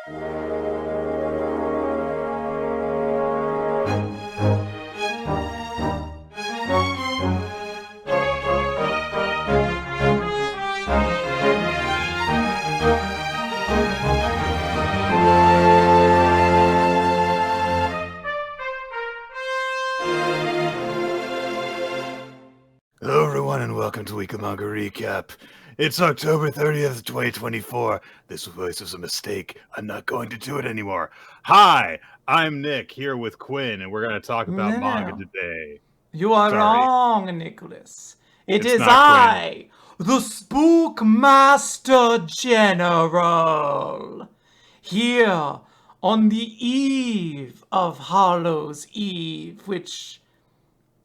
Hello everyone and welcome to Weekly Manga Recap. It's October 30th, 2024. This voice was a mistake. I'm not going to do it anymore. Hi, I'm Nick here with Quinn and we're going to talk about manga today. You are Sorry. wrong, Nicholas. It's It is not I, the Spook Master General, here on the eve of Hallows Eve, which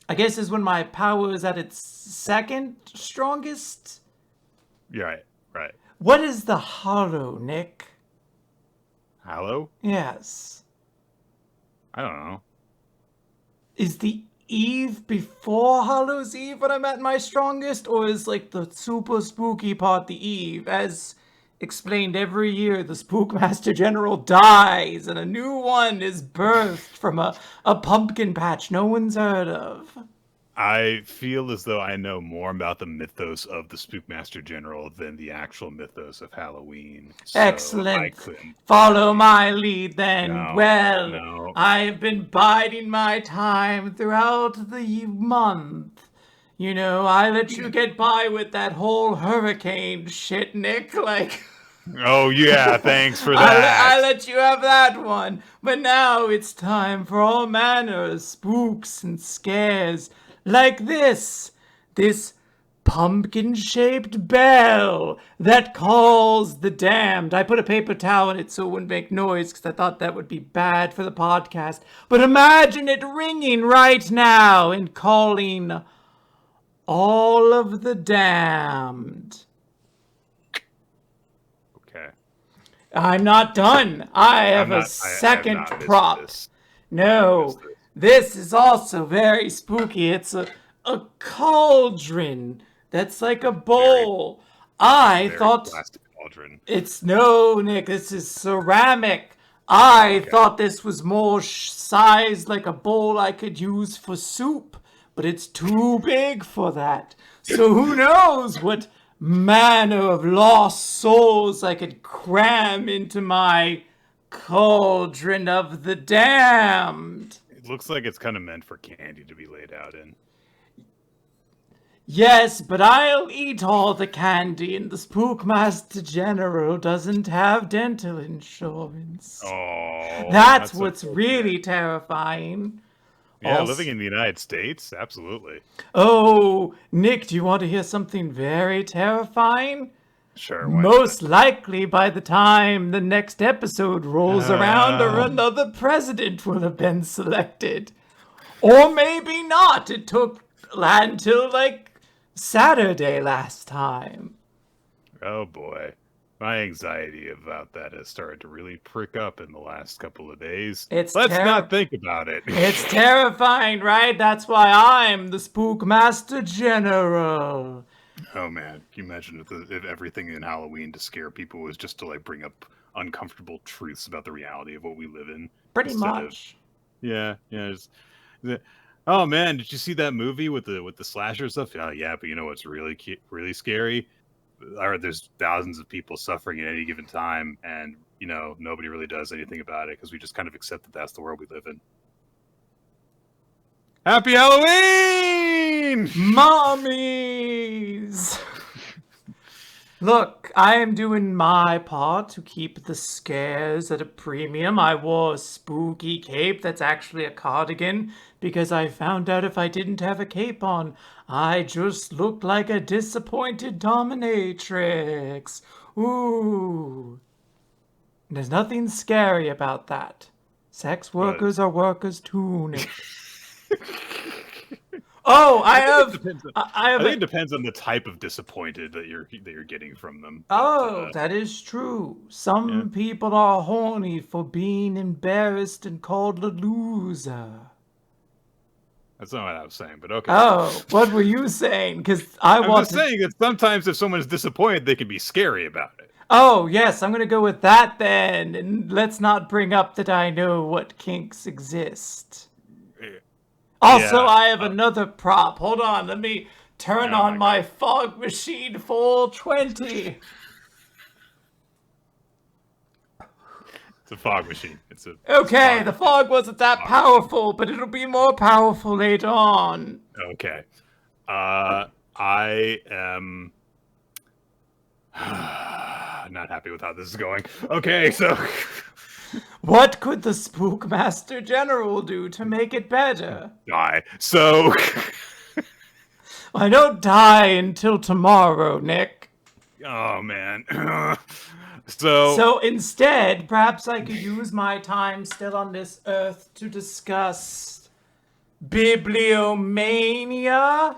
I guess is when my power is at its second strongest. Yeah, right. What is the Hallow, Nick? Hallow? Yes. I don't know. Is the Eve before Hallows Eve when I'm at my strongest, or is like the super spooky part the Eve? As explained every year, the Spookmaster General dies and a new one is birthed from a pumpkin patch no one's heard of. I feel as though I know more about the mythos of the Spookmaster General than the actual mythos of Halloween. So Excellent. Follow my lead then. No. I've been biding my time throughout the month. You know, I let you get by with that whole hurricane shit, Nick. Like, oh yeah, thanks for that. I let you have that one. But now it's time for all manner of spooks and scares. Like this pumpkin-shaped bell that calls the damned. I put a paper towel in it so it wouldn't make noise because I thought that would be bad for the podcast. But imagine it ringing right now and calling all of the damned. Okay. I'm not done. I have a second prop. No. This is also very spooky. It's a cauldron that's like a bowl. I thought plastic cauldron. It's no, Nick. This is ceramic. I thought this was more sized like a bowl I could use for soup, but it's too big for that. So who knows what manner of lost souls I could cram into my cauldron of the damned. It looks like it's kind of meant for candy to be laid out in. Yes, but I'll eat all the candy, and the Spookmaster General doesn't have dental insurance. Oh, that's what's really terrifying. Yeah, living in the United States? Absolutely. Oh, Nick, do you want to hear something very terrifying? Sure. Most likely by the time the next episode rolls around, or another president will have been selected. Or maybe not. It took until like Saturday last time. Oh boy. My anxiety about that has started to really prick up in the last couple of days. Let's not think about it. It's terrifying, right? That's why I'm the Spookmaster General. Oh man, can you imagine if everything in Halloween to scare people was just to like bring up uncomfortable truths about the reality of what we live in? Pretty much. Oh man, did you see that movie with the slasher stuff? Oh yeah, but you know what's really scary? There's thousands of people suffering at any given time, and you know nobody really does anything about it because we just kind of accept that that's the world we live in. Happy Halloween, mommies! Look, I am doing my part to keep the scares at a premium. I wore a spooky cape that's actually a cardigan because I found out if I didn't have a cape on, I just looked like a disappointed dominatrix. Ooh. There's nothing scary about that. Sex workers are workers too, Nick. Oh, I think it depends on the type of disappointed that you're getting from them. Oh, that is true. Some people are horny for being embarrassed and called a loser. That's not what I was saying, but okay. Oh, what were you saying? Because I'm just saying that sometimes if someone's disappointed, they can be scary about it. Oh, yes, I'm gonna go with that then. And let's not bring up that I know what kinks exist. Also, Yeah. I have another prop. Hold on, let me turn Oh on my god. my fog machine full 20. It's a fog machine. It's a Okay, fog the machine. fog wasn't that Fog machine. powerful, but it'll be more powerful later on. Okay. I am not happy with how this is going. Okay, so What could the Spookmaster General do to make it better? die. So I don't die until tomorrow, Nick. oh man. So So instead, perhaps I could use my time still on this earth to discuss Bibliomania?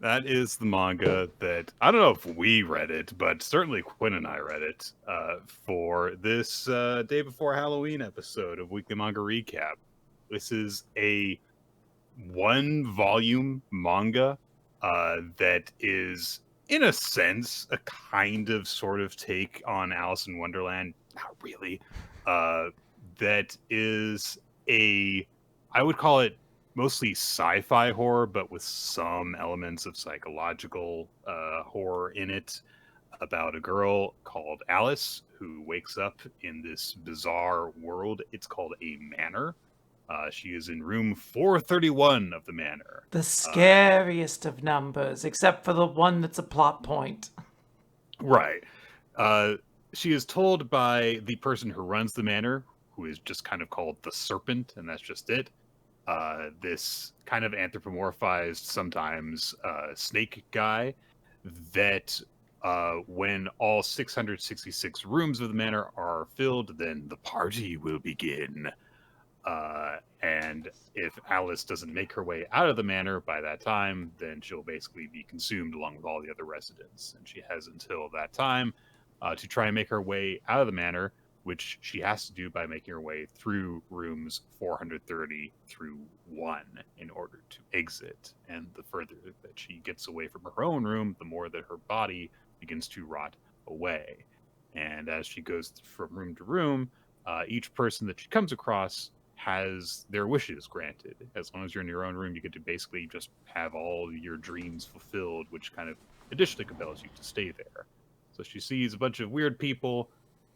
that is the manga that I don't know if we read it, but certainly Quinn and I read it for this day before Halloween episode of Weekly Manga Recap. This is a 1 volume manga that is, in a sense, a kind of sort of take on Alice in Wonderland. Not really. That is I would call it mostly sci-fi horror, but with some elements of psychological horror in it, about a girl called Alice who wakes up in this bizarre world. It's called a manor. She is in room 431 of the manor. The scariest of numbers, except for the one that's a plot point. Right. She is told by the person who runs the manor, who is just kind of called the Serpent, and that's just it. This kind of anthropomorphized, sometimes snake guy, that when all 666 rooms of the manor are filled, then the party will begin. And if Alice doesn't make her way out of the manor by that time, then she'll basically be consumed along with all the other residents. And she has until that time to try and make her way out of the manor, which she has to do by making her way through rooms 430 through 1 in order to exit. And the further that she gets away from her own room, the more that her body begins to rot away. And as she goes from room to room, each person that she comes across has their wishes granted. As long as you're in your own room, you get to basically just have all your dreams fulfilled, which kind of additionally compels you to stay there. So she sees a bunch of weird people,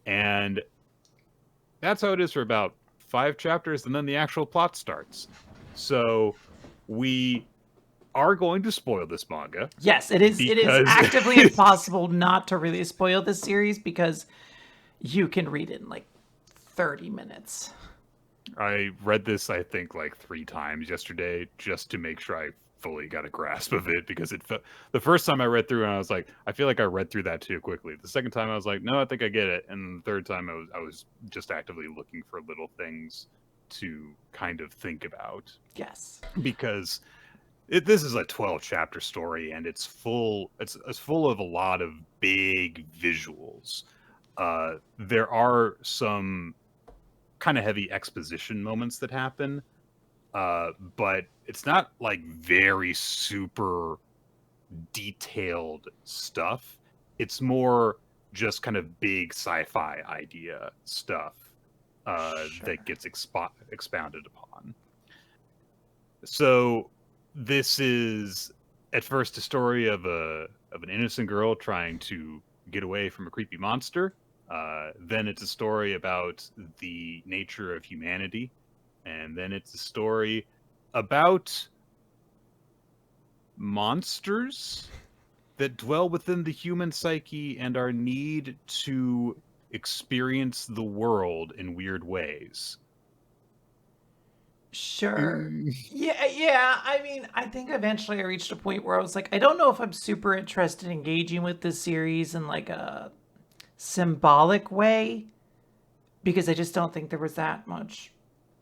and that's how it is for about 5 chapters, and then the actual plot starts. So we are going to spoil this manga. Yes, it is. It is Because actively impossible not to really spoil this series because you can read it in like 30 minutes. I read this, I think, like 3 times yesterday just to make sure I fully got a grasp of it, because the first time I read through and I was like, I feel like I read through that too quickly. The second time I was like, no, I think I get it. And the third time I was just actively looking for little things to kind of think about. Yes. Because this is a 12 chapter story, and it's full of a lot of big visuals. There are some kind of heavy exposition moments that happen, but it's not like very super detailed stuff. It's more just kind of big sci-fi idea stuff Sure. that gets expounded upon. So this is at first a story of an innocent girl trying to get away from a creepy monster. Then it's a story about the nature of humanity, and then it's a story about monsters that dwell within the human psyche and our need to experience the world in weird ways. Sure. Yeah. I mean, I think eventually I reached a point where I was like, I don't know if I'm super interested in engaging with this series in like a symbolic way because I just don't think there was that much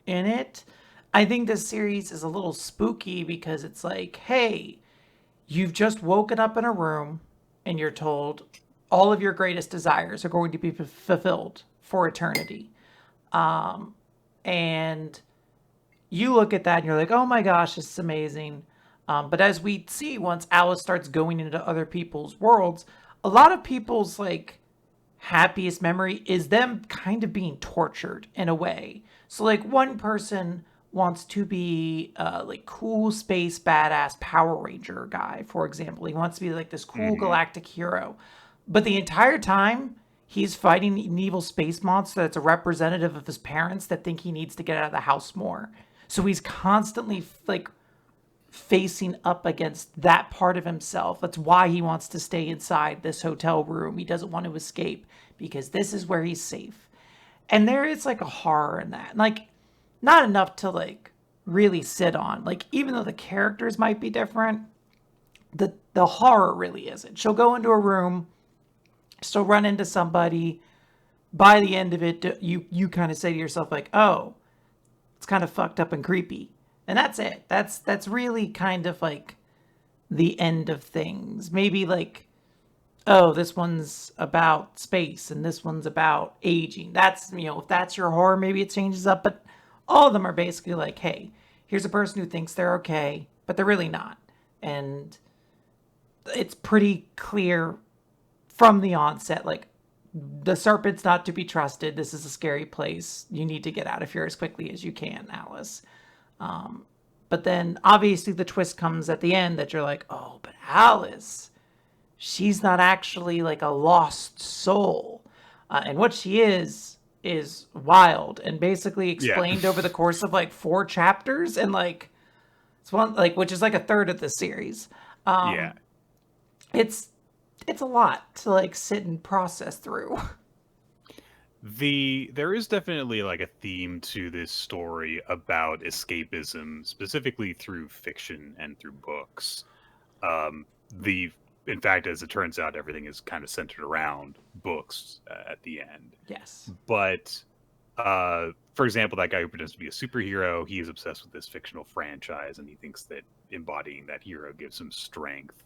in it. I think this series is a little spooky because it's like, hey, you've just woken up in a room and you're told all of your greatest desires are going to be fulfilled for eternity. And you look at that and you're like, oh my gosh, this is amazing. But as we see, once Alice starts going into other people's worlds, a lot of people's like happiest memory is them kind of being tortured in a way. So like one person wants to be like cool space badass Power Ranger guy, for example. He wants to be like this cool Hmm. galactic hero. But the entire time he's fighting an evil space monster that's a representative of his parents that think he needs to get out of the house more. So he's constantly like facing up against that part of himself. That's why he wants to stay inside this hotel room. He doesn't want to escape because this is where he's safe. And there is like a horror in that. Like not enough to like really sit on. Like even though the characters might be different, the horror really isn't. She'll go into a room, she'll run into somebody. By the end of it, you kind of say to yourself like, "Oh, it's kind of fucked up and creepy." And that's it. That's really kind of like the end of things. Maybe like, oh, this one's about space and this one's about aging. That's, if that's your horror, maybe it changes up. But all of them are basically like, hey, here's a person who thinks they're okay, but they're really not. And it's pretty clear from the onset, like, the serpent's not to be trusted. This is a scary place. You need to get out of here as quickly as you can, Alice. But then obviously the twist comes at the end that you're like, oh, but Alice, she's not actually like a lost soul. And what she is wild and basically Yeah. explained over the course of like 4 chapters. And like, it's one, like, which is like a third of the series. Yeah. It's, it's a lot to like sit and process through. There is definitely like a theme to this story about escapism, specifically through fiction and through books. Um, the In fact, as it turns out, everything is kind of centered around books at the end. Yes. But for example, that guy who pretends to be a superhero, he is obsessed with this fictional franchise, and he thinks that embodying that hero gives him strength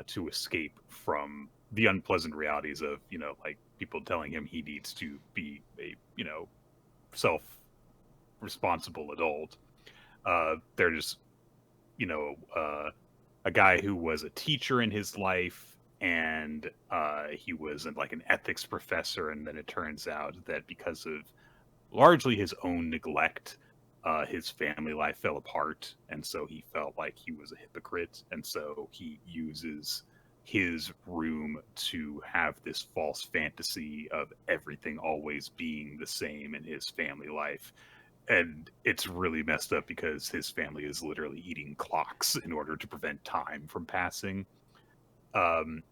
to escape from the unpleasant realities of, like people telling him he needs to be a, self responsible adult. There's, you know, uh, a guy who was a teacher in his life, and he was like an ethics professor, and then it turns out that because of largely his own neglect, his family life fell apart, and so he felt like he was a hypocrite, and so he uses his room to have this false fantasy of everything always being the same in his family life. And it's really messed up because his family is literally eating clocks in order to prevent time from passing. Um,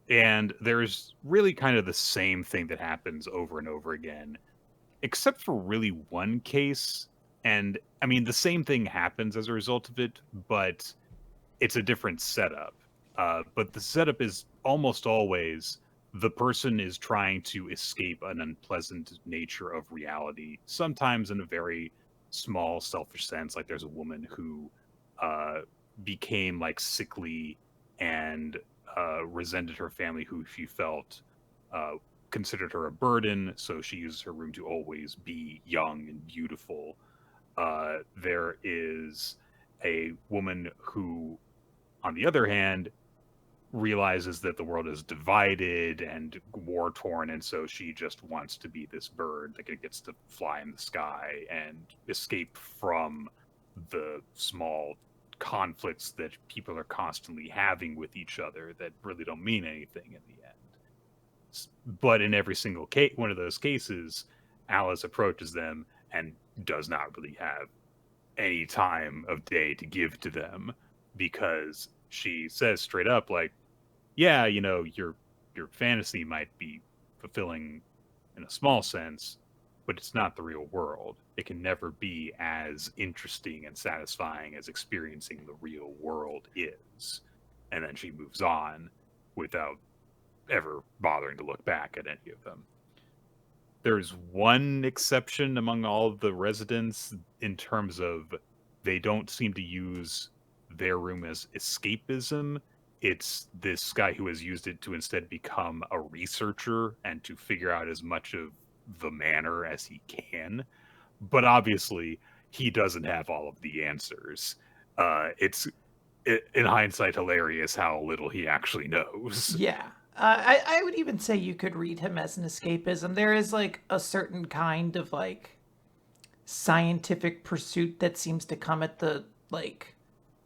and there's really kind of the same thing that happens over and over again, except for really one case. And I mean, the same thing happens as a result of it, but it's a different setup. But the setup is almost always the person is trying to escape an unpleasant nature of reality, sometimes in a very small, selfish sense. Like there's a woman who uh, became like sickly and resented her family, who she felt uh, considered her a burden. So she uses her room to always be young and beautiful. There is a woman who, on the other hand, realizes that the world is divided and war torn, and so she just wants to be this bird that gets to fly in the sky and escape from the small conflicts that people are constantly having with each other that really don't mean anything in the end. But in every single case, one of those cases, Alice approaches them and does not really have any time of day to give to them, because she says straight up, like, yeah, your fantasy might be fulfilling in a small sense, but it's not the real world. It can never be as interesting and satisfying as experiencing the real world is. And then she moves on without ever bothering to look back at any of them. There's one exception among all of the residents in terms of they don't seem to use their room as escapism. It's this guy who has used it to instead become a researcher and to figure out as much of the manor as he can. But obviously, he doesn't have all of the answers. It's in hindsight hilarious how little he actually knows. Yeah. I would even say you could read him as an escapism. There is like a certain kind of like scientific pursuit that seems to come at the like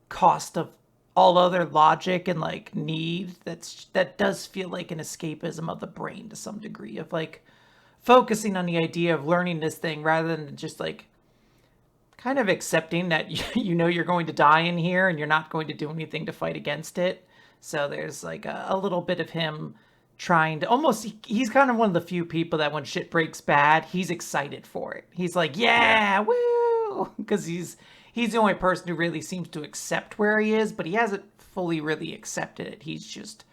cost of all other logic and like need. That does feel like an escapism of the brain to some degree of like focusing on the idea of learning this thing rather than just like kind of accepting that you know you're going to die in here and you're not going to do anything to fight against it. So there's like a little bit of him trying to almost he's kind of one of the few people that when shit breaks bad, he's excited for it. He's like, Yeah. "Yeah, woo!" because he's the only person who really seems to accept where he is, but he hasn't fully really accepted it. He's just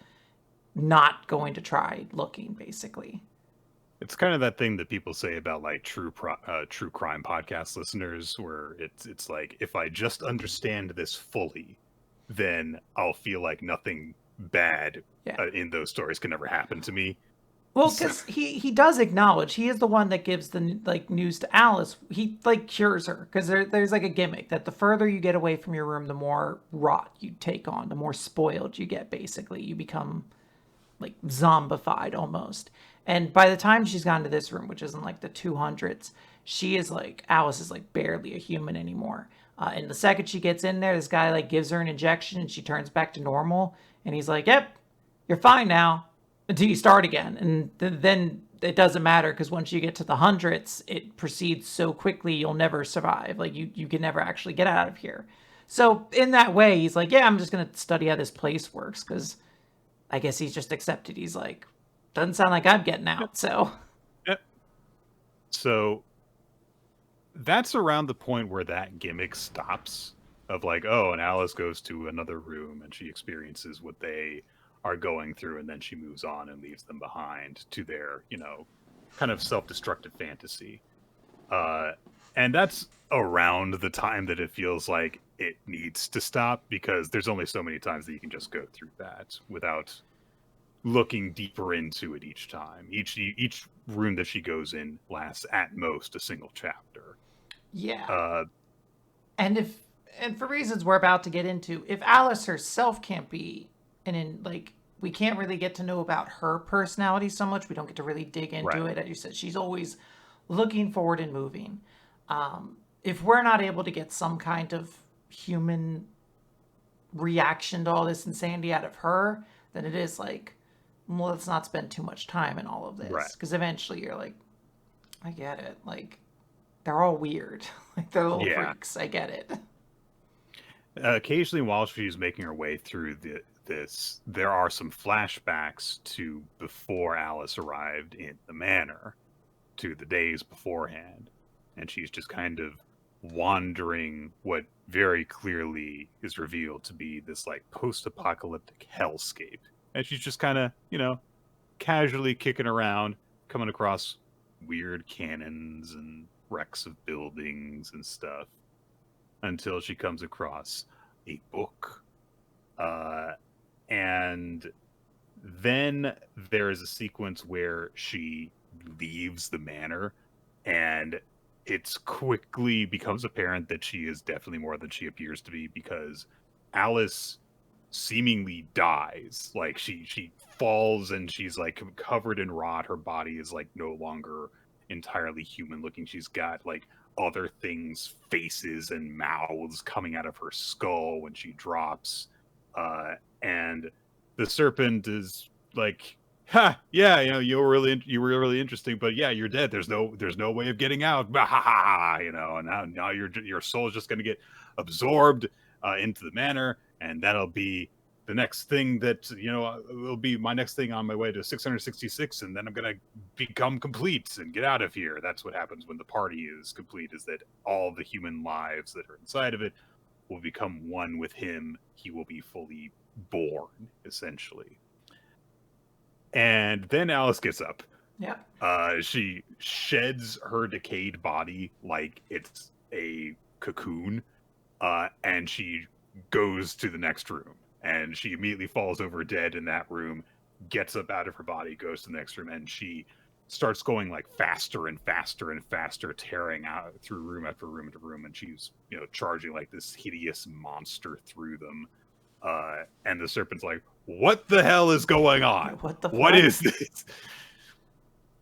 not going to try looking basically. It's kind of that thing that people say about like true crime podcast listeners, where it's like if I just understand this fully, then I'll feel like nothing bad Yeah. in those stories can ever happen to me. Well, So, because he does acknowledge he is the one that gives the like news to Alice. He like cures her because there's like a gimmick that the further you get away from your room, the more rot you take on, the more spoiled you get. Basically, you become like zombified almost. And by the time she's gone to this room, which is in like the 200s, she is like Alice is like barely a human anymore. And the second she gets in there, this guy like gives her an injection and she turns back to normal. And he's like, "Yep, you're fine now until you start again." And then it doesn't matter because once you get to the hundreds, it proceeds so quickly you'll never survive. Like you can never actually get out of here. So in that way, he's like, "Yeah, I'm just gonna study how this place works," because I guess he's just accepted. He's like, doesn't sound like I'm getting yep, out. So yep. So that's around the point where that gimmick stops. Of like, oh, and Alice goes to another room and she experiences what they are going through, and then she moves on and leaves them behind to their, kind of self-destructive fantasy. Uh, and that's around the time that it feels like it needs to stop, because there's only so many times that you can just go through that without looking deeper into it each time. Each room that she goes in lasts at most a single chapter. yeah. Uh, And if and for reasons we're about to get into, if Alice herself can't be and in like we can't really get to know about her personality so much, we don't get to really dig into right. it. As you said, she's always looking forward and moving. If we're not able to get some kind of human reaction to all this insanity out of her, then it is like, well, let's not spend too much time in all of Right. this. Because eventually you're like, I get it. Like, they're all weird. Like, they're little Yeah. freaks. I get it. Occasionally, while she's making her way through this, there are some flashbacks to before Alice arrived in the manor, to the days beforehand, and she's just kind of wandering what very clearly is revealed to be this like post-apocalyptic hellscape. And she's just kind of, casually kicking around, coming across weird cannons and wrecks of buildings and stuff, until she comes across a book. Uh, and then there is a sequence where she leaves the manor, and it's quickly becomes apparent that she is definitely more than she appears to be, because Alice seemingly dies. Like she falls and she's like covered in rot. Her body is like no longer entirely human looking. She's got like other things, faces and mouths coming out of her skull when she drops. And the serpent is like, "Ha, yeah, you were really interesting, but yeah, you're dead. There's no way of getting out." Bah, ha, ha, ha, and now your soul is just going to get absorbed into the manor, and that'll be the next thing that will be my next thing on my way to 666, and then I'm gonna become complete and get out of here. That's what happens when the party is complete, is that all the human lives that are inside of it will become one with him. He will be fully born, essentially. And then Alice gets up. Yeah. She sheds her decayed body like it's a cocoon, and she goes to the next room. And she immediately falls over dead in that room, gets up out of her body, goes to the next room, and she starts going like faster and faster and faster, tearing out through room after room after room, and she's charging like this hideous monster through them. And the serpent's like, what the hell is going on? What the What fuck? is this?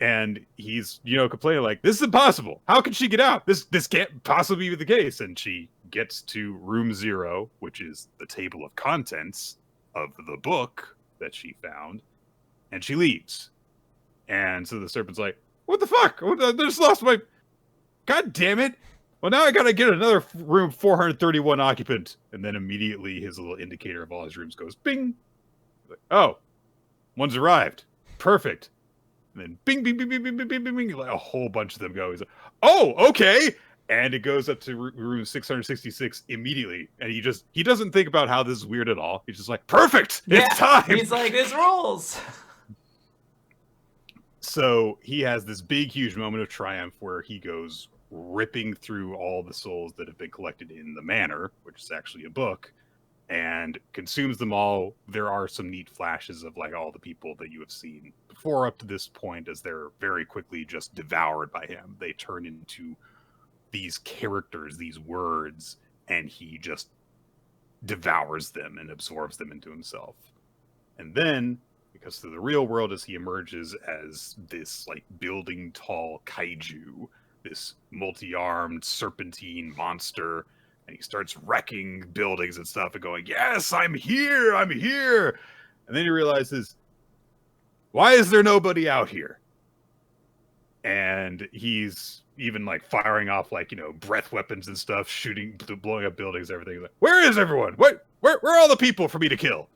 And he's, complaining like, this is impossible. How can she get out? This can't possibly be the case. And she gets to room 0, which is the table of contents of the book that she found, and she leaves. And so the serpent's like, what the fuck? I just lost my... God damn it. Well, now I gotta get another room 431 occupant. And then immediately his little indicator of all his rooms goes bing. Like, oh, one's arrived. Perfect. And then bing, bing, bing, bing, bing, bing, bing, bing, bing. Like a whole bunch of them go. He's like, oh, okay. And it goes up to room 666 immediately. And he doesn't think about how this is weird at all. He's just like, perfect. It's time. He's like, this rules. So he has this big, huge moment of triumph where he goes ripping through all the souls that have been collected in the manor, which is actually a book, and consumes them all. There are some neat flashes of like all the people that you have seen before up to this point, as they're very quickly just devoured by him. They turn into these characters, these words, and he just devours them and absorbs them into himself. And then, because to the real world, as he emerges as this like building tall kaiju, this multi-armed serpentine monster, and he starts wrecking buildings and stuff and going, yes, I'm here. And then he realizes, why is there nobody out here? And he's even like firing off like, breath weapons and stuff, blowing up buildings, everything. Like, where is everyone? Where are all the people for me to kill?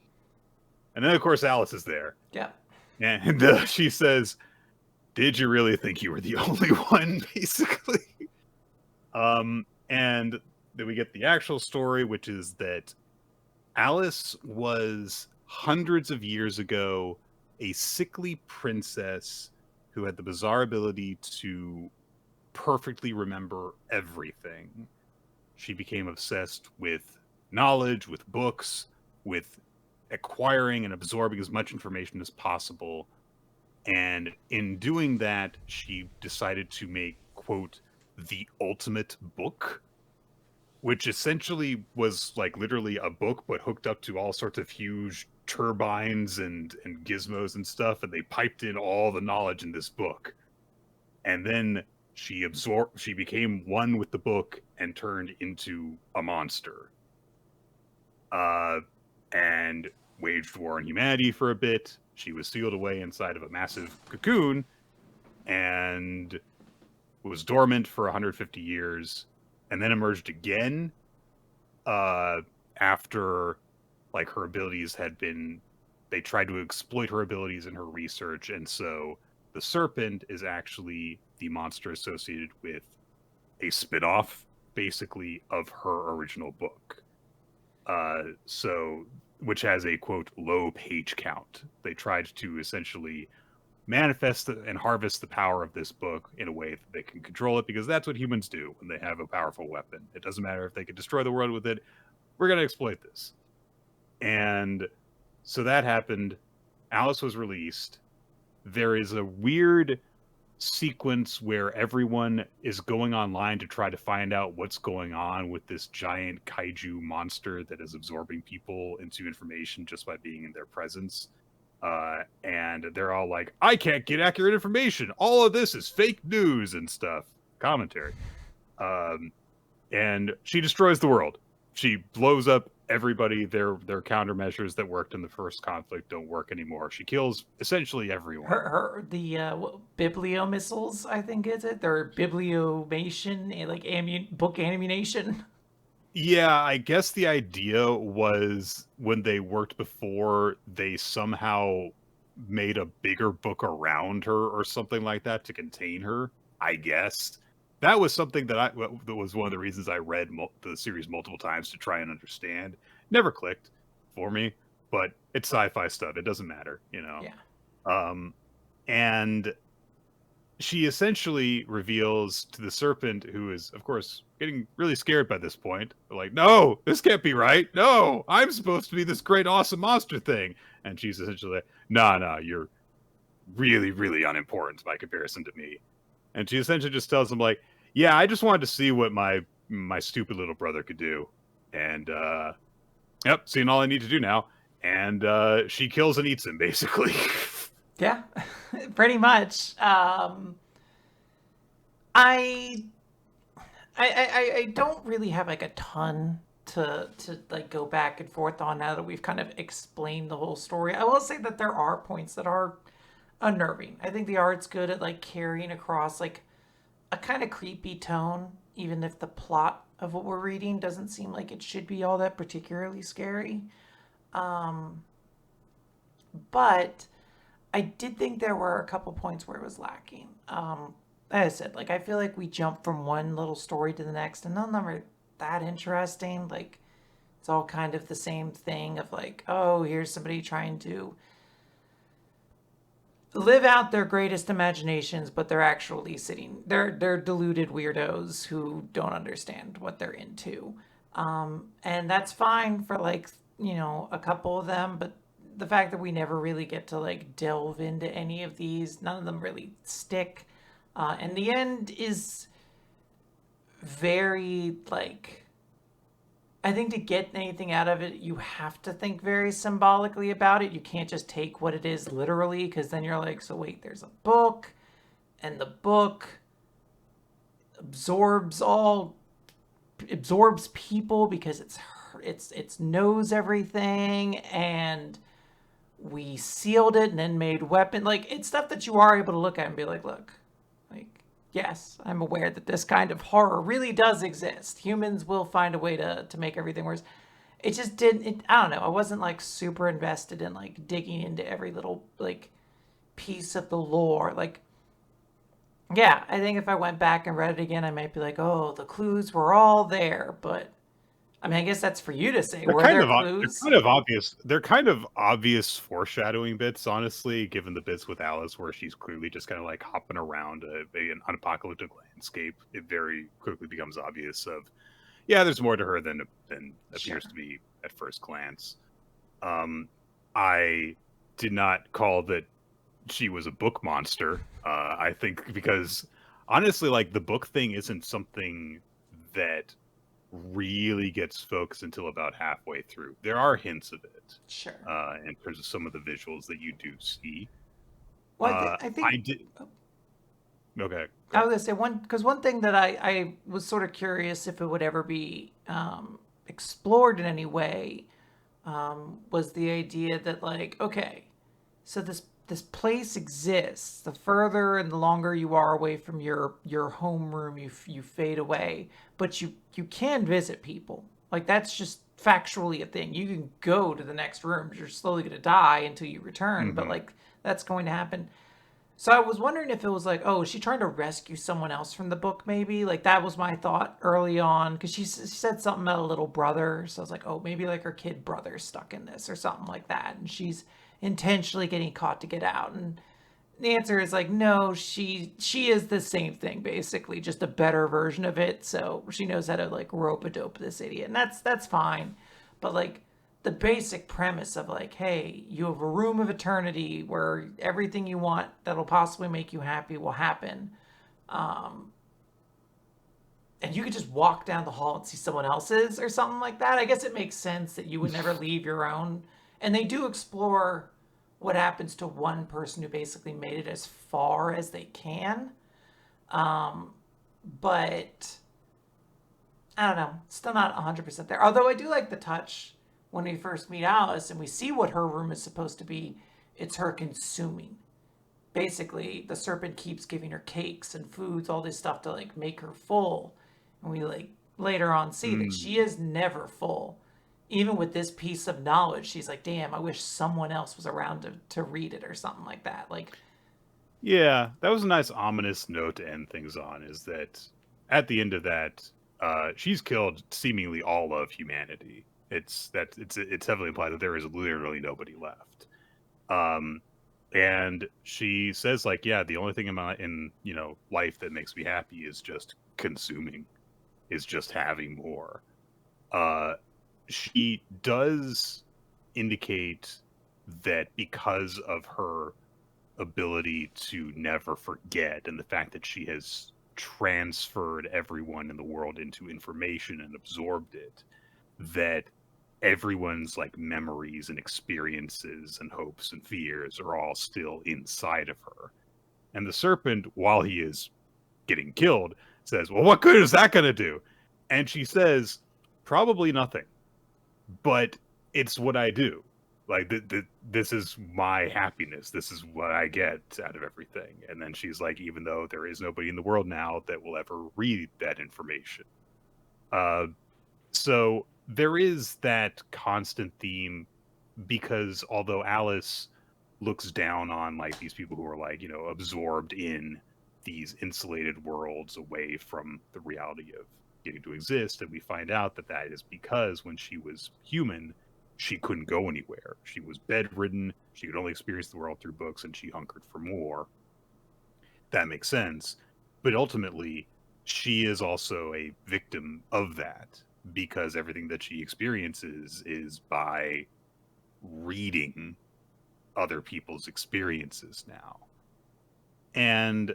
And then, of course, Alice is there. Yeah. And she says, did you really think you were the only one, basically? And then we get the actual story, which is that Alice was hundreds of years ago a sickly princess who had the bizarre ability to perfectly remember everything. She became obsessed with knowledge, with books, with acquiring and absorbing as much information as possible. And in doing that, she decided to make, quote, the ultimate book, which essentially was like literally a book, but hooked up to all sorts of huge turbines and gizmos and stuff. And they piped in all the knowledge in this book. And then she became one with the book and turned into a monster. And waged war on humanity for a bit. She was sealed away inside of a massive cocoon and was dormant for 150 years, and then emerged again after like her abilities they tried to exploit her abilities in her research. And so the serpent is actually the monster associated with a spin-off, basically, of her original book. Which has a, quote, low page count. They tried to essentially manifest and harvest the power of this book in a way that they can control it, because that's what humans do when they have a powerful weapon. It doesn't matter if they can destroy the world with it. We're going to exploit this. And so that happened. Alice was released. There is a weird sequence where everyone is going online to try to find out what's going on with this giant kaiju monster that is absorbing people into information just by being in their presence. And they're all like, I can't get accurate information. All of this is fake news and stuff. Commentary. And she destroys the world. She blows up everybody. Their countermeasures that worked in the first conflict don't work anymore. She kills essentially everyone. The biblio missiles, I think, is it? Their bibliomation, like book ammunition. Yeah, I guess the idea was when they worked before, they somehow made a bigger book around her or something like that to contain her. I guess that was something that was one of the reasons I read the series multiple times to try and understand. Never clicked for me, but it's sci-fi stuff. It doesn't matter, Yeah. And she essentially reveals to the serpent, who is, of course, getting really scared by this point. They're like, no, this can't be right. No, I'm supposed to be this great, awesome monster thing. And she's essentially like, nah, you're really, really unimportant by comparison to me. And she essentially just tells him, like, yeah, I just wanted to see what my stupid little brother could do. And Yep, seeing all I need to do now. And she kills and eats him, basically. Yeah, pretty much. I, I don't really have like a ton to like go back and forth on now that we've kind of explained the whole story. I will say that there are points that are unnerving. I think the art's good at like carrying across like a kind of creepy tone, even if the plot of what we're reading doesn't seem like it should be all that particularly scary. But I did think there were a couple points where it was lacking. Like I said, like I feel like we jump from one little story to the next, and none of them are that interesting. Like it's all kind of the same thing of like, oh, here's somebody trying to live out their greatest imaginations, but they're actually they're deluded weirdos who don't understand what they're into. And that's fine for like, a couple of them, but the fact that we never really get to like delve into any of these, none of them really stick. And the end is very like, I think to get anything out of it, you have to think very symbolically about it. You can't just take what it is literally, because then you're like, so wait, there's a book, and the book absorbs people because it's knows everything, and we sealed it and then made weapon. Like it's stuff that you are able to look at and be like, look, like yes, I'm aware that this kind of horror really does exist. Humans will find a way to make everything worse. It just didn't. I don't know. I wasn't like super invested in like digging into every little like piece of the lore. Like, yeah, I think if I went back and read it again, I might be like, oh, the clues were all there. But I mean, I guess that's for you to say. They're Were kind there of they're clues? kind of obvious. They're kind of obvious foreshadowing bits, honestly. Given the bits with Alice, where she's clearly just kind of like hopping around an unapocalyptic landscape, it very quickly becomes obvious. Yeah, there's more to her than Sure. appears to be at first glance. I did not call that she was a book monster. I think because honestly, like the book thing isn't something that really gets focused until about halfway through. There are hints of it Sure. in terms of some of the visuals that you do see. Well, I I think did. Okay, go I ahead. was gonna say one thing that I was sort of curious if it would ever be explored in any way was the idea that like, okay, so this place exists. The further and the longer you are away from your homeroom, you fade away. But you can visit people. Like that's just factually a thing. You can go to the next room. You're slowly going to die until you return. But Hmm. like that's going to happen. So I was wondering if it was like, oh, is she trying to rescue someone else from the book? Maybe like that was my thought early on because she said something about a little brother. So I was like, oh, maybe like her kid brother's stuck in this or something like that, and she's intentionally getting caught to get out. And the answer is like, no, she is the same thing basically, just a better version of it. So she knows how to like rope a dope this idiot, and that's fine. But like the basic premise of like, hey, you have a room of eternity where everything you want that'll possibly make you happy will happen. And you could just walk down the hall and see someone else's or something like that. I guess it makes sense that you would never leave your own. And they do explore what happens to one person who basically made it as far as they can. But I don't know, still not 100% there. Although I do like the touch when we first meet Alice and we see what her room is supposed to be. It's her consuming. Basically, the serpent keeps giving her cakes and foods, all this stuff to like make her full. And we like later on see that she Mm. is never full. Even with this piece of knowledge, she's like, damn, I wish someone else was around to read it or something like that. Like, Yeah, that was a nice ominous note to end things on. Is that at the end of that, she's killed seemingly all of humanity. It's heavily implied that there is literally nobody left. Um, and she says like, yeah, the only thing in life that makes me happy is just consuming, is just having more. Uh, she does indicate that because of her ability to never forget and the fact that she has transferred everyone in the world into information and absorbed it, that everyone's like memories and experiences and hopes and fears are all still inside of her. And the serpent, while he is getting killed, says, well, what good is that going to do? And she says, probably nothing, but it's what I do. Like, this is my happiness. This is what I get out of everything. And then she's like, even though there is nobody in the world now that will ever read that information. So there is that constant theme, because although Alice looks down on like these people who are like, you know, absorbed in these insulated worlds away from the reality of getting to exist, and we find out that that is because when she was human, she couldn't go anywhere. She was bedridden. She could only experience the world through books, and she hunkered for more. That makes sense. But ultimately, she is also a victim of that, because everything that she experiences is by reading other people's experiences now. And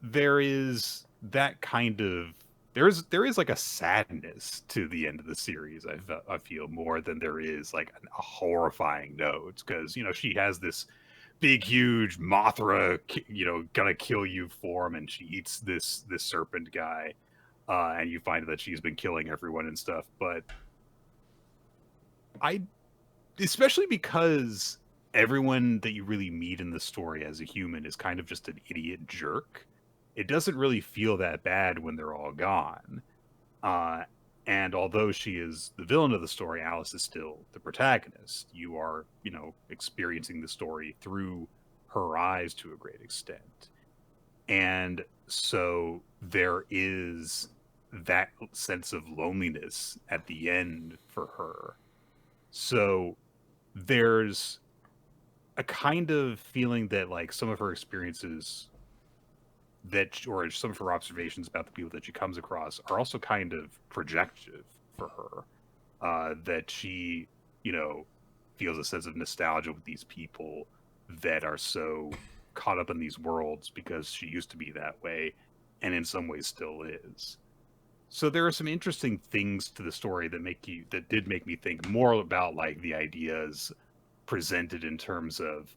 there is that kind of there is like a sadness to the end of the series. I feel more than there is like a horrifying note, because you know she has this big huge Mothra, you know, gonna kill you form, and she eats this serpent guy, and you find that she's been killing everyone and stuff. But especially because everyone that you really meet in the story as a human is kind of just an idiot jerk, it doesn't really feel that bad when they're all gone. And although she is the villain of the story, Alice is still the protagonist. You are, you know, experiencing the story through her eyes to a great extent. And so there is that sense of loneliness at the end for her. So there's a kind of feeling that like some of her experiences or some of her observations about the people that she comes across are also kind of projective for her. That she, you know, feels a sense of nostalgia with these people that are so caught up in these worlds because she used to be that way, and in some ways still is. So there are some interesting things to the story that did make me think more about like the ideas presented in terms of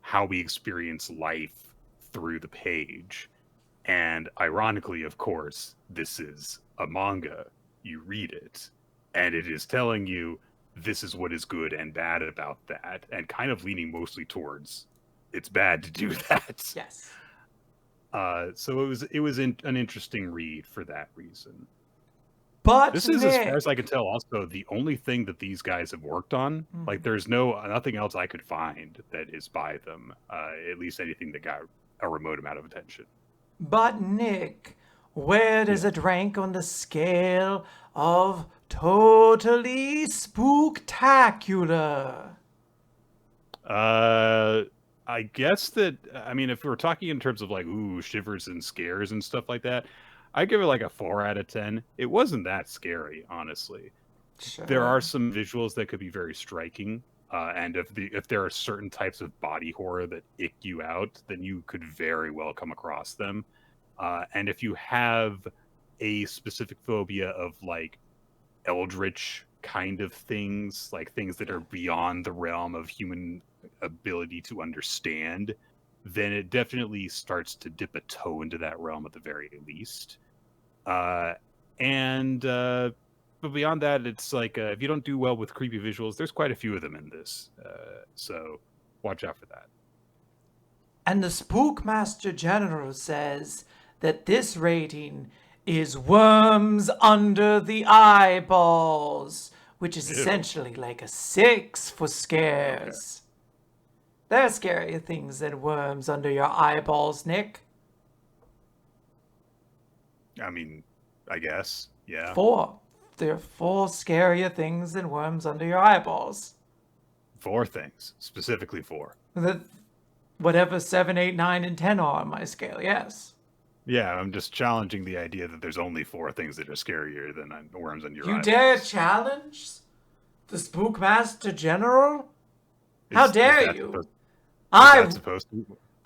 how we experience life through the page. And ironically, of course, this is a manga. You read it, and it is telling you this is what is good and bad about that, and kind of leaning mostly towards it's bad to do that. Yes. So it was an interesting read for that reason. But this is, as far as I can tell, also the only thing that these guys have worked on. Mm-hmm. Like, there's nothing else I could find that is by them. At least anything that got a remote amount of attention. But Nick, where does it rank on the scale of totally spooktacular? I guess that, I mean, if we're talking in terms of like, ooh, shivers and scares and stuff like that, I give it like a 4 out of 10. It wasn't that scary, honestly. Sure. There are some visuals that could be very striking, and if there are certain types of body horror that ick you out, then you could very well come across them. And if you have a specific phobia of like eldritch kind of things, like things that are beyond the realm of human ability to understand, then it definitely starts to dip a toe into that realm at the very least. But beyond that, it's like if you don't do well with creepy visuals, there's quite a few of them in this. So watch out for that. And the Spookmaster General says that this rating is worms under the eyeballs, which is essentially like a 6 for scares. Okay. There are scarier things than worms under your eyeballs, Nick. I mean, I guess, yeah. 4. There are 4 scarier things than worms under your eyeballs. 4 things, specifically 4. Whatever 7, 8, 9, and 10 are on my scale, yes. Yeah, I'm just challenging the idea that there's only 4 things that are scarier than worms under your eyeballs. You dare challenge the Spookmaster General? How dare you? I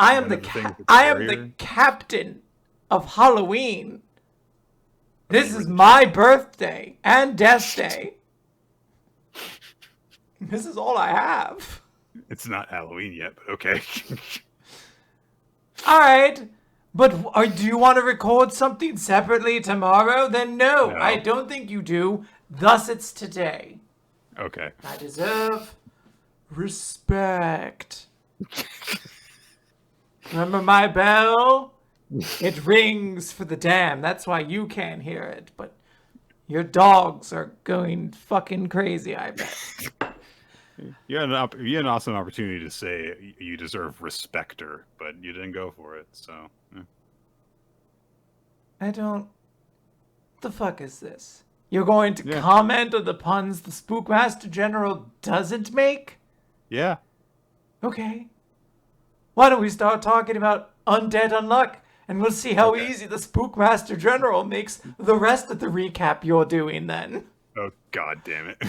am the captain of Halloween. This is my birthday and death day. This is all I have. It's not Halloween yet, but okay. All right. But do you want to record something separately tomorrow? Then no, No. I don't think you do. Thus, it's today. Okay. I deserve respect. Remember my bell? It rings for the damned. That's why you can't hear it. But your dogs are going fucking crazy, I bet. You had an awesome opportunity to say you deserve respecter, but you didn't go for it, so... I don't... The fuck is this? You're going to comment on the puns the Spookmaster General doesn't make? Yeah. Okay. Why don't we start talking about Undead Unluck, and we'll see how easy the Spookmaster General makes the rest of the recap you're doing then. Oh, god damn it.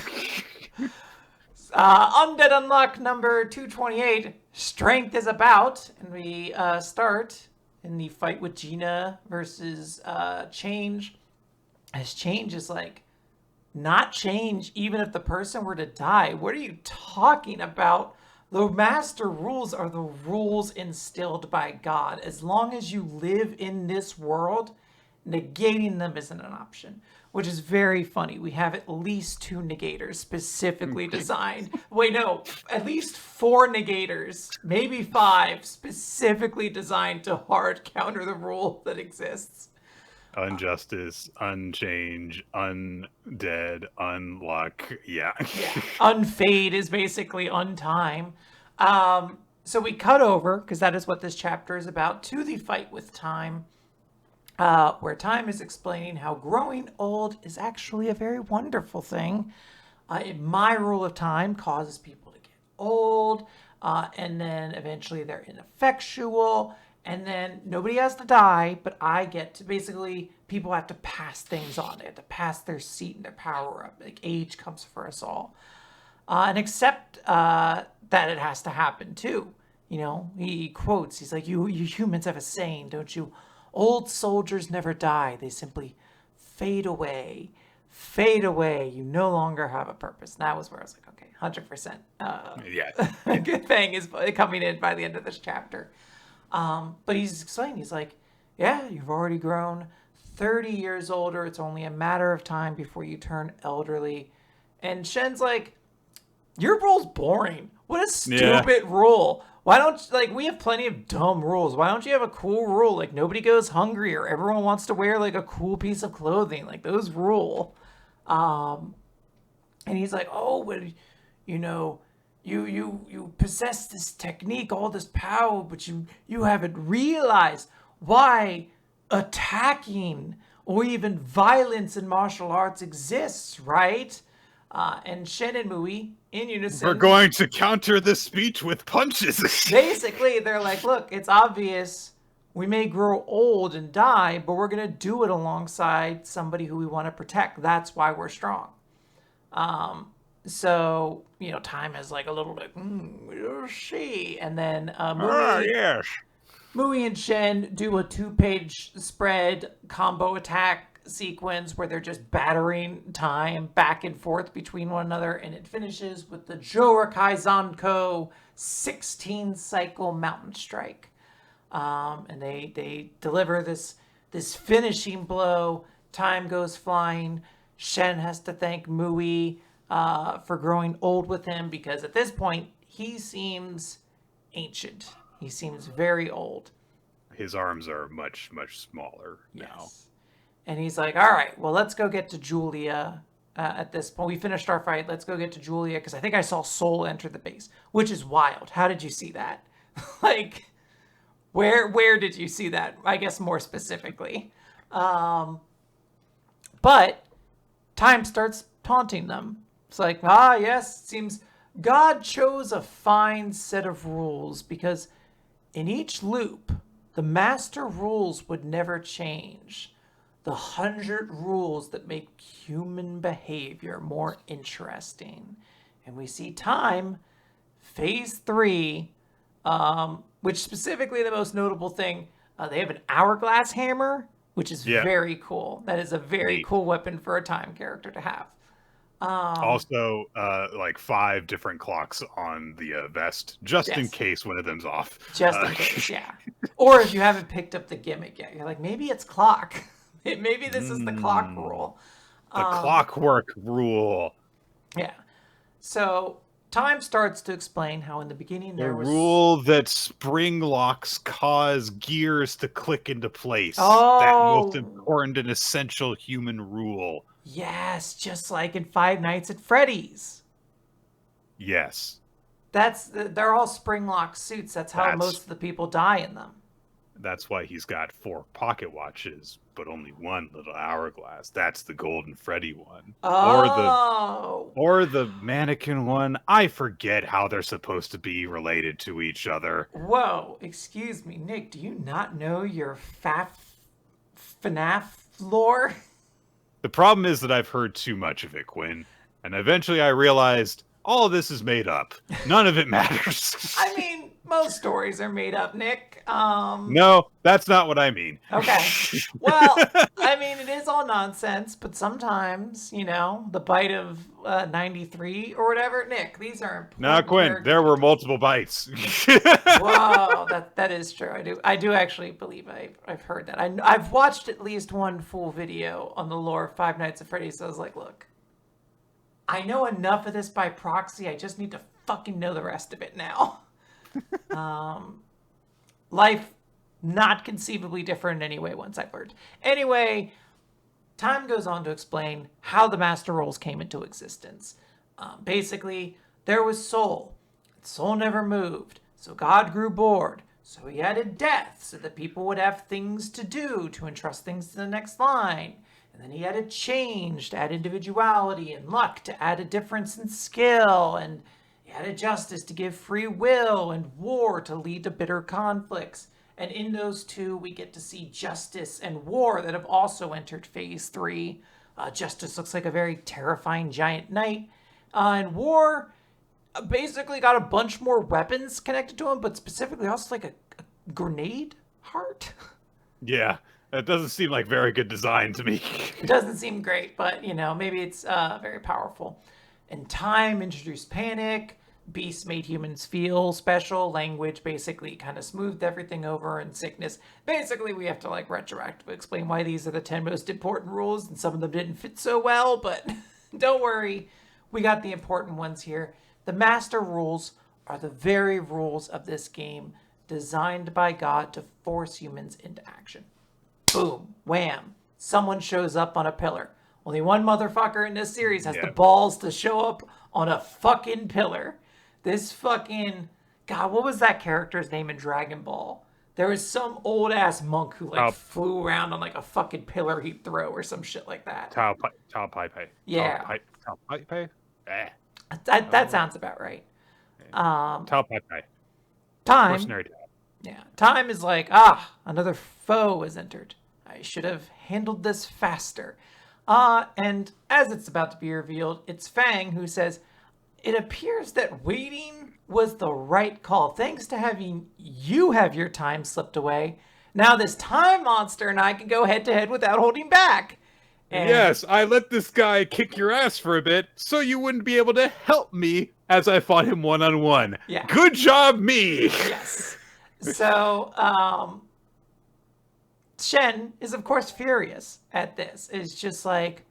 Undead Unluck number 228, Strength is About, and we start in the fight with Gina versus Change. As Change is like, not change even if the person were to die. What are you talking about? The master rules are the rules instilled by God. As long as you live in this world, negating them isn't an option, which is very funny. We have at least 2 negators specifically designed. Wait, no, at least 4 negators, maybe 5, specifically designed to hard counter the rule that exists. Unjustice, unchange, undead, unluck. Yeah. Unfade is basically untime. So we cut over, because that is what this chapter is about, to the fight with time, where time is explaining how growing old is actually a very wonderful thing. My rule of time causes people to get old, and then eventually they're ineffectual, and then nobody has to die, but I get to basically, people have to pass things on. They have to pass their seat and their power up. Like, age comes for us all. And accept that it has to happen too. You know, he quotes, he's like, you humans have a saying, don't you? Old soldiers never die. They simply fade away. Fade away. You no longer have a purpose. And that was where I was like, okay, 100%. Good thing is coming in by the end of this chapter. But he's explaining, he's like, yeah, you've already grown 30 years older. It's only a matter of time before you turn elderly. And Shen's like, your rule's boring. What a stupid rule. Why don't, like, we have plenty of dumb rules. Why don't you have a cool rule? Like, nobody goes hungry, or everyone wants to wear, like, a cool piece of clothing. Like, those rule. And he's like, oh, but, you know, you possess this technique, all this power, but you haven't realized why attacking or even violence in martial arts exists, right? And Shen and Mui, in unison, we're going to counter this speech with punches. Basically, they're like, look, it's obvious we may grow old and die, but we're going to do it alongside somebody who we want to protect. That's why we're strong. So, you know, time is like a little like, we'll see. And then Mui and Shen do a 2-page spread combo attack sequence where they're just battering time back and forth between one another, and it finishes with the Jorakai Zanko 16 cycle mountain strike. And they deliver this finishing blow. Time goes flying. Shen has to thank Mui for growing old with him, because at this point he seems ancient. He seems very old. His arms are much, much smaller now. And he's like, all right, well, let's go get to Julia at this point. We finished our fight. Let's go get to Julia, because I think I saw Soul enter the base, which is wild. How did you see that? Like, where did you see that? I guess more specifically. But time starts taunting them. It's like, yes, it seems God chose a fine set of rules, because in each loop, the master rules would never change. The 100 rules that make human behavior more interesting. And we see time, phase 3, which specifically the most notable thing, they have an hourglass hammer, which is very cool. That is a very cool weapon for a time character to have. Also, like 5 different clocks on the vest, just in Yes. case one of them's off. Just in case, yeah. Or if you haven't picked up the gimmick yet, you're like, maybe it's clock. Maybe this is the clock rule. The clockwork rule. Yeah. So Time starts to explain how in the beginning The there was rule that spring locks cause gears to click into place. Oh, That most important and essential human rule. Yes, just like in Five Nights at Freddy's. Yes. They're all spring lock suits. That's how most of the people die in them. That's why he's got 4 pocket watches, but only 1 little hourglass. That's the Golden Freddy one. Oh. Or the mannequin one. I forget how they're supposed to be related to each other. Whoa, excuse me, Nick, do you not know your FNAF lore? The problem is that I've heard too much of it, Quinn. And eventually I realized all of this is made up. None of it matters. I mean, most stories are made up, Nick. No, that's not what I mean. Okay. Well, I mean, it is all nonsense, but sometimes, the bite of 93 or whatever. Nick, these are important. Nah, Quinn, there were multiple bites. Whoa, that is true. I do actually believe I've heard that. I've watched at least one full video on the lore of Five Nights at Freddy's, so I was like, look, I know enough of this by proxy. I just need to fucking know the rest of it now. Life not conceivably different in any way once I've learned. Anyway, Time goes on to explain how the Master Roles came into existence. Basically, there was soul. Soul never moved, so God grew bored. So he added death so that people would have things to do to entrust things to the next line. And then he added change to add individuality, and luck to add a difference in skill, and he added justice to give free will, and war to lead to bitter conflicts. And in those two, we get to see justice and war that have also entered phase 3. Justice looks like a very terrifying giant knight. And war basically got a bunch more weapons connected to him, but specifically also like a grenade heart. Yeah, that doesn't seem like very good design to me. It doesn't seem great, but, maybe it's very powerful. And Time introduced panic. Beast made humans feel special. Language basically kind of smoothed everything over, and sickness. Basically, we have to retroactively explain why these are the 10 most important rules, and some of them didn't fit so well, but don't worry. We got the important ones here. The Master Rules are the very rules of this game, designed by God to force humans into action. Boom. Wham. Someone shows up on a pillar. Only one motherfucker in this series has the balls to show up on a fucking pillar. This fucking... God, what was that character's name in Dragon Ball? There was some old-ass monk who, flew around on, a fucking pillar he'd throw or some shit like that. Tao Pai Pai. Yeah. Tao Pai Pai? That sounds about right. Tao Pai Pai. Time. Mercenary Tao. Yeah. Time is like, another foe has entered. I should have handled this faster. And as it's about to be revealed, it's Fang who says, it appears that waiting was the right call. Thanks to having you have your time slipped away. Now this time monster and I can go head to head without holding back. And yes, I let this guy kick your ass for a bit so you wouldn't be able to help me as I fought him one-on-one. Yeah. Good job, me! Yes. So, Shen is, of course, furious at this. It's just like,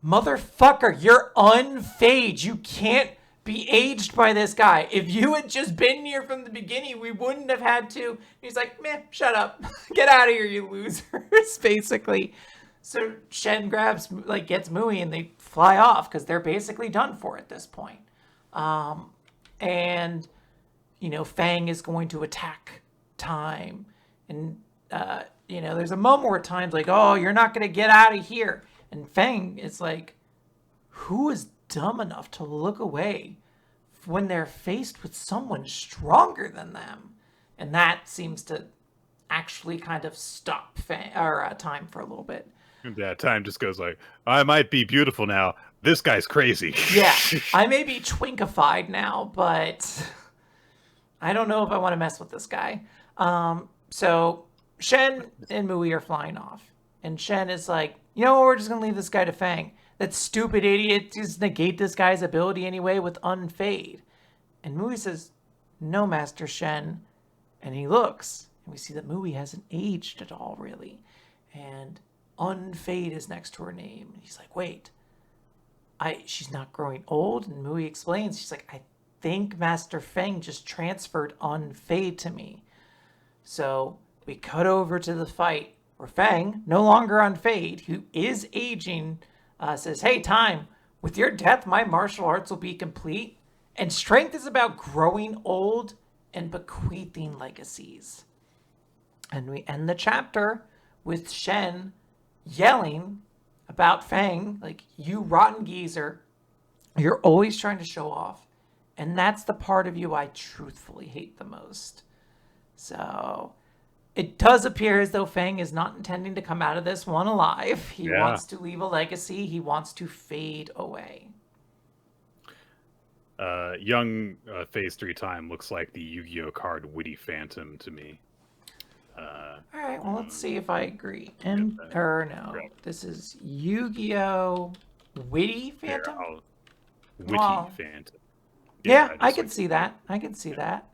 motherfucker, you're unfaged. You can't be aged by this guy. If you had just been here from the beginning, we wouldn't have had to. He's like, meh, shut up. Get out of here, you losers, basically. So Shen gets Mui, and they fly off because they're basically done for at this point. And, Fang is going to attack Time. And, there's a moment where Time's like, oh, you're not going to get out of here. And Fang is like, who is dumb enough to look away when they're faced with someone stronger than them? And that seems to actually kind of stop Time for a little bit. Yeah, Time just goes like, I might be beautiful now. This guy's crazy. Yeah, I may be twinkified now, but I don't know if I want to mess with this guy. So Shen and Mui are flying off. And Shen is like, we're just going to leave this guy to Fang. That stupid idiot just negate this guy's ability anyway with Unfade. And Mui says, no, Master Shen. And he looks, and we see that Mui hasn't aged at all, really. And Unfade is next to her name. And he's like, wait, she's not growing old? And Mui explains, she's like, I think Master Feng just transferred Unfade to me. So we cut over to the fight where Feng, no longer Unfade, who is aging, says, hey, time, with your death, my martial arts will be complete. And strength is about growing old and bequeathing legacies. And we end the chapter with Shen yelling about Feng, like, you rotten geezer, you're always trying to show off. And that's the part of you I truthfully hate the most. So it does appear as though Feng is not intending to come out of this one alive. He wants to leave a legacy. He wants to fade away. Young Phase 3 Time looks like the Yu-Gi-Oh card Witty Phantom to me. All right, well, let's see if I agree. No, this is Yu-Gi-Oh Witty Phantom? Witty Phantom. Yeah, I could see that. I could see that.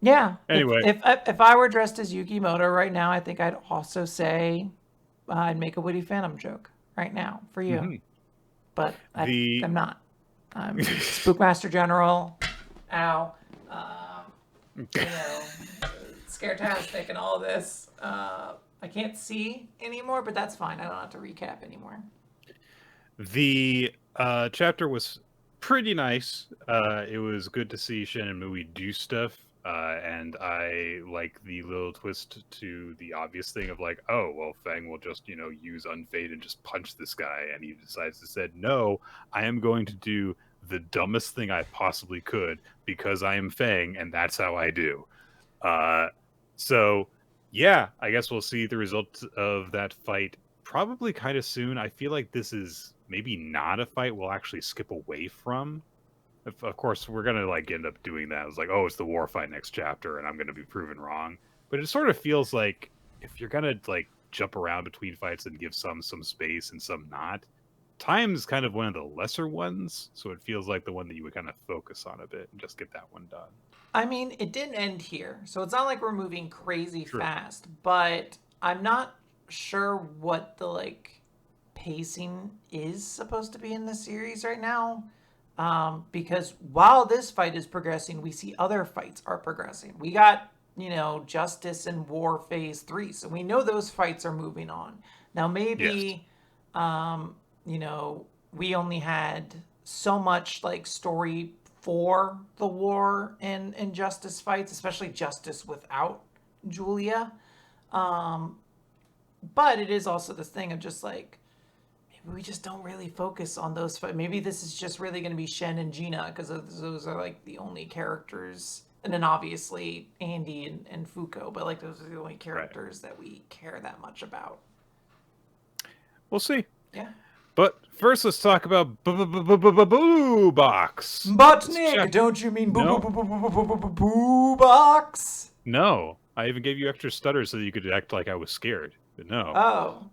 Yeah. Anyway. If I were dressed as Yuki Moto right now, I think I'd also say I'd make a Witty Phantom joke right now for you. Mm-hmm. But I'm not. I'm Spookmaster General. Ow. Scaretastic and all this. I can't see anymore, but that's fine. I don't have to recap anymore. The chapter was pretty nice. It was good to see Shen and Mui do stuff. And I like the little twist to the obvious thing of like, oh, well, Feng will just, use Unfade and just punch this guy. And he decides to say, no, I am going to do the dumbest thing I possibly could because I am Feng, and that's how I do. So, yeah, I guess we'll see the results of that fight probably kind of soon. I feel like this is maybe not a fight we'll actually skip away from. Of course, we're going to end up doing that. It's like, oh, it's the war fight next chapter, and I'm going to be proven wrong. But it sort of feels like if you're going to jump around between fights and give some space and some not, Time's kind of one of the lesser ones. So it feels like the one that you would kind of focus on a bit and just get that one done. I mean, it didn't end here. So it's not like we're moving crazy fast. But I'm not sure what the pacing is supposed to be in the series right now. Because while this fight is progressing, we see other fights are progressing. We got, Justice and War Phase 3. So we know those fights are moving on. Now, maybe, we only had so much story for the War and Justice fights, especially Justice without Julia. But it is also this thing of just we just don't really focus on those. Maybe this is just really going to be Shen and Gina because those are the only characters. And then obviously Andy and Fuko, but those are the only characters that we care that much about. We'll see. Yeah. But first, let's talk about Boo Box. But Nick, don't you mean Boo Box? No, I even gave you extra stutters so that you could act like I was scared. But no. Oh.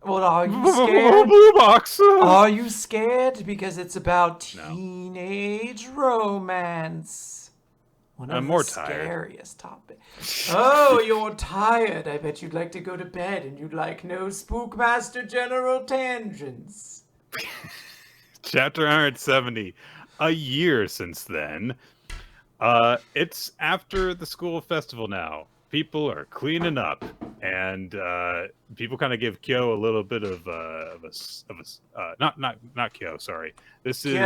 Well, are you scared? Blue Box. Are you scared? Because it's about teenage romance. One of the scariest topics. Oh, you're tired. I bet you'd like to go to bed and you'd like no Spookmaster General tangents. Chapter 170. A year since then. It's after the school festival now. People are cleaning up, and people kind of give Kyo a little bit of not Kyo. Sorry, this is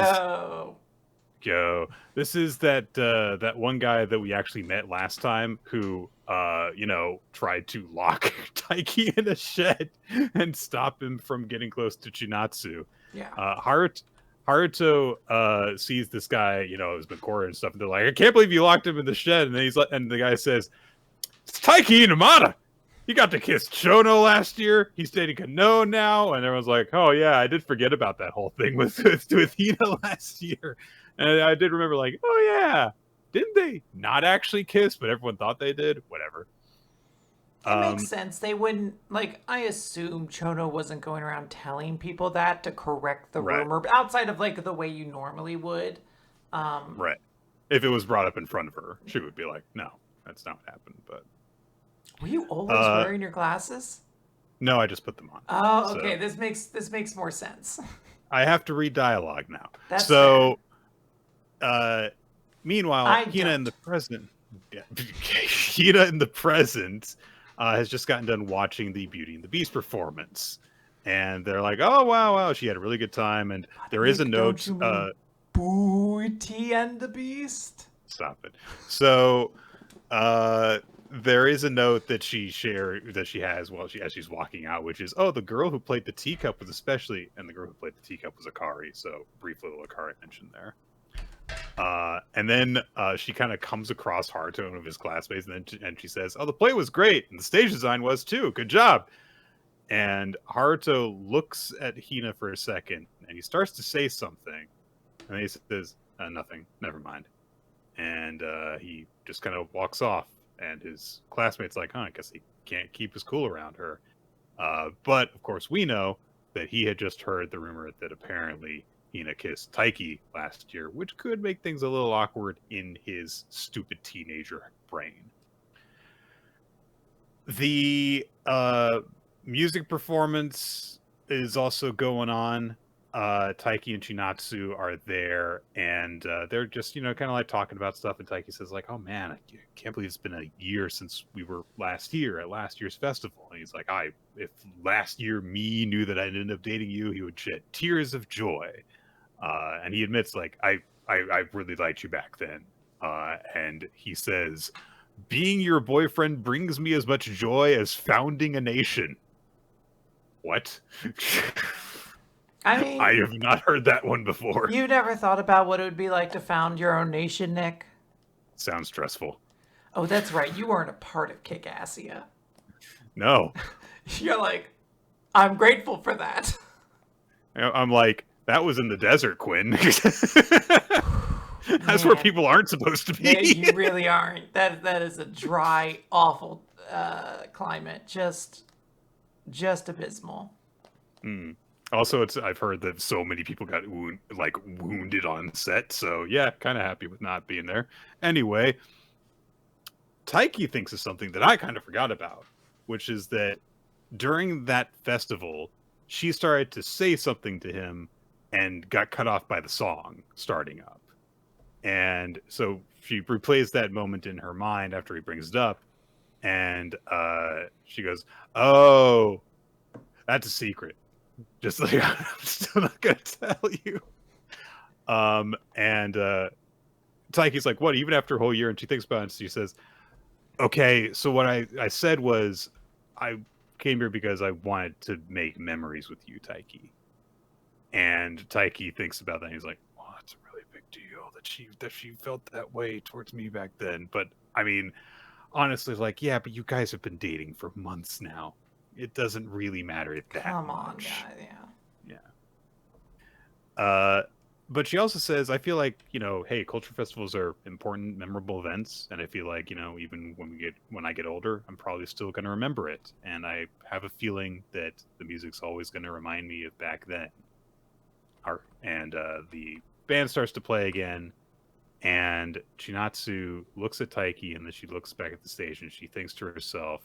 Kyo. This is that one guy that we actually met last time who tried to lock Taiki in a shed and stop him from getting close to Chinatsu. Yeah. Haruto sees this guy, who's been Korra and stuff, and they're like, I can't believe you locked him in the shed. And then and the guy says, it's Taiki Inamata. He got to kiss Chono last year. He's dating Kano now. And everyone's like, oh, yeah, I did forget about that whole thing with Hina last year. And I did remember oh, yeah, didn't they not actually kiss? But everyone thought they did. Whatever. It makes sense. They wouldn't, like, I assume Chono wasn't going around telling people that to correct the Right. rumor, outside of, like, the way you normally would. Right. If it was brought up in front of her, she would be like, no, that's not what happened. But Were you always wearing your glasses? no, I just put them on. Oh, So okay. This makes more sense. I have to read dialogue now. That's so, fair. meanwhile, I Hina in don't. the present, yeah, Hina in the present has just gotten done watching the Beauty and the Beast performance, and they're like, "Oh wow, wow, she had a really good time." And there is a Nick, don't note. you mean Booty and the Beast? Stop it. So, there is a note that she has as she's walking out, which is, "Oh, the girl who played the teacup was especially," and the girl who played the teacup was Akari. So brief little Akari mention there. And then she kind of comes across Haruto, one of his classmates, and she says, "Oh, the play was great, and the stage design was too. Good job." And Haruto looks at Hina for a second, and he starts to say something, and he says, "Nothing. Never mind." And he just kind of walks off, and his classmate's like, I guess he can't keep his cool around her. But of course we know that he had just heard the rumor that apparently Hina kissed Taiki last year, which could make things a little awkward in his stupid teenager brain. The music performance is also going on. Taiki and Chinatsu are there, and they're just, kind of like talking about stuff. And Taiki says, like, "Oh man, I can't believe it's been a year since we were last here at last year's festival." And he's like, if last year me knew that I'd end up dating you, he would shed tears of joy." And he admits, like, I really liked you back then. And he says, "Being your boyfriend brings me as much joy as founding a nation." What? I mean, I have not heard that one before. you never thought about what it would be like to found your own nation, Nick? Sounds stressful. Oh, that's right. You weren't a part of Kick-Assia. No. You're like, I'm grateful for that. I'm like, that was in the desert, Quinn. That's where Man. people aren't supposed to Yeah, be. you really aren't. That is a dry, awful climate. Just abysmal. Also, I've heard that so many people got wounded on set. So yeah, kind of happy with not being there. Anyway, Taiki thinks of something that I kind of forgot about, which is that during that festival, she started to say something to him and got cut off by the song starting up. And so she replays that moment in her mind after he brings it up. And she goes, "Oh, that's a secret. Just like, I'm still not going to tell you." And Taiki's like, "What, even after a whole year?" And she thinks about it and she says, "Okay, so what I said was, I came here because I wanted to make memories with you, Taiki." And Taiki thinks about that and he's like, "Well, that's a really big deal that she felt that way towards me back then." But I mean, honestly, like, yeah, but you guys have been dating for months now. It doesn't really matter that Come on, much. guy. Yeah. Yeah. But she also says, I feel like, hey, culture festivals are important, memorable events, and I feel like, even when I get older, I'm probably still going to remember it, and I have a feeling that the music's always going to remind me of back then. And the band starts to play again, and Chinatsu looks at Taiki, and then she looks back at the stage, and she thinks to herself,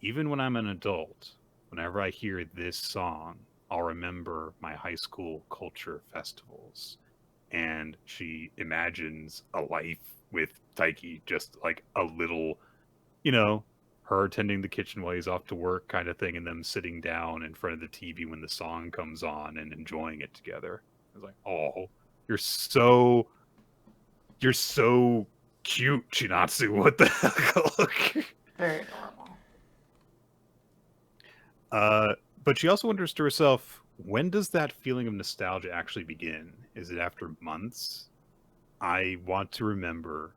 even when I'm an adult, whenever I hear this song, I'll remember my high school culture festivals. And she imagines a life with Taiki, just like a little, her attending the kitchen while he's off to work kind of thing, and them sitting down in front of the TV when the song comes on and enjoying it together. I was like, oh, you're so cute, Chinatsu. What the heck? Very adorable. But she also wonders to herself, when does that feeling of nostalgia actually begin? Is it after months? I want to remember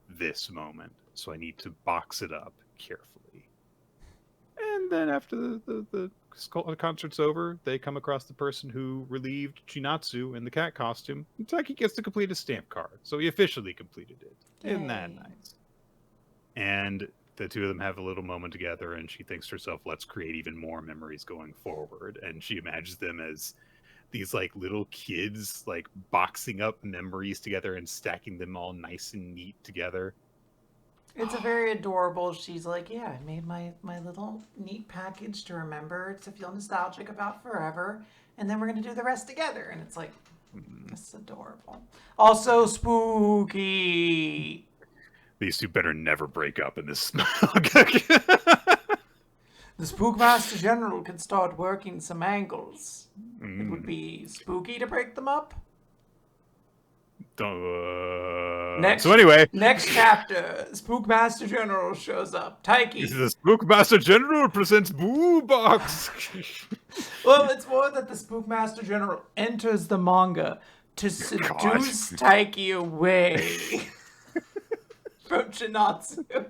this moment, so I need to box it up carefully. And then after the concert's over, they come across the person who relieved Chinatsu in the cat costume. Taiki gets to complete a stamp card, so he officially completed it. Yay. Isn't that nice? And the two of them have a little moment together, and she thinks to herself, let's create even more memories going forward. And she imagines them as these like little kids like boxing up memories together and stacking them all nice and neat together. It's a very adorable. She's like, yeah, I made my little neat package to remember, to feel nostalgic about forever, and then we're gonna do the rest together. And it's like, it's adorable. Also spooky. These two better never break up in this. The Spookmaster General could start working some angles. It would be spooky to break them up. So anyway, next chapter, Spookmaster General shows up. Taiki. The Spookmaster General presents Boo Box. Well, it's more that the Spookmaster General enters the manga to seduce Taiki away from Chinatsu.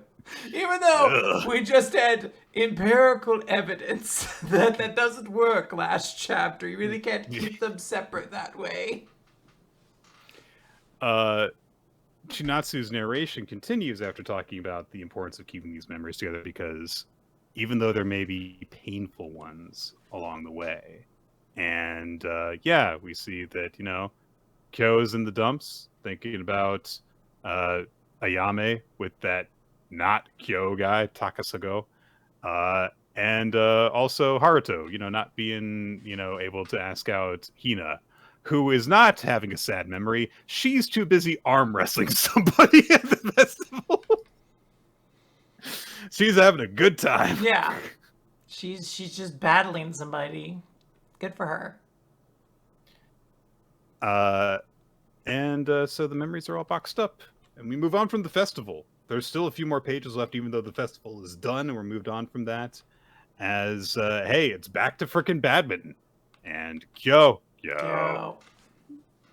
Even though we just had empirical evidence that that doesn't work last chapter. You really can't keep them separate that way. Chinatsu's narration continues after talking about the importance of keeping these memories together, because even though there may be painful ones along the way, and we see that, you know, Kyo is in the dumps thinking about Ayame with that not Kyo guy, Takasago, and also Haruto, you know, not being, you know, able to ask out Hina, who is not having a sad memory. She's too busy arm wrestling somebody at the festival. She's having a good time. Yeah. She's just battling somebody. Good for her. So the memories are all boxed up, and we move on from the festival. There's still a few more pages left, even though the festival is done, and we're moved on from that. As hey, it's back to frickin' badminton, and Kyo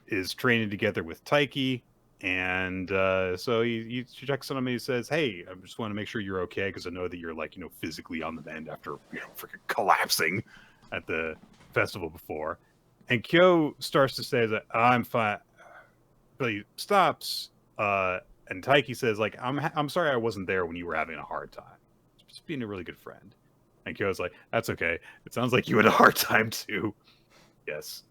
is training together with Taiki, and so he checks on him and he says, "Hey, I just want to make sure you're okay, because I know that you're, like, you know, physically on the mend after, you know, freaking collapsing at the festival before." And Kyo starts to say that I'm fine, but he stops. And Taiki says, like, I'm sorry I wasn't there when you were having a hard time. Just being a really good friend. And Kyo's like, that's okay. It sounds like you had a hard time too. Yes.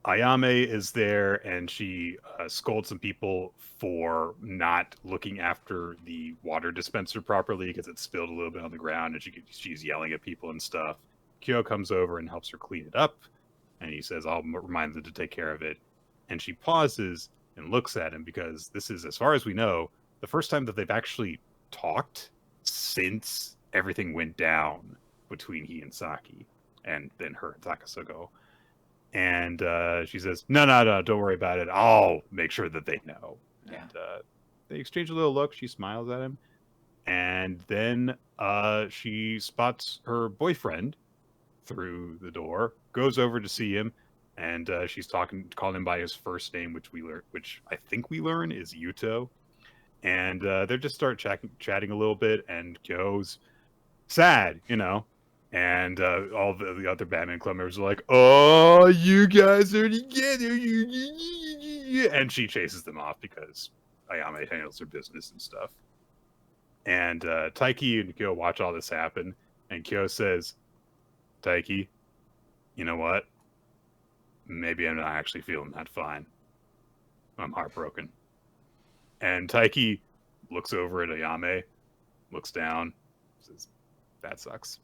Ayame is there, and she scolds some people for not looking after the water dispenser properly because it spilled a little bit on the ground, and she's yelling at people and stuff. Kyo comes over and helps her clean it up, and he says, I'll remind them to take care of it. And she pauses and looks at him, because this is, as far as we know, the first time that they've actually talked since everything went down between he and Saki, and then her and Takasago. And she says, no, don't worry about it. I'll make sure that they know. Yeah. And they exchange a little look. She smiles at him. And then she spots her boyfriend through the door, goes over to see him, and she's calling him by his first name, which I think we learn is Yuto. And they just start chatting a little bit, and Kyo's sad, you know. And all the other Batman Club members are like, oh, you guys are together. And she chases them off because Ayame handles her business and stuff. And Taiki and Kyo watch all this happen. And Kyo says, Taiki, you know what? Maybe I'm not actually feeling that fine. I'm heartbroken. And Taiki looks over at Ayame, looks down, says, that sucks.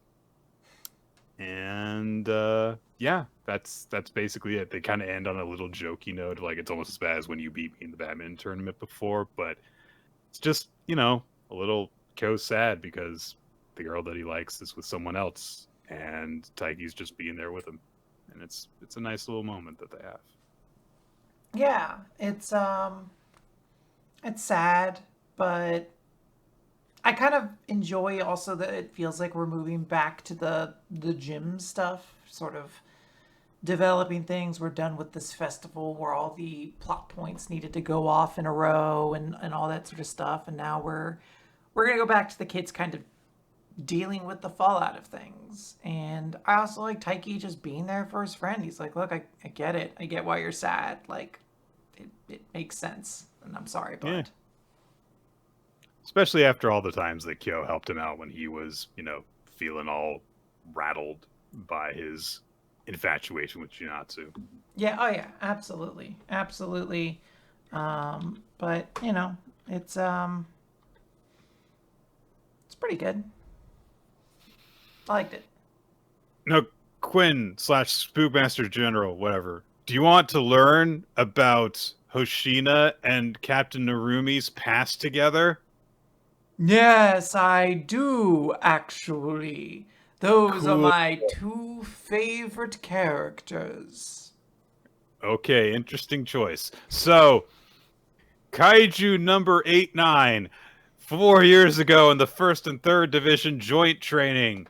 And that's basically it. They kind of end on a little jokey note, like, it's almost as bad as when you beat me in the badminton tournament before, but it's just, you know, a little Kyo's sad because the girl that he likes is with someone else, and Taiki's just being there with him. And it's a nice little moment that they have. Yeah, it's sad, but I kind of enjoy also that it feels like we're moving back to the gym stuff, sort of developing things. We're done with this festival where all the plot points needed to go off in a row and all that sort of stuff, and now we're gonna go back to the kids kind of dealing with the fallout of things. And I also like Taiki just being there for his friend. He's like, look, I get it. I get why you're sad. Like, it makes sense. And I'm sorry, but... Especially after all the times that Kyo helped him out when he was, feeling all rattled by his infatuation with Junatsu. Yeah, oh yeah, absolutely. Absolutely. But, it's it's pretty good. I liked it. No, Quinn slash Spookmaster General, whatever. Do you want to learn about Hoshina and Captain Narumi's past together? Yes, I do, actually. Those are Cool. my two favorite characters. Okay, interesting choice. So, Kaiju number 89, 4 years ago in the first and third division joint training.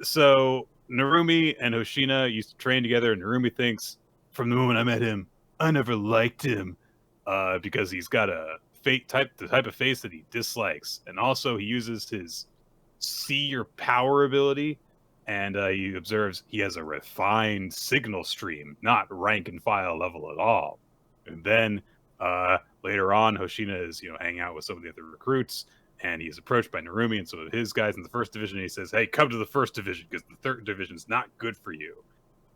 So Narumi and Hoshina used to train together, and Narumi thinks, from the moment I met him, I never liked him, because he's got the type of face that he dislikes, and also he uses his see your power ability, and he observes he has a refined signal stream, not rank and file level at all. And then later on, Hoshina is hanging out with some of the other recruits, and he's approached by Narumi and some of his guys in the first division. And he says, "Hey, come to the first division because the third division is not good for you."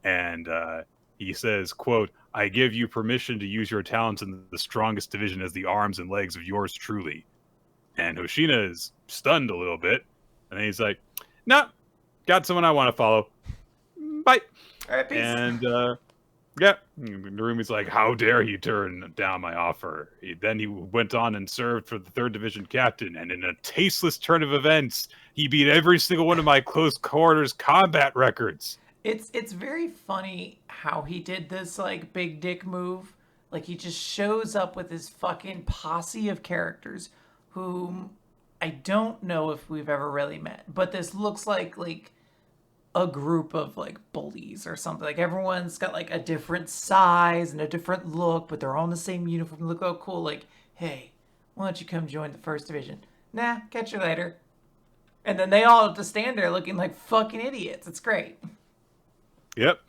And he says, "Quote: I give you permission to use your talents in the strongest division as the arms and legs of yours truly." And Hoshina is stunned a little bit, and then he's like, "No, got someone I want to follow. Bye." All right, peace. And yeah, Narumi's like, "How dare you turn down my offer?" Then he went on and served for the third division captain, and in a tasteless turn of events, he beat every single one of my close quarters combat records. It's very funny how he did this like big dick move. Like he just shows up with his fucking posse of characters whom I don't know if we've ever really met. But this looks like a group of like bullies or something. Like everyone's got like a different size and a different look, but they're all in the same uniform. Look how cool. Like, hey, why don't you come join the first division? Nah, catch you later. And then they all just stand there looking like fucking idiots. It's great. Yep.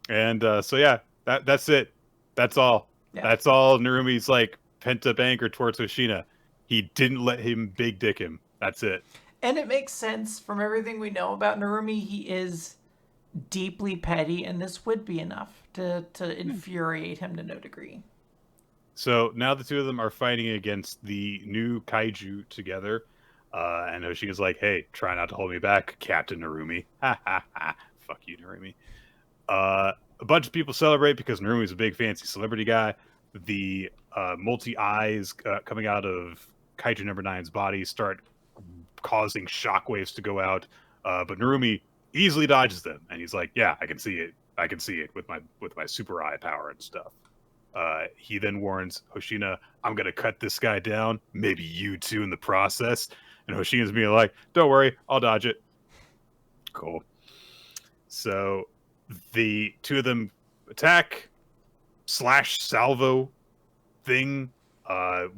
And so yeah, that's it. That's all. Yeah. That's all Narumi's like pent up anger towards Hoshina. He didn't let him big dick him. That's it. And it makes sense from everything we know about Narumi. He is deeply petty, and this would be enough to infuriate him to no degree. So now the two of them are fighting against the new kaiju together. And Hoshina's like, "Hey, try not to hold me back, Captain Narumi." Ha ha ha. Fuck you, Narumi. A bunch of people celebrate because Narumi's a big fancy celebrity guy. The multi eyes coming out of Kaiju number 9's body start causing shockwaves to go out, but Narumi easily dodges them, and he's like, "Yeah, I can see it. I can see it with my super eye power and stuff." He then warns Hoshina, "I'm gonna cut this guy down. Maybe you too in the process." And Hoshina's being like, "Don't worry, I'll dodge it." Cool. So the two of them attack slash salvo thing.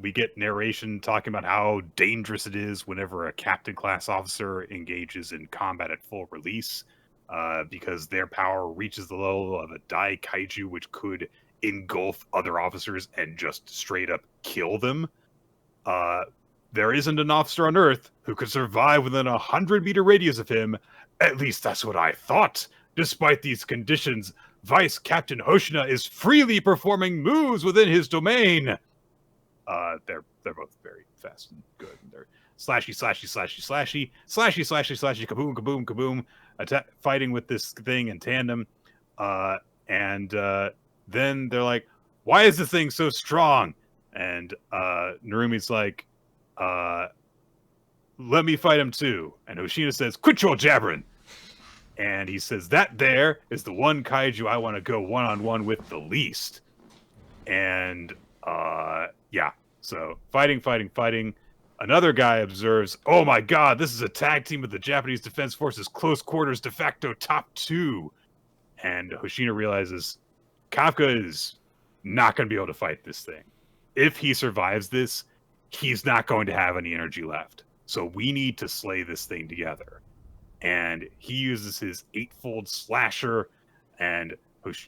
We get narration talking about how dangerous it is whenever a captain class officer engages in combat at full release, because their power reaches the level of a Dai Kaiju, which could engulf other officers and just straight up kill them. There isn't an officer on Earth who could survive within 100-meter radius of him. At least that's what I thought. Despite these conditions, Vice Captain Hoshina is freely performing moves within his domain. They're both very fast and good. They're slashy, kaboom, kaboom, kaboom, fighting with this thing in tandem. And then they're like, "Why is this thing so strong?" And Narumi's like, "Let me fight him too." And Hoshina says, "Quit your jabbering." And he says, "That there is the one kaiju I want to go one-on-one with the least." And yeah, so fighting. Another guy observes, "Oh my god, this is a tag team of the Japanese Defense Forces close quarters de facto top 2. And Hoshina realizes Kafka is not going to be able to fight this thing. If he survives this, he's not going to have any energy left. So we need to slay this thing together." And he uses his 8-fold slasher, and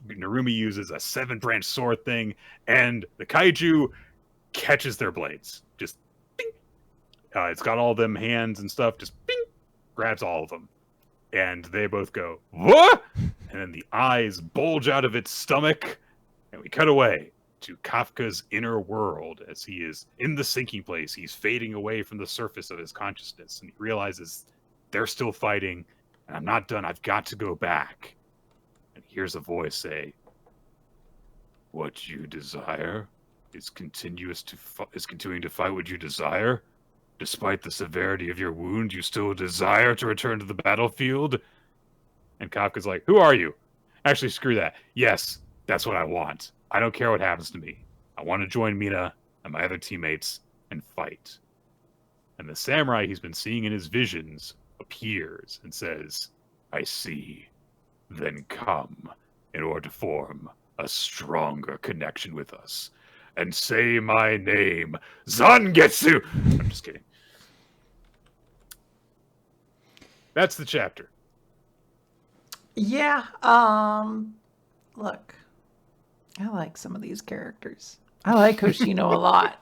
Narumi uses a 7-branch sword thing, and the kaiju catches their blades. Just bing, It's got all them hands and stuff, just bing, grabs all of them. And they both go, what? And then the eyes bulge out of its stomach, and we cut away to Kafka's inner world as he is in the sinking place. He's fading away from the surface of his consciousness, and he realizes they're still fighting, and I'm not done. I've got to go back. And he hears a voice say, what you desire is continuing to fight what you desire? Despite the severity of your wound, you still desire to return to the battlefield? And Kafka's like, who are you? Actually, screw that. Yes, that's what I want. I don't care what happens to me. I want to join Mina and my other teammates and fight. And the samurai he's been seeing in his visions appears and says, I see. Then come in order to form a stronger connection with us. And say my name, Zangetsu! I'm just kidding. That's the chapter. Yeah, look, I like some of these characters. I like Hoshino a lot.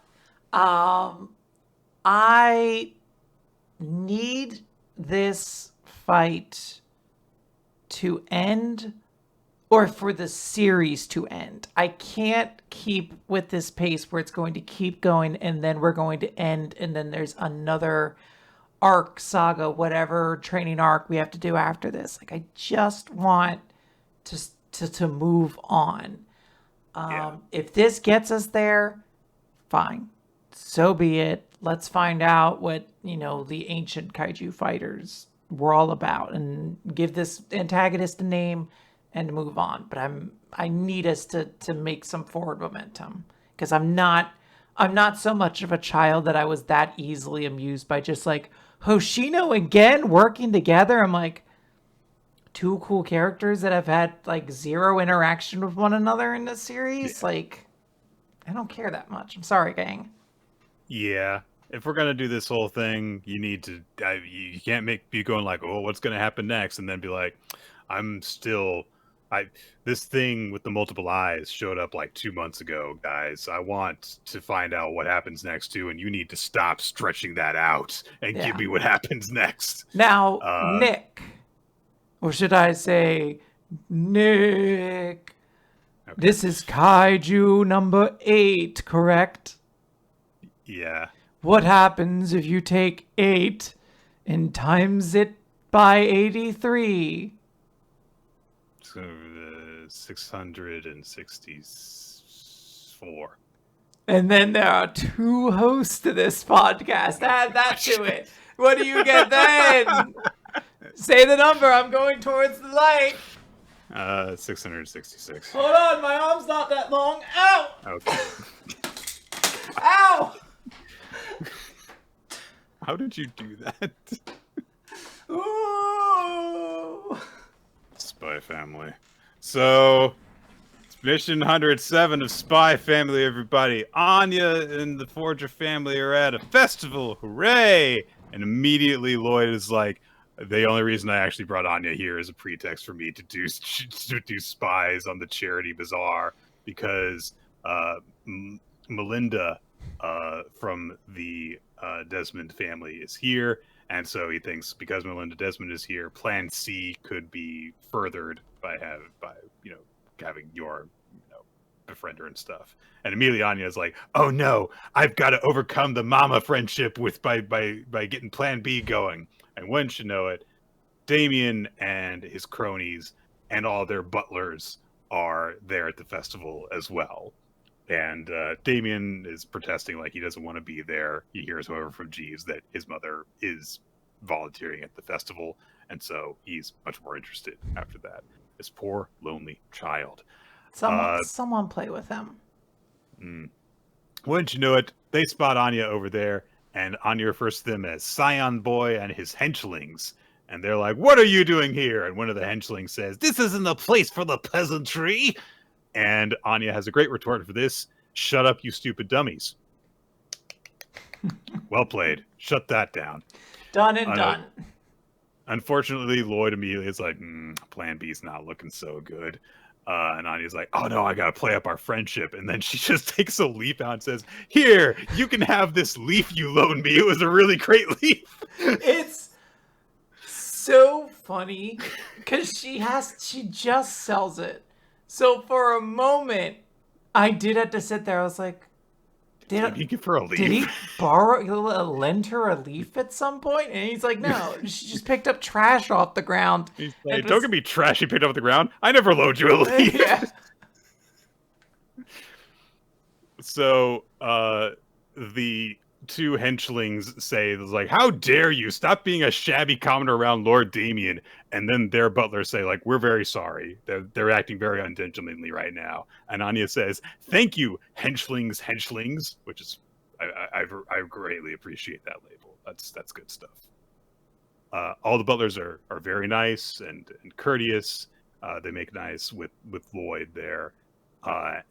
I need this fight to end, or for the series to end. I can't keep with this pace where it's going to keep going and then we're going to end and then there's another arc, saga, whatever training arc we have to do after this. Like, I just want to move on. If this gets us there, fine. So be it. Let's find out what, the ancient kaiju fighters were all about and give this antagonist a name and move on. But I need us to make some forward momentum, because I'm not so much of a child that I was that easily amused by just like Hoshino and Gen working together. I'm like, two cool characters that have had like zero interaction with one another in this series. Yeah. Like, I don't care that much. I'm sorry, gang. Yeah. If we're gonna do this whole thing, you need to. You can't be going like, "Oh, what's gonna happen next?" and then be like, This thing with the multiple eyes showed up like 2 months ago, guys. I want to find out what happens next too, and you need to stop stretching that out and give me what happens next." Now, Nick, or should I say, Nick? Okay. This is Kaiju number 8, correct? Yeah. What happens if you take 8 and times it by 83? So 664. And then there are 2 hosts to this podcast. Add that to it. What do you get then? Say the number. I'm going towards the light. 666. Hold on, my arm's not that long. Ow! Okay. Ow! How did you do that? Ooh! Spy Family. So, it's mission 107 of Spy Family, everybody. Anya and the Forger family are at a festival. Hooray! And immediately Lloyd is like, the only reason I actually brought Anya here is a pretext for me to do spies on the charity bazaar, because Melinda from the Desmond family is here, and so he thinks because Melinda Desmond is here, Plan C could be furthered by having your befriender and stuff. And immediately Anya is like, "Oh no, I've got to overcome the mama friendship by getting Plan B going." And wouldn't you know it, Damien and his cronies and all their butlers are there at the festival as well. And Damien is protesting like he doesn't want to be there. He hears, however, from Jeeves that his mother is volunteering at the festival, and so he's much more interested after that. This poor, lonely child. Someone play with him. Wouldn't you know it, they spot Anya over there, and Anya refers to them as Scion Boy and his henchlings. And they're like, "What are you doing here?" And one of the henchlings says, "This isn't the place for the peasantry." And Anya has a great retort for this. "Shut up, you stupid dummies." Well played. Shut that down. Done and done. Unfortunately, Lloyd immediately is like, Plan B's not looking so good. And Anya's like, oh no, I gotta play up our friendship. And then she just takes a leaf out and says, here, you can have this leaf you loaned me. It was a really great leaf. It's so funny because she just sells it. So for a moment, I did have to sit there. I was like, Did he give her a leaf? did he lend her a leaf at some point? And he's like, no, she just picked up trash off the ground. He's like, don't get me trash you picked up off the ground. I never loaned you a leaf. Yeah. So the two henchlings say, like, how dare you stop being a shabby commoner around Lord Damien. And then their butlers say, like, we're very sorry. They're acting very ungentlemanly right now. And Anya says, thank you, henchlings, which is I greatly appreciate that label. That's good stuff. All the butlers are very nice and courteous. They make nice with Lloyd there.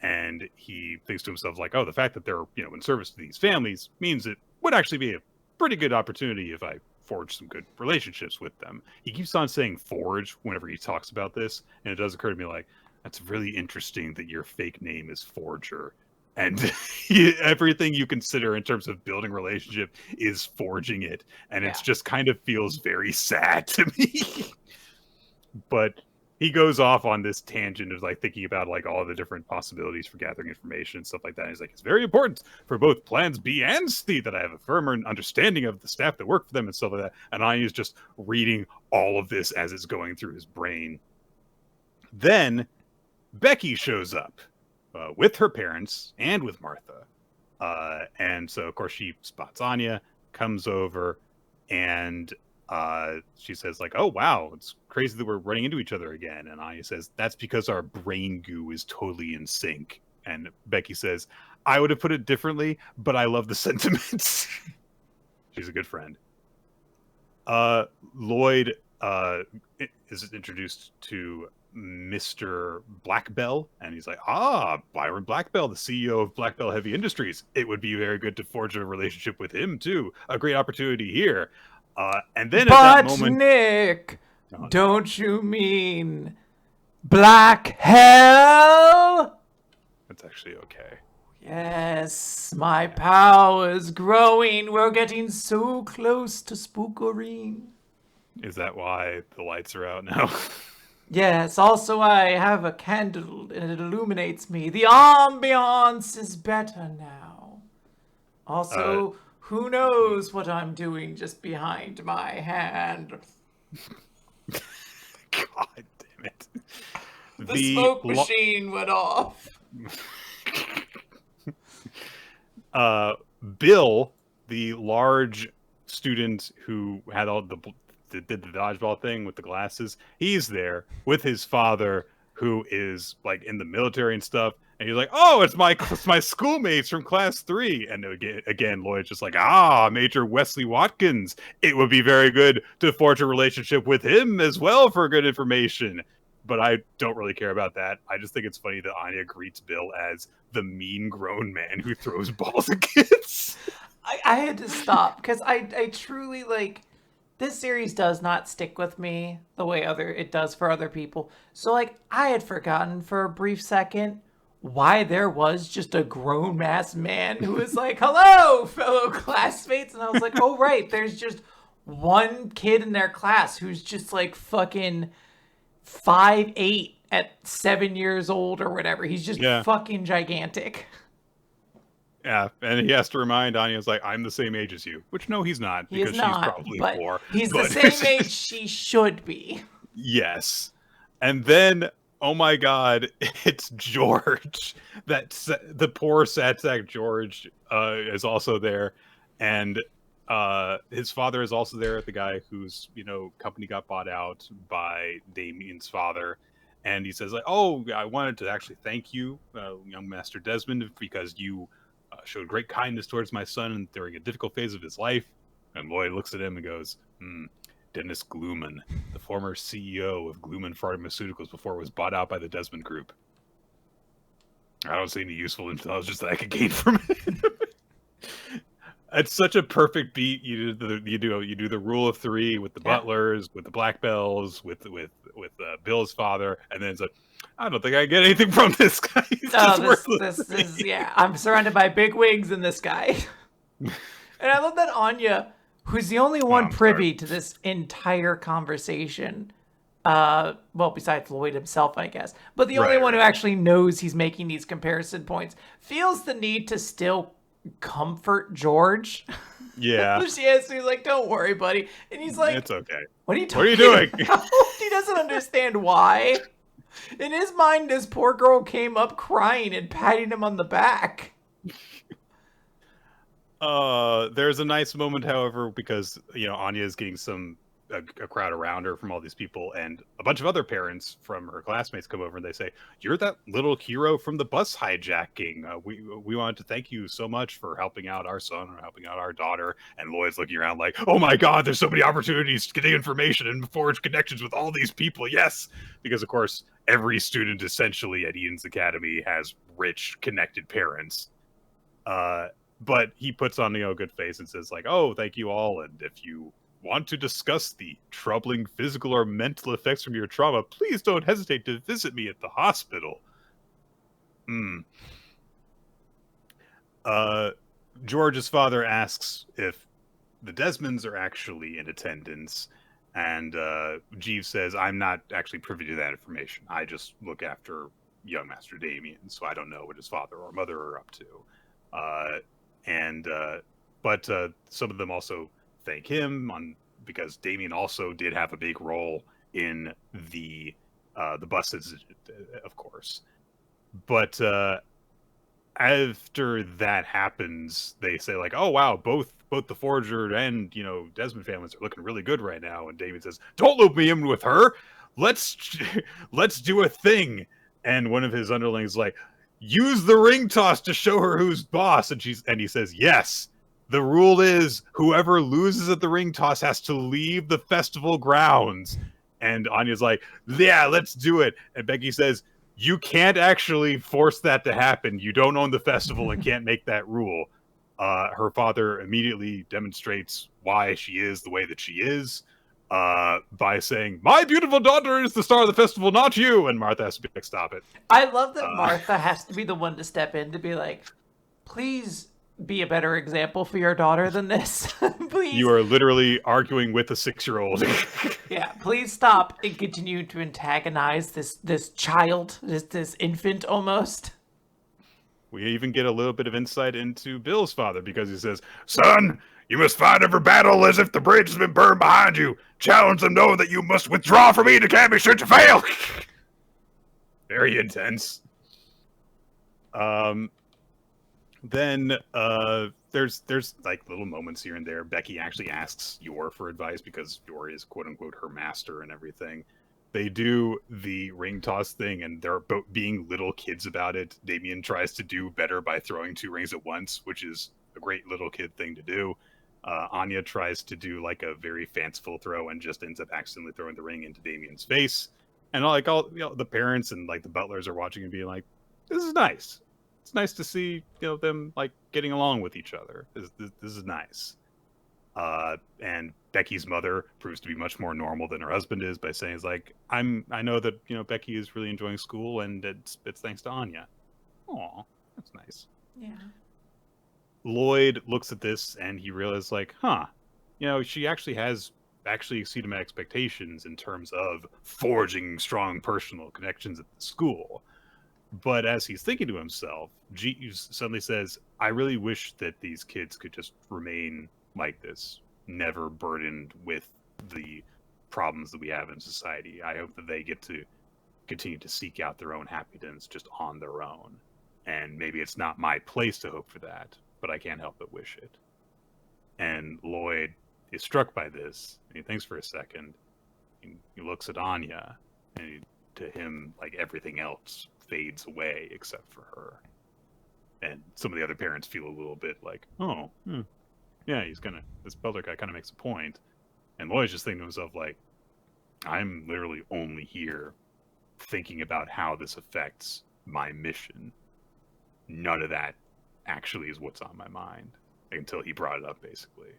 And he thinks to himself, like, oh, the fact that they're, in service to these families means it would actually be a pretty good opportunity if I forge some good relationships with them. He keeps on saying forge whenever he talks about this, and it does occur to me, like, that's really interesting that your fake name is Forger. And everything you consider in terms of building relationship is forging it. And it's just kind of feels very sad to me. But he goes off on this tangent of, like, thinking about, like, all the different possibilities for gathering information and stuff like that. And he's like, it's very important for both plans B and C that I have a firmer understanding of the staff that work for them and stuff like that. And I is just reading all of this as it's going through his brain. Then Becky shows up with her parents and with Martha. And so, of course, she spots Anya, comes over, and she says, like, oh, wow, it's crazy that we're running into each other again. And Anya says, that's because our brain goo is totally in sync. And Becky says, I would have put it differently, but I love the sentiments. She's a good friend. Lloyd is introduced to Mr. Blackbell, and he's like, Byron Blackbell, the CEO of Blackbell Heavy Industries. It would be very good to forge a relationship with him, too. A great opportunity here. And then at that moment... Nick, don't you mean Black Hell? That's actually okay. Yes, my power is growing. We're getting so close to Spookorine. Is that why the lights are out now? Yes, also I have a candle and it illuminates me. The ambiance is better now. Also, who knows what I'm doing just behind my hand? God damn it. The smoke machine went off. Bill, the large student who had did the dodgeball thing with the glasses, he's there with his father, who is, like, in the military and stuff. And he's like, oh, it's my schoolmates from class 3. And again, Lloyd's just like, Major Wesley Watkins. It would be very good to forge a relationship with him as well for good information. But I don't really care about that. I just think it's funny that Anya greets Bill as the mean grown man who throws balls at kids. I had to stop because I truly, like, this series does not stick with me the way it does for other people. So, like, I had forgotten for a brief second why there was just a grown-ass man who was like, hello, fellow classmates. And I was like, oh, right, there's just one kid in their class who's just, like, fucking 5'8" at 7 years old or whatever. He's just fucking gigantic. Yeah, and he has to remind Anya's like, I'm the same age as you. Which, no, he's not, because she's probably 4. He's the same age she should be. Yes. And then, oh my god, it's George. The poor sad sack George is also there. And his father is also there, the guy whose, company got bought out by Damien's father. And he says, like, oh, I wanted to actually thank you, young Master Desmond, because you showed great kindness towards my son during a difficult phase of his life. And Lloyd looks at him and goes, Dennis Gluman, the former CEO of Gluman Pharmaceuticals before it was bought out by the Desmond Group. I don't see any useful intelligence that I could gain from it. It's such a perfect beat. You do the rule of three with the Yeah. butlers, with the black bells, with Bill's father, and then it's like, I don't think I get anything from this guy. He's Oh, just this worthless this to me. is yeah. I'm surrounded by big wigs in this guy. And I love that Anya, who's the only Oh, one I'm sorry. privy to this entire conversation, well, besides Lloyd himself, I guess, but the only Right, one who right. actually knows he's making these comparison points, feels the need to still comfort George. Yeah, She is. He's like, "Don't worry, buddy," and he's like, it's okay. "What are you What are you talking doing? about?" He doesn't understand why. In his mind, this poor girl came up crying and patting him on the back. There's a nice moment, however, because Anya is getting a crowd around her from all these people, and a bunch of other parents from her classmates come over and they say, "You're that little hero from the bus hijacking. We wanted to thank you so much for helping out our son or helping out our daughter." And Lloyd's looking around like, "Oh my God, there's so many opportunities to get information and forge connections with all these people." Yes, because of course every student essentially at Eden's Academy has rich, connected parents. Uh, but he puts on a good face and says like, "Oh, thank you all, and if you want to discuss the troubling physical or mental effects from your trauma, please don't hesitate to visit me at the hospital." Hmm. Uh, George's father asks if the Desmonds are actually in attendance, and Jeeves says, "I'm not actually privy to that information. I just look after young Master Damien, so I don't know what his father or mother are up to." Uh, and but some of them also thank him because Damien also did have a big role in the buses, of course. But after that happens, they say like, "Oh wow, both the Forger and Desmond families are looking really good right now." And David says, "Don't loop me in with her. Let's let's do a thing." And one of his underlings is like, "Use the ring toss to show her who's boss." And he says, "Yes. The rule is whoever loses at the ring toss has to leave the festival grounds." And Anya's like, "Yeah, let's do it." And Becky says, "You can't actually force that to happen. You don't own the festival and can't make that rule." Her father immediately demonstrates why she is the way that she is by saying, "My beautiful daughter is the star of the festival, not you." And Martha has to be like, "Stop it." I love that Uh, Martha has to be the one to step in to be like, "Please be a better example for your daughter than this. you Please." are literally arguing with a 6-year-old. Yeah, please stop and continue to antagonize this child, this infant almost. We even get a little bit of insight into Bill's father because he says, "Son, you must fight every battle as if the bridge has been burned behind you. Challenge them, know that you must withdraw from Eden Academy should you fail." Very intense. Then there's like little moments here and there. Becky actually asks Yor for advice because Yor is quote unquote her master and everything. They do the ring toss thing and they're both being little kids about it. Damien tries to do better by throwing 2 rings at once, which is a great little kid thing to do. Anya tries to do like a very fanciful throw and just ends up accidentally throwing the ring into Damien's face. And all the parents and like the butlers are watching and being like, "This is nice. It's nice to see them like getting along with each other. This is nice." And Becky's mother proves to be much more normal than her husband is by saying, "It's like I know that Becky is really enjoying school, and it's thanks to Anya." Aw, that's nice. Yeah. Lloyd looks at this and he realizes like, huh, she actually has exceeded my expectations in terms of forging strong personal connections at the school. But as he's thinking to himself, Jeeves suddenly says, "I really wish that these kids could just remain like this, never burdened with the problems that we have in society. I hope that they get to continue to seek out their own happiness just on their own. And maybe it's not my place to hope for that, but I can't help but wish it." And Lloyd is struck by this, and he thinks for a second. He looks at Anya, and to him, like everything else fades away except for her. And some of the other parents feel a little bit like, "Oh, yeah, this Butler guy kind of makes a point." And Lloyd's just thinking to himself, like, I'm literally only here thinking about how this affects my mission. None of that actually is what's on my mind. until he brought it up, basically.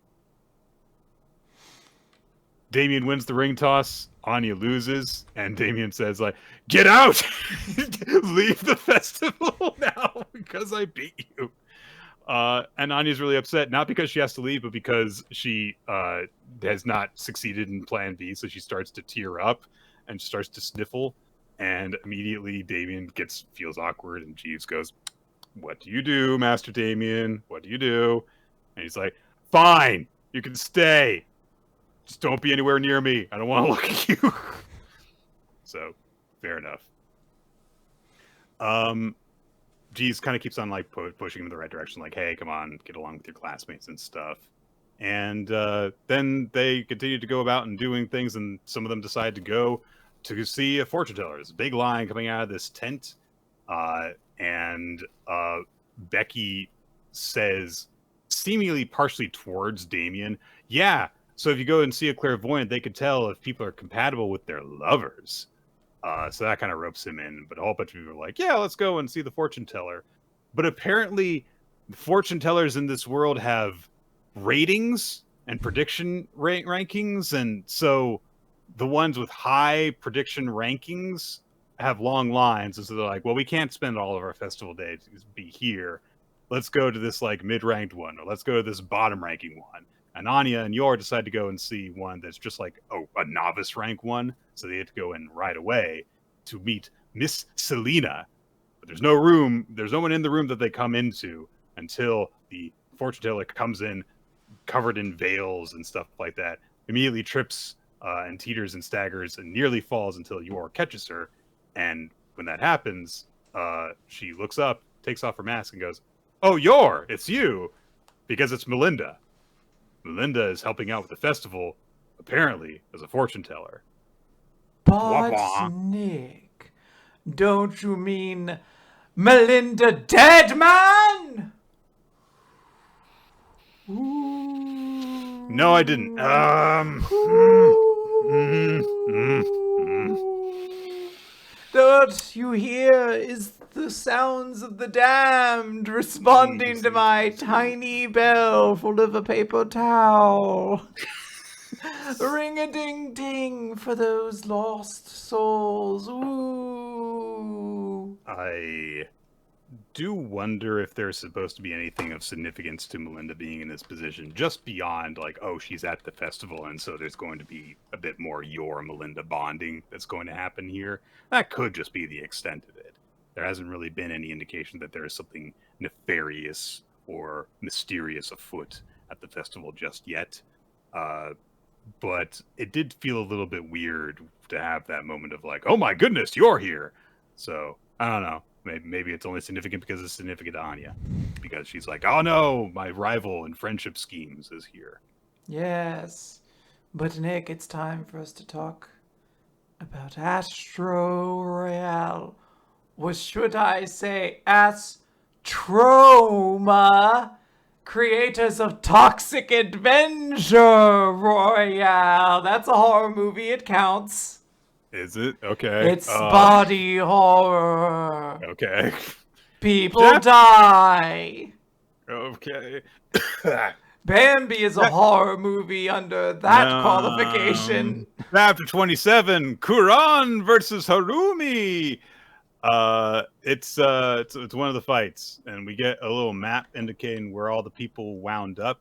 Damien wins the ring toss. Anya loses, and Damien says, like, "Get out! Leave the festival now because I beat you." And Anya's really upset, not because she has to leave, but because she has not succeeded in Plan B. So she starts to tear up and starts to sniffle. And immediately Damien feels awkward, and Jeeves goes, "What do you do, Master Damien? What do you do?" And he's like, "Fine, you can stay. Just don't be anywhere near me. I don't want to look at you." So, fair enough. Jeeves kind of keeps on like pushing him in the right direction, like, "Hey, come on, get along with your classmates and stuff." And then they continue to go about and doing things, and some of them decide to go to see a fortune teller. There's a big line coming out of this tent, and Becky says, seemingly partially towards Damien, "Yeah, so if you go and see a clairvoyant, they could tell if people are compatible with their lovers." So that kind of ropes him in. But a whole bunch of people are like, "Yeah, let's go and see the fortune teller." But apparently, fortune tellers in this world have ratings and prediction rankings. And so the ones with high prediction rankings have long lines. And so they're like, "Well, we can't spend all of our festival days be here. Let's go to this like mid-ranked one, or let's go to this bottom ranking one." And Anya and Yor decide to go and see one that's just like a novice rank one. So they have to go in right away to meet Miss Selena. But there's no room. There's no one in the room that they come into until the fortune teller comes in covered in veils and stuff like that. Immediately trips and teeters and staggers and nearly falls until Yor catches her. And when that happens, she looks up, takes off her mask, and goes, "Oh, Yor, it's you," because it's Melinda. Melinda is helping out with the festival, apparently, as a fortune teller. But, Nick, don't you mean Melinda Deadman? Ooh. No, I didn't. What you hear is the sounds of the damned responding to my tiny bell full of a paper towel. Ring-a-ding-ding for those lost souls. Ooh. I do wonder if there's supposed to be anything of significance to Melinda being in this position, just beyond like, oh, she's at the festival, and so there's going to be a bit more Yor Melinda bonding that's going to happen here. That could just be the extent of it. There hasn't really been any indication that there is something nefarious or mysterious afoot at the festival just yet. But it did feel a little bit weird to have that moment of like, "Oh my goodness, you're here." So I don't know. Maybe it's only significant because it's significant to Anya, because she's like, "Oh no, my rival in friendship schemes is here." Yes, but Nick, it's time for us to talk about Astro Royale. Or should I say Astroma? Creators of Toxic Adventure Royale. That's a horror movie. It counts. Is it? Okay. It's body horror. Okay. People die. Okay. Bambi is a horror movie under that qualification. Chapter 27, Kuran versus Harumi. It's one of the fights, and we get a little map indicating where all the people wound up,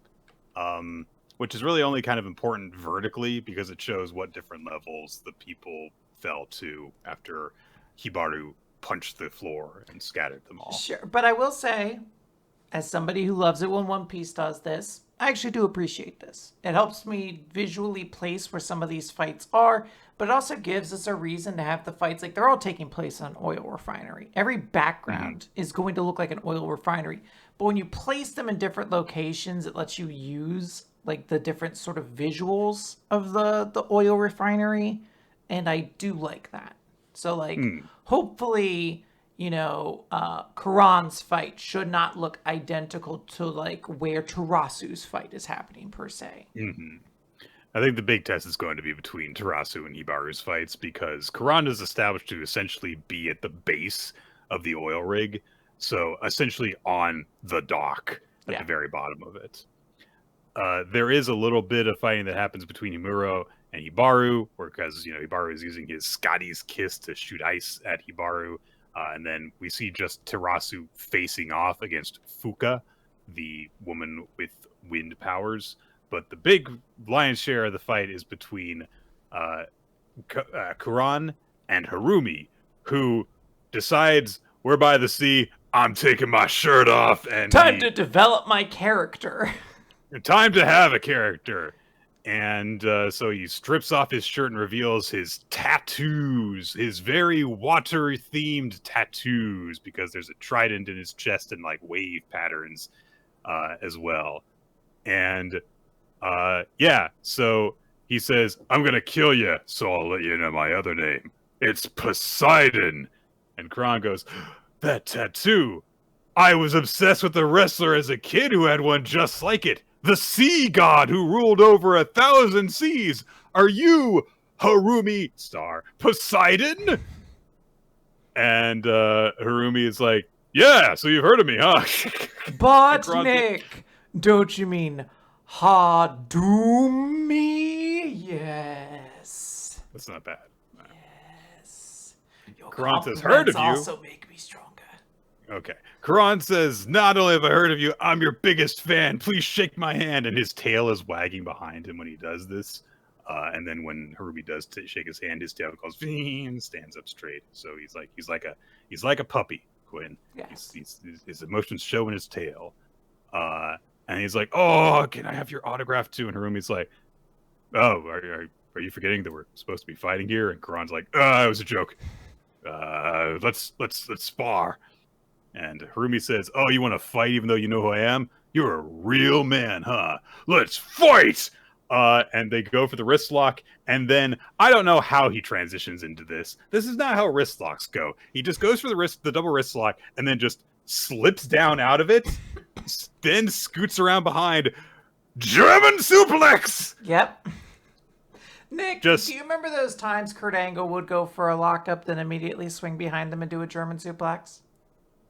which is really only kind of important vertically because it shows what different levels the people fell to after Hibaru punched the floor and scattered them all. Sure, but I will say, as somebody who loves it when One Piece does this, I actually do appreciate this. It helps me visually place where some of these fights are, but it also gives us a reason to have the fights. Like, they're all taking place on an oil refinery. Every background is going to look like an oil refinery. But when you place them in different locations, it lets you use, like, the different sort of visuals of the oil refinery. And I do like that. So, like, hopefully, you know, Karan's fight should not look identical to, like, where Tarasu's fight is happening, per se. I think the big test is going to be between Tarasu and Hibaru's fights, because Karan is established to essentially be at the base of the oil rig. So, essentially on the dock. at the very bottom of it. There is a little bit of fighting that happens between Himuro and Hibaru, because Hibaru is using his Scotty's Kiss to shoot ice at Hibaru, and then we see just Terasu facing off against Fuka, the woman with wind powers. But the big lion's share of the fight is between Kuran and Harumi, who decides, we're by the sea, I'm taking my shirt off, and time to develop my character. Time to have a character. And so he strips off his shirt and reveals his tattoos, his very water-themed tattoos, because there's a trident in his chest and like wave patterns as well. And so he says, I'm going to kill you, so I'll let you know my other name. It's Poseidon. And Kuran goes, that tattoo. I was obsessed with a wrestler as a kid who had one just like it. The sea god who ruled over 1,000 seas. Are you Harumi star Poseidon? And Harumi is like, yeah, so you've heard of me, huh? But Nick, don't you mean Hadumi? Yes. That's not bad. Yes. Your Kuran says, heard of you. Also make me stronger. Okay. Kuran says, not only have I heard of you, I'm your biggest fan. Please shake my hand. And his tail is wagging behind him when he does this. And then when Harumi does shake his hand, his tail goes and stands up straight. So he's like a puppy, Quinn. Yes. His emotions show in his tail. And he's like, oh, can I have your autograph too? And Harumi's like, oh, are you forgetting that we're supposed to be fighting here? And Kuran's like, it was a joke. Let's spar. And Harumi says, oh, you want to fight even though you know who I am? You're a real man, huh? Let's fight! And they go for the wrist lock. And then, I don't know how he transitions into this. This is not how wrist locks go. He just goes for the double wrist lock and then just slips down out of it, then scoots around behind. German suplex! Yep. Nick, do you remember those times Kurt Angle would go for a lockup, then immediately swing behind them and do a German suplex?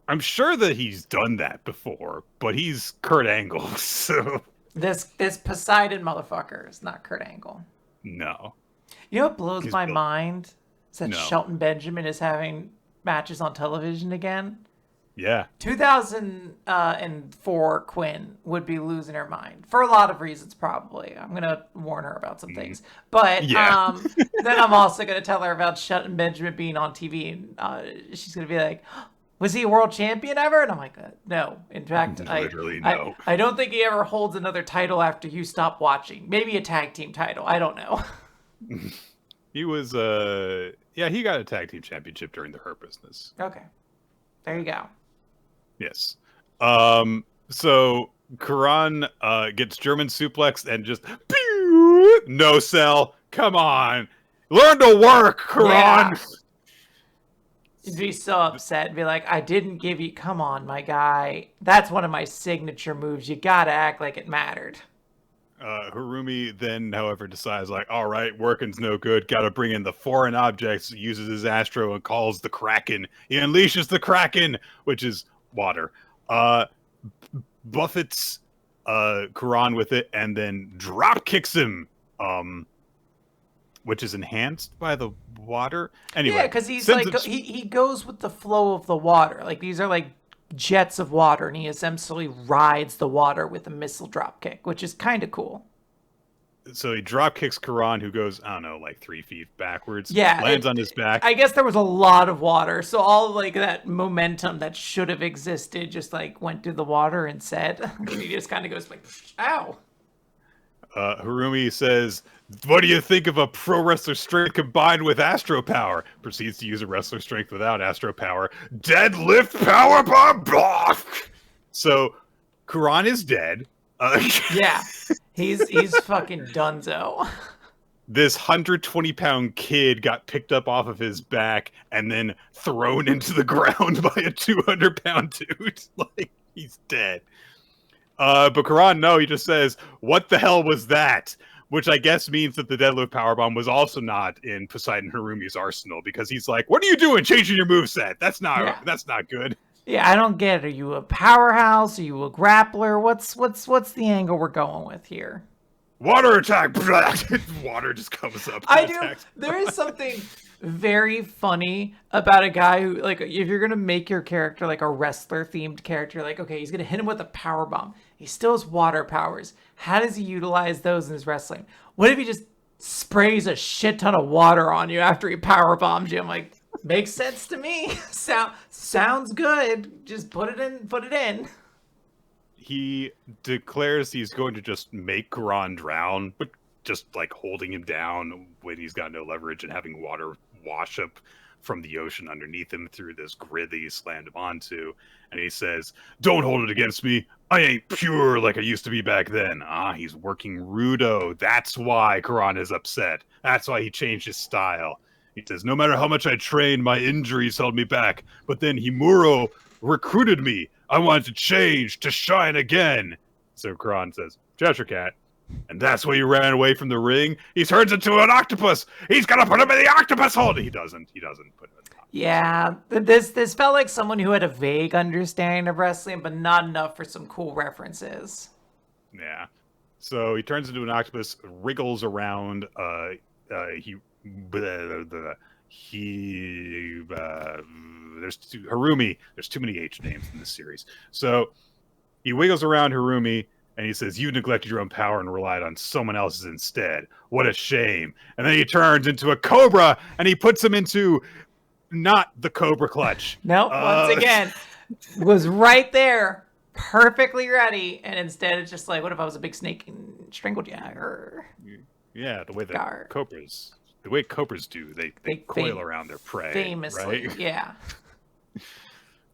I'm sure that he's done that before, but he's Kurt Angle, so... This Poseidon motherfucker is not Kurt Angle. No. You know what blows my mind? Is that Shelton Benjamin is having matches on television again? Yeah. 2004 Quinn would be losing her mind. For a lot of reasons, probably. I'm going to warn her about some things. But then I'm also going to tell her about Shelton Benjamin being on TV. And she's going to be like... Was he a world champion ever? And I'm like, no. In fact, literally no. I don't think he ever holds another title after you stop watching. Maybe a tag team title. I don't know. He was, he got a tag team championship during the Hurt Business. Okay. There you go. Yes. So Kuran gets German suplexed and just, no sell. Come on. Learn to work, Kuran. Yeah. You'd be so upset and be like, I didn't give you... Come on, my guy. That's one of my signature moves. You gotta act like it mattered. Harumi then, however, decides, like, all right, working's no good. Gotta bring in the foreign objects. Uses his Astro and calls the Kraken. He unleashes the Kraken, which is water. Buffets Kuran with it and then drop kicks him. Which is enhanced by the water. Anyway, yeah, because he's like he goes with the flow of the water. Like these are like jets of water, and he essentially rides the water with a missile drop kick, which is kind of cool. So he drop kicks Kuran, who goes, I don't know, like 3 feet backwards. Yeah, lands on his back. I guess there was a lot of water, so all of, like that momentum that should have existed just like went through the water instead. He just kind of goes like, ow. Harumi says, what do you think of a pro wrestler strength combined with Astro Power? Proceeds to use a wrestler strength without Astro Power. Deadlift power bomb block! So, Kuran is dead. Yeah, he's fucking donezo. This 120-pound kid got picked up off of his back and then thrown into the ground by a 200-pound dude. Like, he's dead. But Kuran, no, he just says, what the hell was that? Which I guess means that the deadlift powerbomb was also not in Poseidon Harumi's arsenal, because he's like, what are you doing changing your moveset? That's not good. Yeah, I don't get it. Are you a powerhouse? Are you a grappler? What's the angle we're going with here? Water attack! Water just comes up and I do. attacks. There is something very funny about a guy who, like, if you're gonna make your character like a wrestler themed character, like, okay, he's gonna hit him with a power bomb. He still has water powers. How does he utilize those in his wrestling? What if he just sprays a shit ton of water on you after he power bombs you? I'm like, makes sense to me. Sounds good. Just put it in. Put it in. He declares he's going to just make Karan drown, but just like holding him down when he's got no leverage and having water wash up from the ocean underneath him through this grid that he slammed him onto. And he says, "Don't hold it against me. I ain't pure like I used to be back then." Ah, he's working Rudo. That's why Karan is upset. That's why he changed his style. He says, "No matter how much I trained, my injuries held me back. But then Himuro recruited me. I wanted to change, to shine again." So Karan says, "Cheshire Cat." And that's why you ran away from the ring? He turns into an octopus! He's gonna put him in the octopus hole! He doesn't put him in the octopus. Yeah, this felt like someone who had a vague understanding of wrestling, but not enough for some cool references. Yeah. So he turns into an octopus, wriggles around. Harumi. There's too many H names in this series. So he wiggles around Harumi, and he says, "You neglected your own power and relied on someone else's instead. What a shame." And then he turns into a cobra, and he puts him into not the cobra clutch. No, once again, was right there, perfectly ready, and instead it's just like, what if I was a big snake and strangled you? Yeah, the way that cobras do, they coil around their prey. Famously, right? Yeah.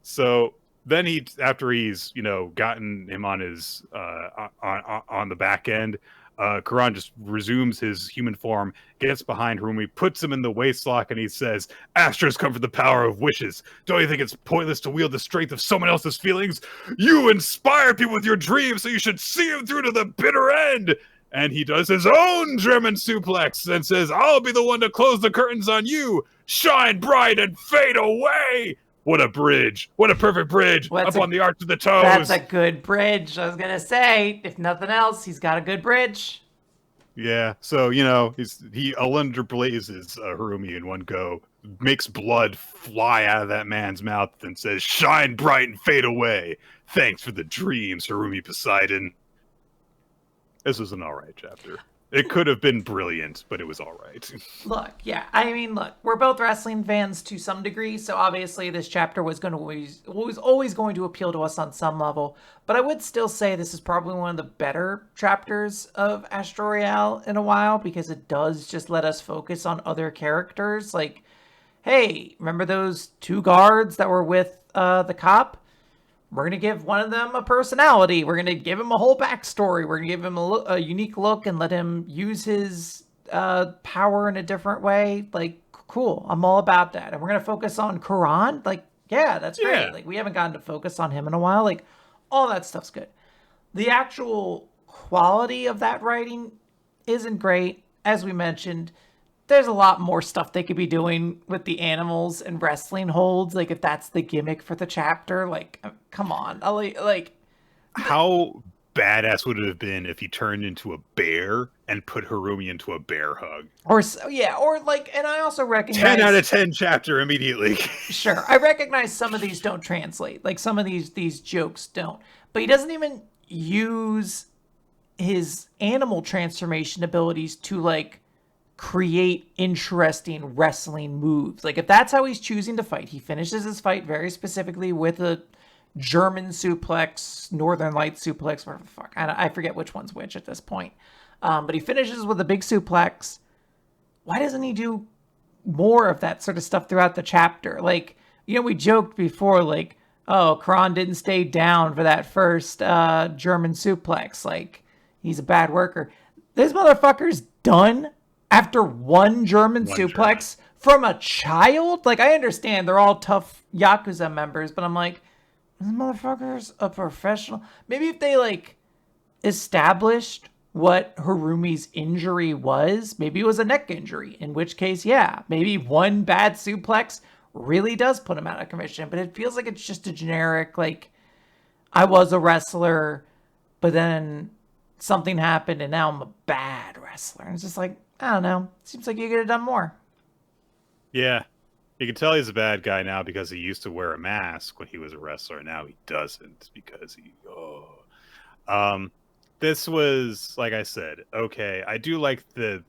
So then after he's gotten him on his on the back end, Karan just resumes his human form, gets behind Harumi, puts him in the waistlock, and he says, "Astros come from the power of wishes. Don't you think it's pointless to wield the strength of someone else's feelings? You inspire people with your dreams, so you should see them through to the bitter end." And he does his own German suplex and says, "I'll be the one to close the curtains on you. Shine bright and fade away." What a bridge. What a perfect bridge. On the arch of the toes. That's a good bridge. I was going to say, if nothing else, he's got a good bridge. Yeah. So, he underblazes Harumi in one go, makes blood fly out of that man's mouth, and says, "Shine bright and fade away. Thanks for the dreams, Harumi Poseidon." This was an all right chapter. It could have been brilliant, but it was all right. Look, we're both wrestling fans to some degree, so obviously this chapter was always going to appeal to us on some level. But I would still say this is probably one of the better chapters of Astro Royale in a while, because it does just let us focus on other characters. Like, hey, remember those two guards that were with the cop? We're going to give one of them a personality. We're going to give him a whole backstory. We're going to give him a unique look and let him use his power in a different way. Like, cool. I'm all about that. And we're going to focus on Karan. Like, yeah, that's great. Yeah. Like, we haven't gotten to focus on him in a while. Like, all that stuff's good. The actual quality of that writing isn't great. As we mentioned, there's a lot more stuff they could be doing with the animals and wrestling holds. Like, if that's the gimmick for the chapter, like, come on. Like, how badass would it have been if he turned into a bear and put Harumi into a bear hug? Or like, and I also recognize 10 out of 10 chapter immediately. Sure, I recognize some of these don't translate. Like, some of these jokes don't. But he doesn't even use his animal transformation abilities to, like, create interesting wrestling moves. Like, if that's how he's choosing to fight, he finishes his fight very specifically with a German suplex, Northern Light suplex, whatever the fuck. I forget which one's which at this point. But he finishes with a big suplex. Why doesn't he do more of that sort of stuff throughout the chapter? Like, we joked before, like, oh, Karan didn't stay down for that first German suplex. Like, he's a bad worker. This motherfucker's done after one German suplex from a child? Like, I understand they're all tough Yakuza members, but I'm like, this motherfucker's a professional. Maybe if they, like, established what Harumi's injury was, maybe it was a neck injury, in which case, yeah, maybe one bad suplex really does put him out of commission. But it feels like it's just a generic, like, I was a wrestler, but then something happened and now I'm a bad wrestler. And it's just like, I don't know. Seems like you could have done more. Yeah. You can tell he's a bad guy now because he used to wear a mask when he was a wrestler. Now he doesn't because this was, like I said, okay. I do like the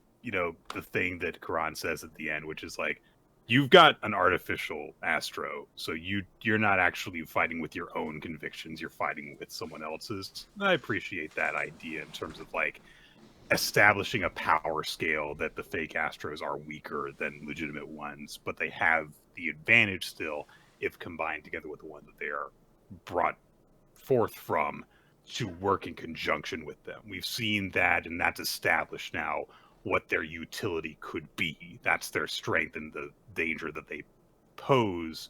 thing that Karan says at the end, which is like, you've got an artificial Astro, so you're not actually fighting with your own convictions. You're fighting with someone else's. I appreciate that idea in terms of like establishing a power scale that the fake Astros are weaker than legitimate ones, but they have the advantage still if combined together with the one that they are brought forth from to work in conjunction with them. We've seen that, and that's established now what their utility could be. That's their strength and the danger that they pose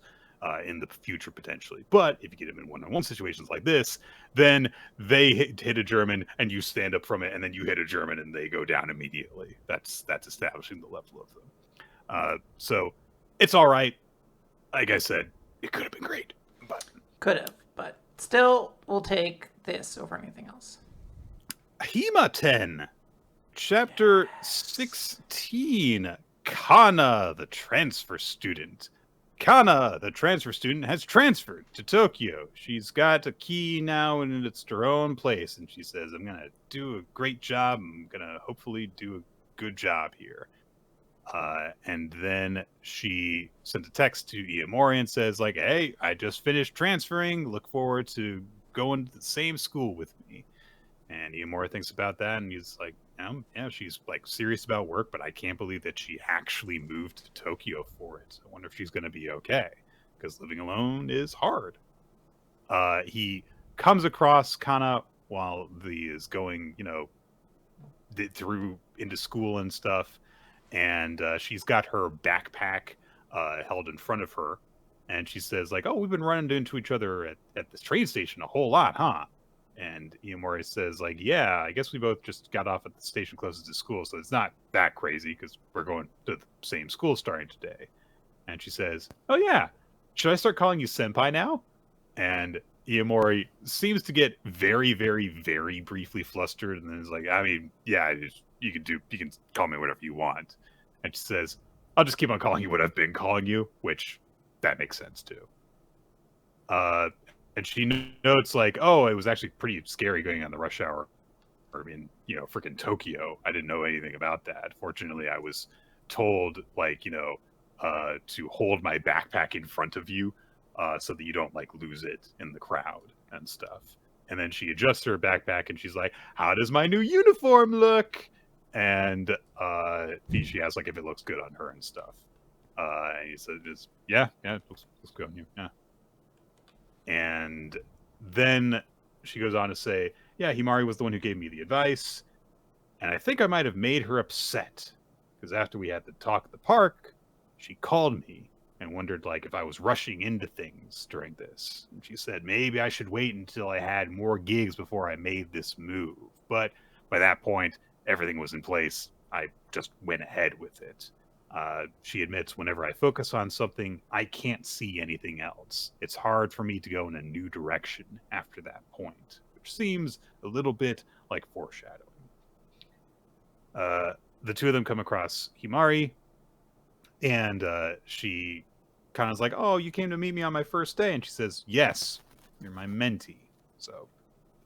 in the future potentially. But if you get them in one-on-one situations like this, then they hit a German and you stand up from it, and then you hit a German and they go down immediately. That's establishing the level of them. So it's all right. Like I said, it could have been great, but could have. But still, we'll take this over anything else. Hima-Ten, Chapter 16, Kana, the transfer student. Kana, the transfer student, has transferred to Tokyo. She's got a key now and it's her own place. And she says, I'm going to do a great job. I'm going to hopefully do a good job here. And then she sent a text to Iamori and says, like, hey, I just finished transferring. Look forward to going to the same school with me. And Iamori thinks about that, and he's like, yeah, she's like serious about work, but I can't believe that she actually moved to Tokyo for it. I wonder if she's going to be okay, because living alone is hard. He comes across Kana while he is going, through into school and stuff, and she's got her backpack held in front of her, and she says, like, oh, we've been running into each other at this train station a whole lot, huh? And Iamori says, like, yeah, I guess we both just got off at the station closest to school, so it's not that crazy because we're going to the same school starting today. And she says, oh, yeah, should I start calling you senpai now? And Iamori seems to get very, very, very briefly flustered, and then is like, I mean, yeah, you can call me whatever you want. And she says, I'll just keep on calling you what I've been calling you, which that makes sense too. And she notes, like, oh, it was actually pretty scary going on the rush hour in, freaking Tokyo. I didn't know anything about that. Fortunately, I was told, like, to hold my backpack in front of you so that you don't, like, lose it in the crowd and stuff. And then she adjusts her backpack and she's like, how does my new uniform look? And she asks, like, if it looks good on her and stuff. And he says, yeah, it looks good on you, yeah. And then she goes on to say, yeah, Himari was the one who gave me the advice. And I think I might have made her upset. Because after we had the talk at the park, she called me and wondered, like, if I was rushing into things during this. And she said, maybe I should wait until I had more gigs before I made this move. But by that point, everything was in place. I just went ahead with it. She admits, whenever I focus on something, I can't see anything else. It's hard for me to go in a new direction after that point, which seems a little bit like foreshadowing. The two of them come across Himari, and she kind of is like, oh, you came to meet me on my first day? And she says, yes, you're my mentee. So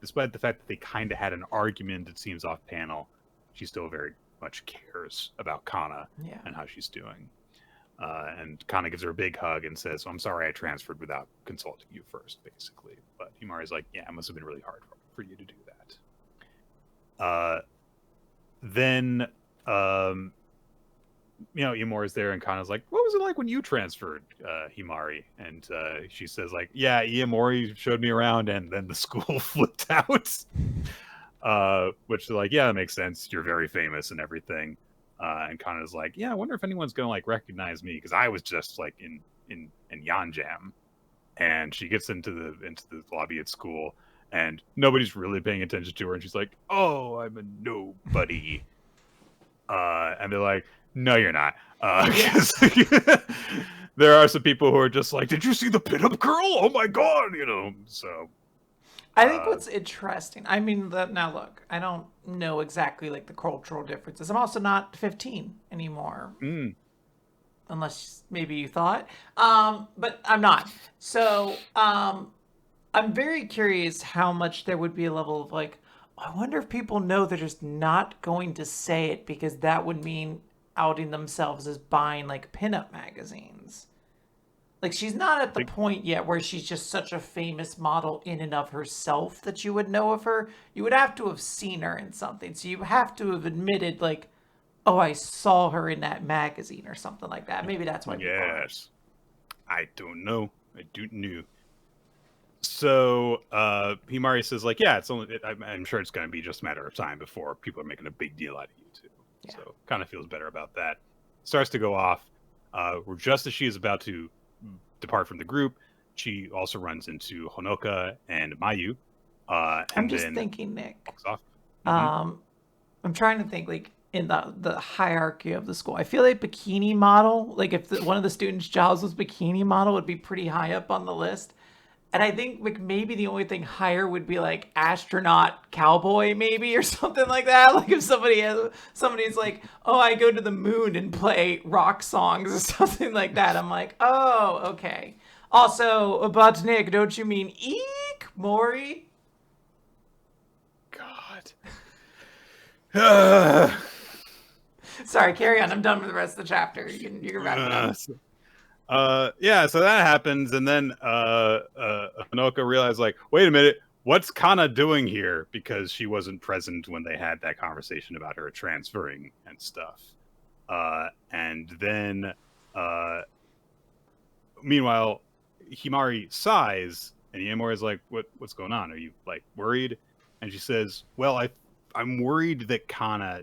despite the fact that they kind of had an argument, it seems off panel, she still very much cares about Kana and how she's doing. And Kana gives her a big hug and says, I'm sorry I transferred without consulting you first, basically. But Himari's like, yeah, it must have been really hard for you to do that. Then, Iamori's there, and Kana's like, what was it like when you transferred, Himari? And she says, like, yeah, Iamori showed me around, and then the school flipped out. Which is like, yeah, that makes sense. You're very famous and everything. And Kana's like, yeah, I wonder if anyone's gonna like recognize me because I was just like in Yanjam. And she gets into the lobby at school, and nobody's really paying attention to her. And she's like, oh, I'm a nobody. And they're like, no, you're not. there are some people who are just like, did you see the pinup girl? Oh my god, you know. So I think what's interesting, I mean, now look, I don't know exactly like the cultural differences. I'm also not 15 anymore, unless maybe you thought. But I'm not. So I'm very curious how much there would be a level of like, I wonder if people know they're just not going to say it because that would mean outing themselves as buying like pinup magazines. Like she's not at the like, point yet where she's just such a famous model in and of herself that you would know of her. You would have to have seen her in something. So you have to have admitted like, oh, I saw her in that magazine or something like that. Maybe that's why people aren't. yes, I don't know. I don't know. So Himari says, like, yeah, it's only. I'm sure it's going to be just a matter of time before people are making a big deal out of you too. Yeah. So kind of feels better about that. Starts to go off. Just as she is about to depart from the group, she also runs into Honoka and Mayu. And I'm just then thinking, Nick. walks off. I'm trying to think like in the hierarchy of the school. I feel like bikini model, like if one of the students' jobs was bikini model, would be pretty high up on the list. And I think like maybe the only thing higher would be like astronaut cowboy maybe or something like that. Like if somebody's like, oh, I go to the moon and play rock songs or something like that. I'm like, oh, okay. Also, about Nick, don't you mean eek, Maury? God. Sorry, carry on. I'm done with the rest of the chapter. You can wrap it up. Yeah, so that happens, and then Honoka realized, like, wait a minute, what's Kana doing here? Because she wasn't present when they had that conversation about her transferring and stuff. And then, meanwhile, Himari sighs, and Iemori's like, what's going on? Are you, like, worried? And she says, well, I'm worried that Kana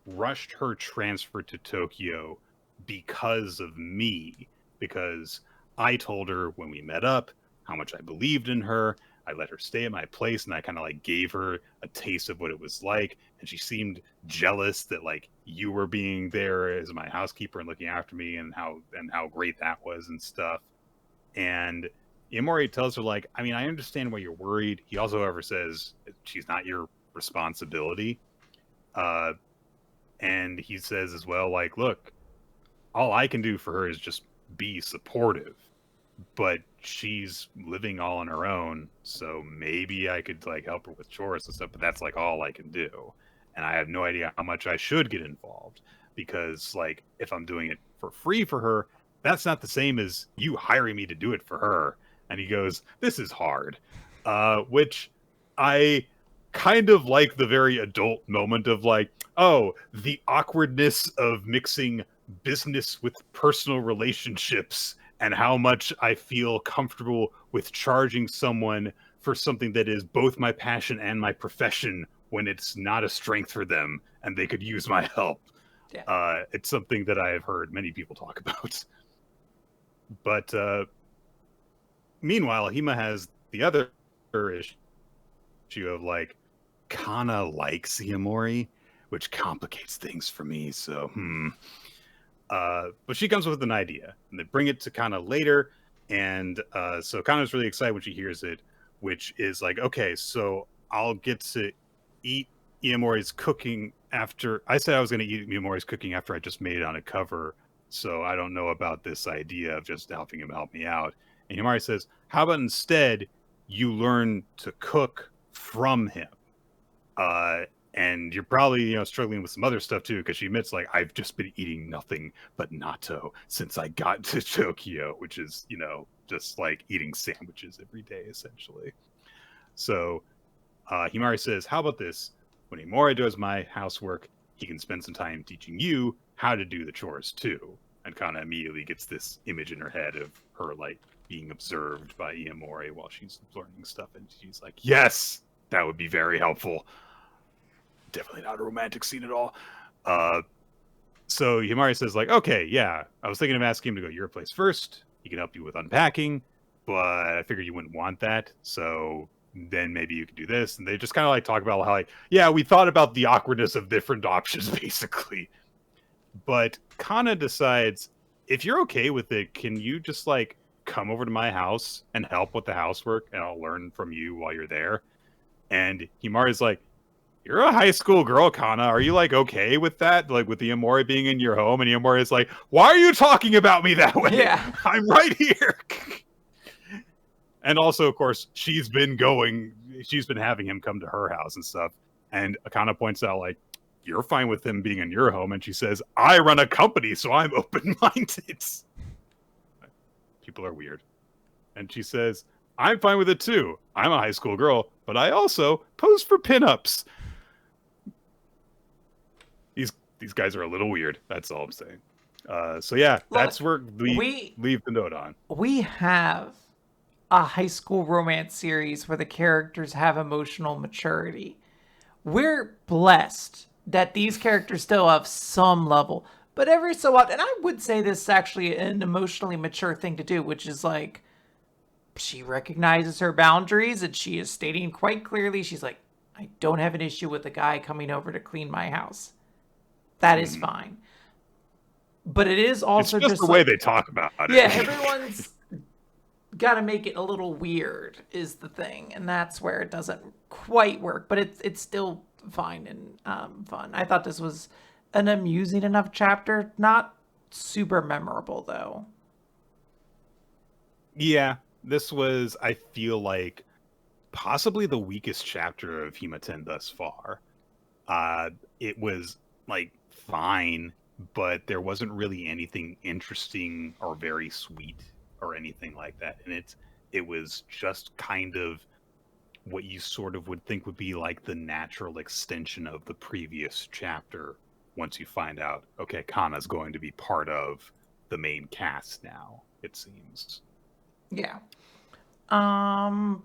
rushed her transfer to Tokyo because of me. Because I told her when we met up how much I believed in her. I let her stay at my place, and I kind of like gave her a taste of what it was like. And she seemed jealous that like you were being there as my housekeeper and looking after me, and how great that was and stuff. And Iemori tells her like, I mean, I understand why you're worried. He also, however, says she's not your responsibility. And he says as well, like, look, all I can do for her is just be supportive, but she's living all on her own, so maybe I could like help her with chores and stuff, but that's like all I can do, and I have no idea how much I should get involved, because like if I'm doing it for free for her, that's not the same as you hiring me to do it for her. And he goes, this is hard, which I kind of like the very adult moment of like, oh, the awkwardness of mixing business with personal relationships, and how much I feel comfortable with charging someone for something that is both my passion and my profession when it's not a strength for them and they could use my help. Yeah. It's something that I have heard many people talk about. But meanwhile, Hima has the other issue of like, Kana likes Iemori, which complicates things for me. So, but she comes with an idea, and they bring it to Kana later. And so Kana's really excited when she hears it, which is like, okay, so I'll get to eat Iemori's cooking after. I said I was going to eat Iemori's cooking after I just made it on a cover. So I don't know about this idea of just helping him help me out. And Iemori says, how about instead you learn to cook from him? And you're probably, struggling with some other stuff too, because she admits like, I've just been eating nothing but natto since I got to Tokyo, which is, just like eating sandwiches every day essentially. So Himari says, how about this? When Iemori does my housework, he can spend some time teaching you how to do the chores too. And Kana immediately gets this image in her head of her like being observed by Iemori while she's learning stuff, and she's like, yes, that would be very helpful. Definitely not a romantic scene at all. So Himari says like, okay, yeah, I was thinking of asking him to go to your place first. He can help you with unpacking, but I figured you wouldn't want that. So then maybe you could do this. And they just kind of like talk about how like, yeah, we thought about the awkwardness of different options basically. But Kana decides if you're okay with it, can you just like come over to my house and help with the housework, and I'll learn from you while you're there? And Himari's like, you're a high school girl, Kana. Are you like okay with that? Like with the Amori being in your home? And Amori is like, why are you talking about me that way? Yeah. I'm right here. And also, of course, she's been having him come to her house and stuff. And Akana points out, like, you're fine with him being in your home. And she says, I run a company, so I'm open-minded. People are weird. And she says, I'm fine with it too. I'm a high school girl, but I also pose for pinups. These guys are a little weird. That's all I'm saying. So yeah, Look, that's where we leave the note on. We have a high school romance series where the characters have emotional maturity. We're blessed that these characters still have some level, but every so often, and I would say this is actually an emotionally mature thing to do, which is like, she recognizes her boundaries and she is stating quite clearly, she's like, I don't have an issue with a guy coming over to clean my house. That is fine. But it is also it's just the way they talk about it. Yeah, everyone's got to make it a little weird is the thing, and that's where it doesn't quite work. But it's still fine and fun. I thought this was an amusing enough chapter, not super memorable though. Yeah, this was, I feel like, possibly the weakest chapter of Hima-Ten thus far. It was like fine, but there wasn't really anything interesting or very sweet or anything like that. And it was just kind of what you sort of would think would be like the natural extension of the previous chapter once you find out, okay, Kana's going to be part of the main cast now, it seems. Yeah. Don't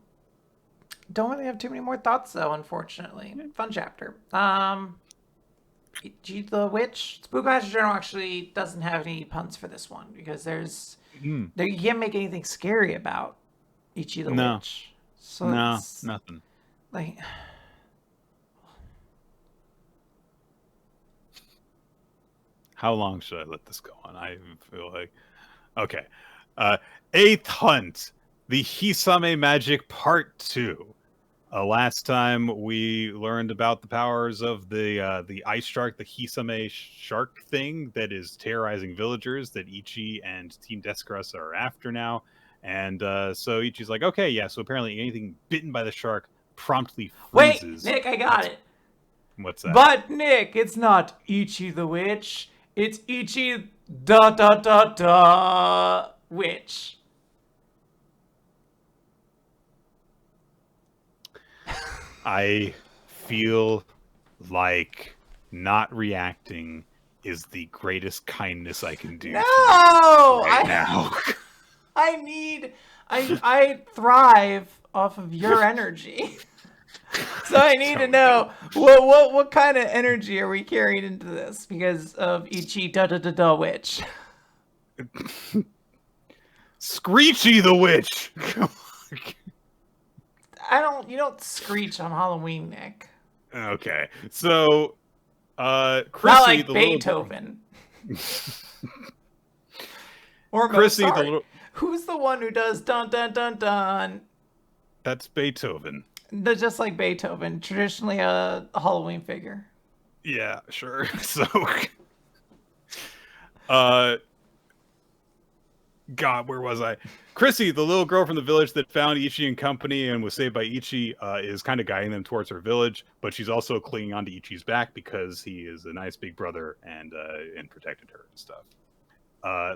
really have too many more thoughts though, unfortunately. Fun chapter. Ichi the Witch. Spookmaster Journal actually doesn't have any puns for this one because there you can't make anything scary about Ichi the Witch. So no, nothing. Like, how long should I let this go on? I feel like okay. Eighth Hunt, the Hisame Magic Part 2. Last time we learned about the powers of the ice shark, the Hisame shark thing that is terrorizing villagers that Ichi and Team Descaras are after now. And so Ichi's like, okay, yeah, so apparently anything bitten by the shark promptly freezes. Wait, Nick, I got it. What's that? But Nick, it's not Ichi the Witch. It's Ichi Witch. I feel like not reacting is the greatest kindness I can do. No, right now. I thrive off of your energy. So I need to know what kind of energy are we carrying into this because of Ichi Witch. Screechy the Witch. You don't screech on Halloween, Nick. Okay. So Chrissy, not like Beethoven. Or Chrissy Mozart. the little... Who's the one who does dun dun dun dun? That's Beethoven. They're just like Beethoven, traditionally a Halloween figure. Yeah, sure. So God, where was I? Chrissy, the little girl from the village that found Ichi and company and was saved by Ichi, is kind of guiding them towards her village, but she's also clinging onto Ichi's back because he is a nice big brother and protected her and stuff.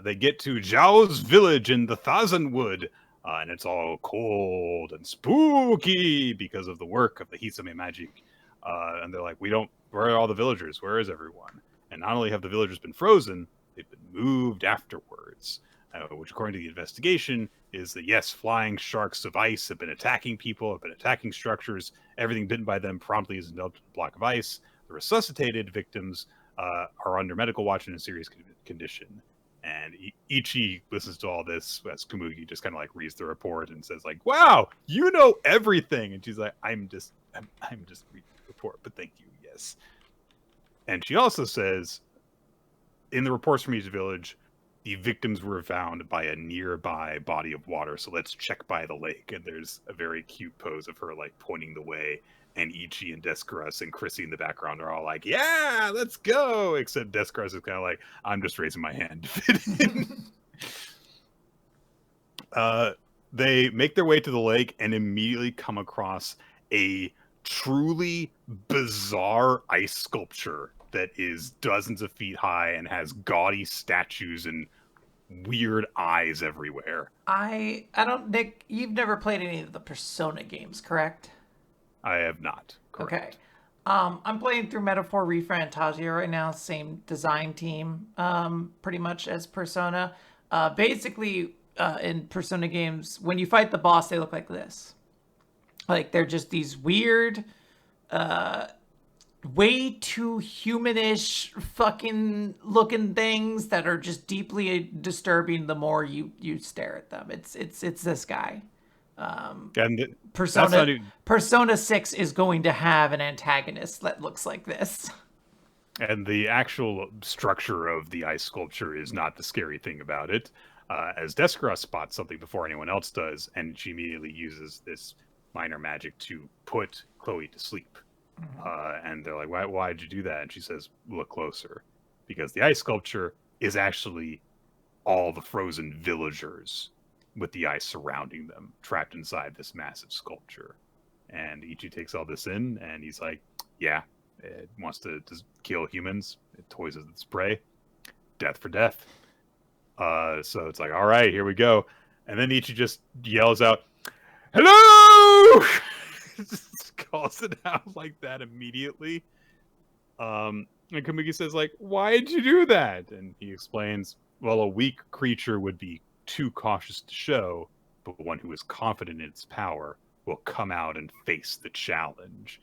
They get to Zhao's village in the Thousandwood, and it's all cold and spooky because of the work of the Hisame magic. And they're like, where are all the villagers? Where is everyone? And not only have the villagers been frozen, they've been moved afterwards. Which, according to the investigation, is that yes, flying sharks of ice have been attacking people, have been attacking structures. Everything bitten by them promptly is enveloped in a block of ice. The resuscitated victims are under medical watch in a serious condition. And Ichi listens to all this as Kamugi just kind of like reads the report and says like, "Wow, you know everything." And she's like, "I'm just reading the report, but thank you, yes." And she also says, in the reports from each village, the victims were found by a nearby body of water, so let's check by the lake. And there's a very cute pose of her like pointing the way, and Ichi and Descaras and Chrissy in the background are all like, yeah, let's go, except Descaras is kind of like, I'm just raising my hand to fit in. They make their way to the lake and immediately come across a truly bizarre ice sculpture that is dozens of feet high and has gaudy statues and weird eyes everywhere. I don't, Nick, you've never played any of the Persona games, correct? I have not. Correct. Okay. I'm playing through Metaphor Refantasia right now, same design team, pretty much as Persona. Basically, in Persona games, when you fight the boss, they look like this. Like, they're just these weird, way too humanish fucking looking things that are just deeply disturbing the more you stare at them. It's this guy. And Persona 6 is going to have an antagonist that looks like this. And the actual structure of the ice sculpture is not the scary thing about it. As Descaras spots something before anyone else does, and she immediately uses this minor magic to put Chloe to sleep. And they're like, why'd you do that? And she says, look closer. Because the ice sculpture is actually all the frozen villagers with the ice surrounding them, trapped inside this massive sculpture. And Ichi takes all this in, and he's like, yeah, it wants to kill humans. It toys with its prey. Death for death. So it's like, all right, here we go. And then Ichi just yells out, hello! Just calls it out like that immediately. And Kamugi says, like, why did you do that? And he explains, well, a weak creature would be too cautious to show, but one who is confident in its power will come out and face the challenge.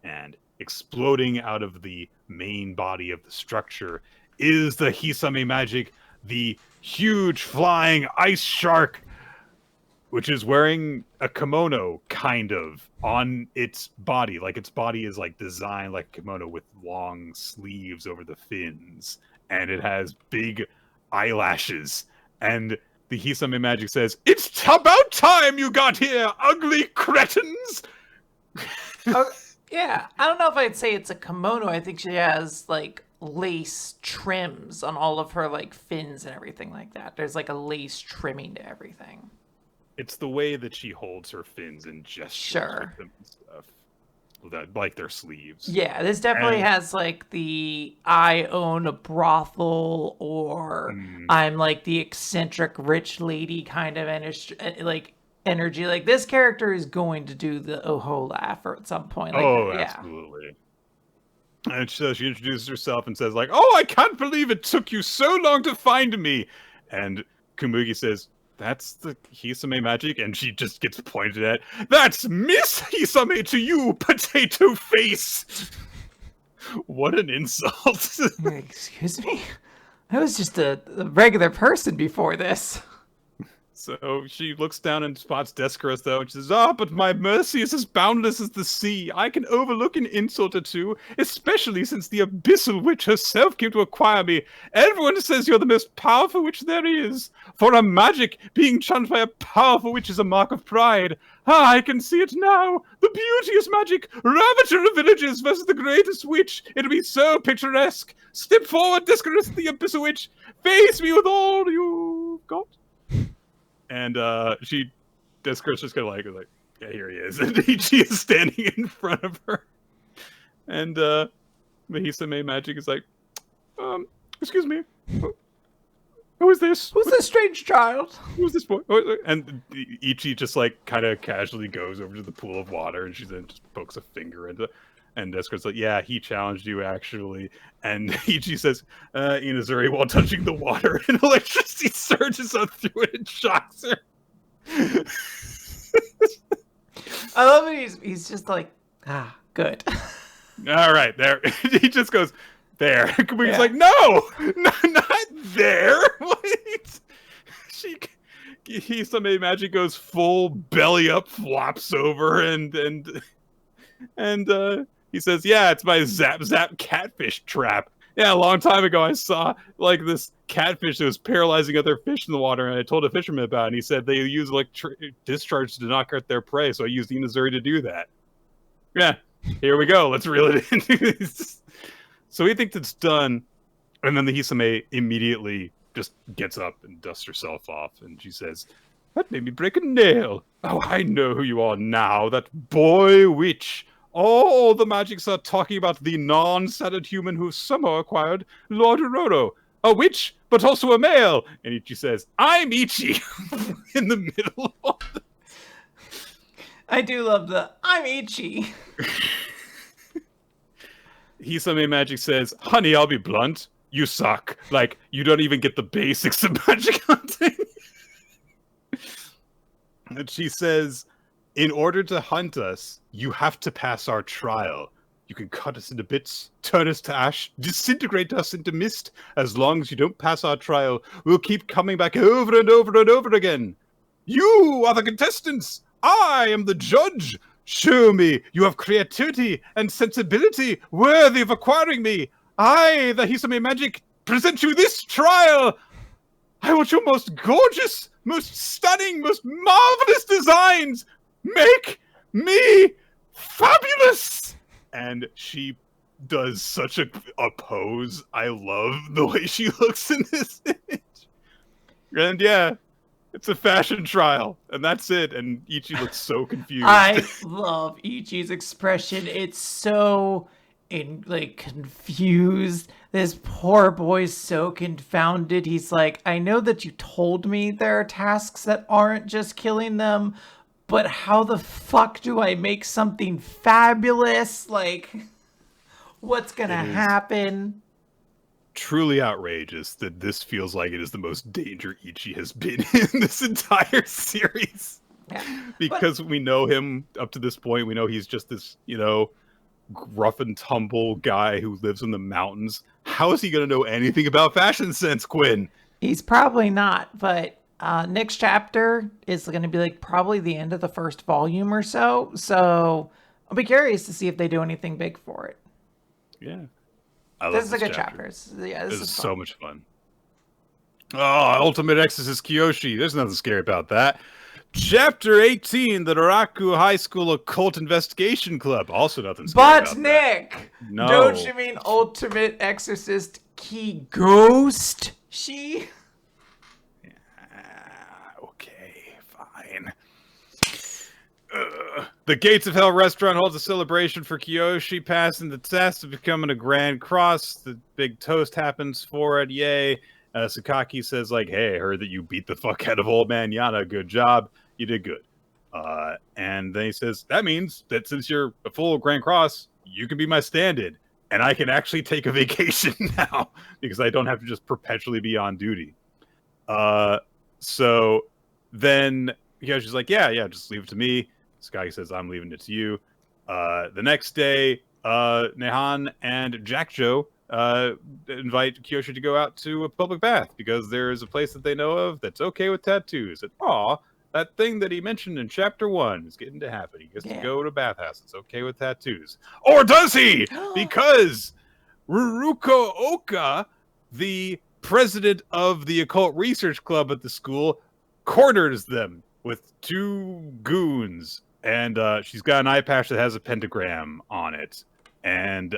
And exploding out of the main body of the structure is the Hisame magic, the huge flying ice shark, which is wearing a kimono, kind of, on its body. Like, its body is, like, designed like a kimono with long sleeves over the fins. And it has big eyelashes. And the Hisame magic says, it's about time you got here, ugly cretins! Yeah, I don't know if I'd say it's a kimono. I think she has, like, lace trims on all of her, like, fins and everything like that. There's, like, a lace trimming to everything. It's the way that she holds her fins and gestures with them and stuff. Like their sleeves. Yeah, this definitely has, like, the I own a brothel, or I'm, like, the eccentric rich lady kind of energy. Like, this character is going to do the oh laugh at some point. Like, absolutely. And so she introduces herself and says, like, oh, I can't believe it took you so long to find me. And Kamugi says, that's the Hisame magic? And she just gets pointed at. That's Miss Hisame to you, potato face! What an insult. Excuse me? I was just a regular person before this. So she looks down and spots Descaras, though, and she says, but my mercy is as boundless as the sea. I can overlook an insult or two, especially since the abyssal witch herself came to acquire me. Everyone says you're the most powerful witch there is. For a magic, being chanted by a powerful witch is a mark of pride. I can see it now. The beauteous magic, ravager of villages versus the greatest witch. It'll be so picturesque. Step forward, Descaras, the abyssal witch. Face me with all you've got. And Descaras just kind of like, yeah, here he is. And Ichi is standing in front of her. And the Hisame magic is like, excuse me, who is this? Who's this strange child? Who's this boy? And Ichi just like kind of casually goes over to the pool of water, and she then just pokes a finger into. And Descaras like, yeah, he challenged you actually. And Ichi says, Inazuri, while touching the water, and electricity surges up through it and shocks her. I love it. He's just like, good. All right, there. He just goes, there. He's like, no, not there. Wait. Hisame magic goes full belly up, flops over, and he says, yeah, it's my zap catfish trap. Yeah, a long time ago, I saw like this catfish that was paralyzing other fish in the water, and I told a fisherman about it, and he said they use electric discharge to knock out their prey, so I used Inazuri to do that. Yeah, here we go. Let's reel it in. So he thinks it's done, and then the Hisame immediately just gets up and dusts herself off, and she says, "That made me break a nail. Oh, I know who you are now, that boy witch. All the magics are talking about the non-standard human who somehow acquired Lord Roro. A witch, but also a male." And Ichi says, "I'm Ichi." In the middle of the... I do love the I'm Ichi. Hisame Magic says, "Honey, I'll be blunt. You suck. Like, you don't even get the basics of magic hunting." And she says, "In order to hunt us, you have to pass our trial. You can cut us into bits, turn us to ash, disintegrate us into mist. As long as you don't pass our trial, we'll keep coming back over and over and over again. You are the contestants. I am the judge. Show me you have creativity and sensibility worthy of acquiring me. I, the Hisame Magic, present you this trial. I want your most gorgeous, most stunning, most marvelous designs. Make me fabulous." And she does such a pose. I love the way she looks in this image. And yeah, it's a fashion trial, and that's it. And Ichi looks so confused. I love Ichi's expression. It's so confused. This poor boy's so confounded. He's like, I know that you told me there are tasks that aren't just killing them, but how the fuck do I make something fabulous? Like, what's gonna happen? Truly outrageous that this feels like it is the most danger Ichi has been in this entire series. Yeah, because we know him up to this point. We know he's just this, rough and tumble guy who lives in the mountains. How is he going to know anything about fashion sense, Quinn? He's probably not, but next chapter is going to be like probably the end of the first volume or so. So I'll be curious to see if they do anything big for it. Yeah. This is a good chapter. This is so much fun. Oh, Ultimate Exorcist Kiyoshi. There's nothing scary about that. Chapter 18, the Naraku High School Occult Investigation Club. Also nothing scary about But Nick, that. No. Don't you mean Ultimate Exorcist Key Ghost? She? Okay, fine. The Gates of Hell restaurant holds a celebration for Kiyoshi passing the test of becoming a Grand Cross. The big toast happens for it. Yay. Sakaki says, like, "Hey, I heard that you beat the fuck out of old man Yana. Good job. You did good." And then he says, "That means that since you're a full Grand Cross, you can be my stand-in. And I can actually take a vacation now because I don't have to just perpetually be on duty." So then Kiyoshi's like, yeah, just leave it to me. Sakaki says, "I'm leaving it to you." The next day, Nehan and Jackjo invite Kiyoshi to go out to a public bath because there is a place that they know of that's okay with tattoos. And that thing that he mentioned in chapter 1 is getting to happen. He gets to go to a bathhouse. It's okay with tattoos. Or does he? Because Ruruko Oka, the president of the occult research club at the school, corners them with 2 goons. And she's got an eye patch that has a pentagram on it. And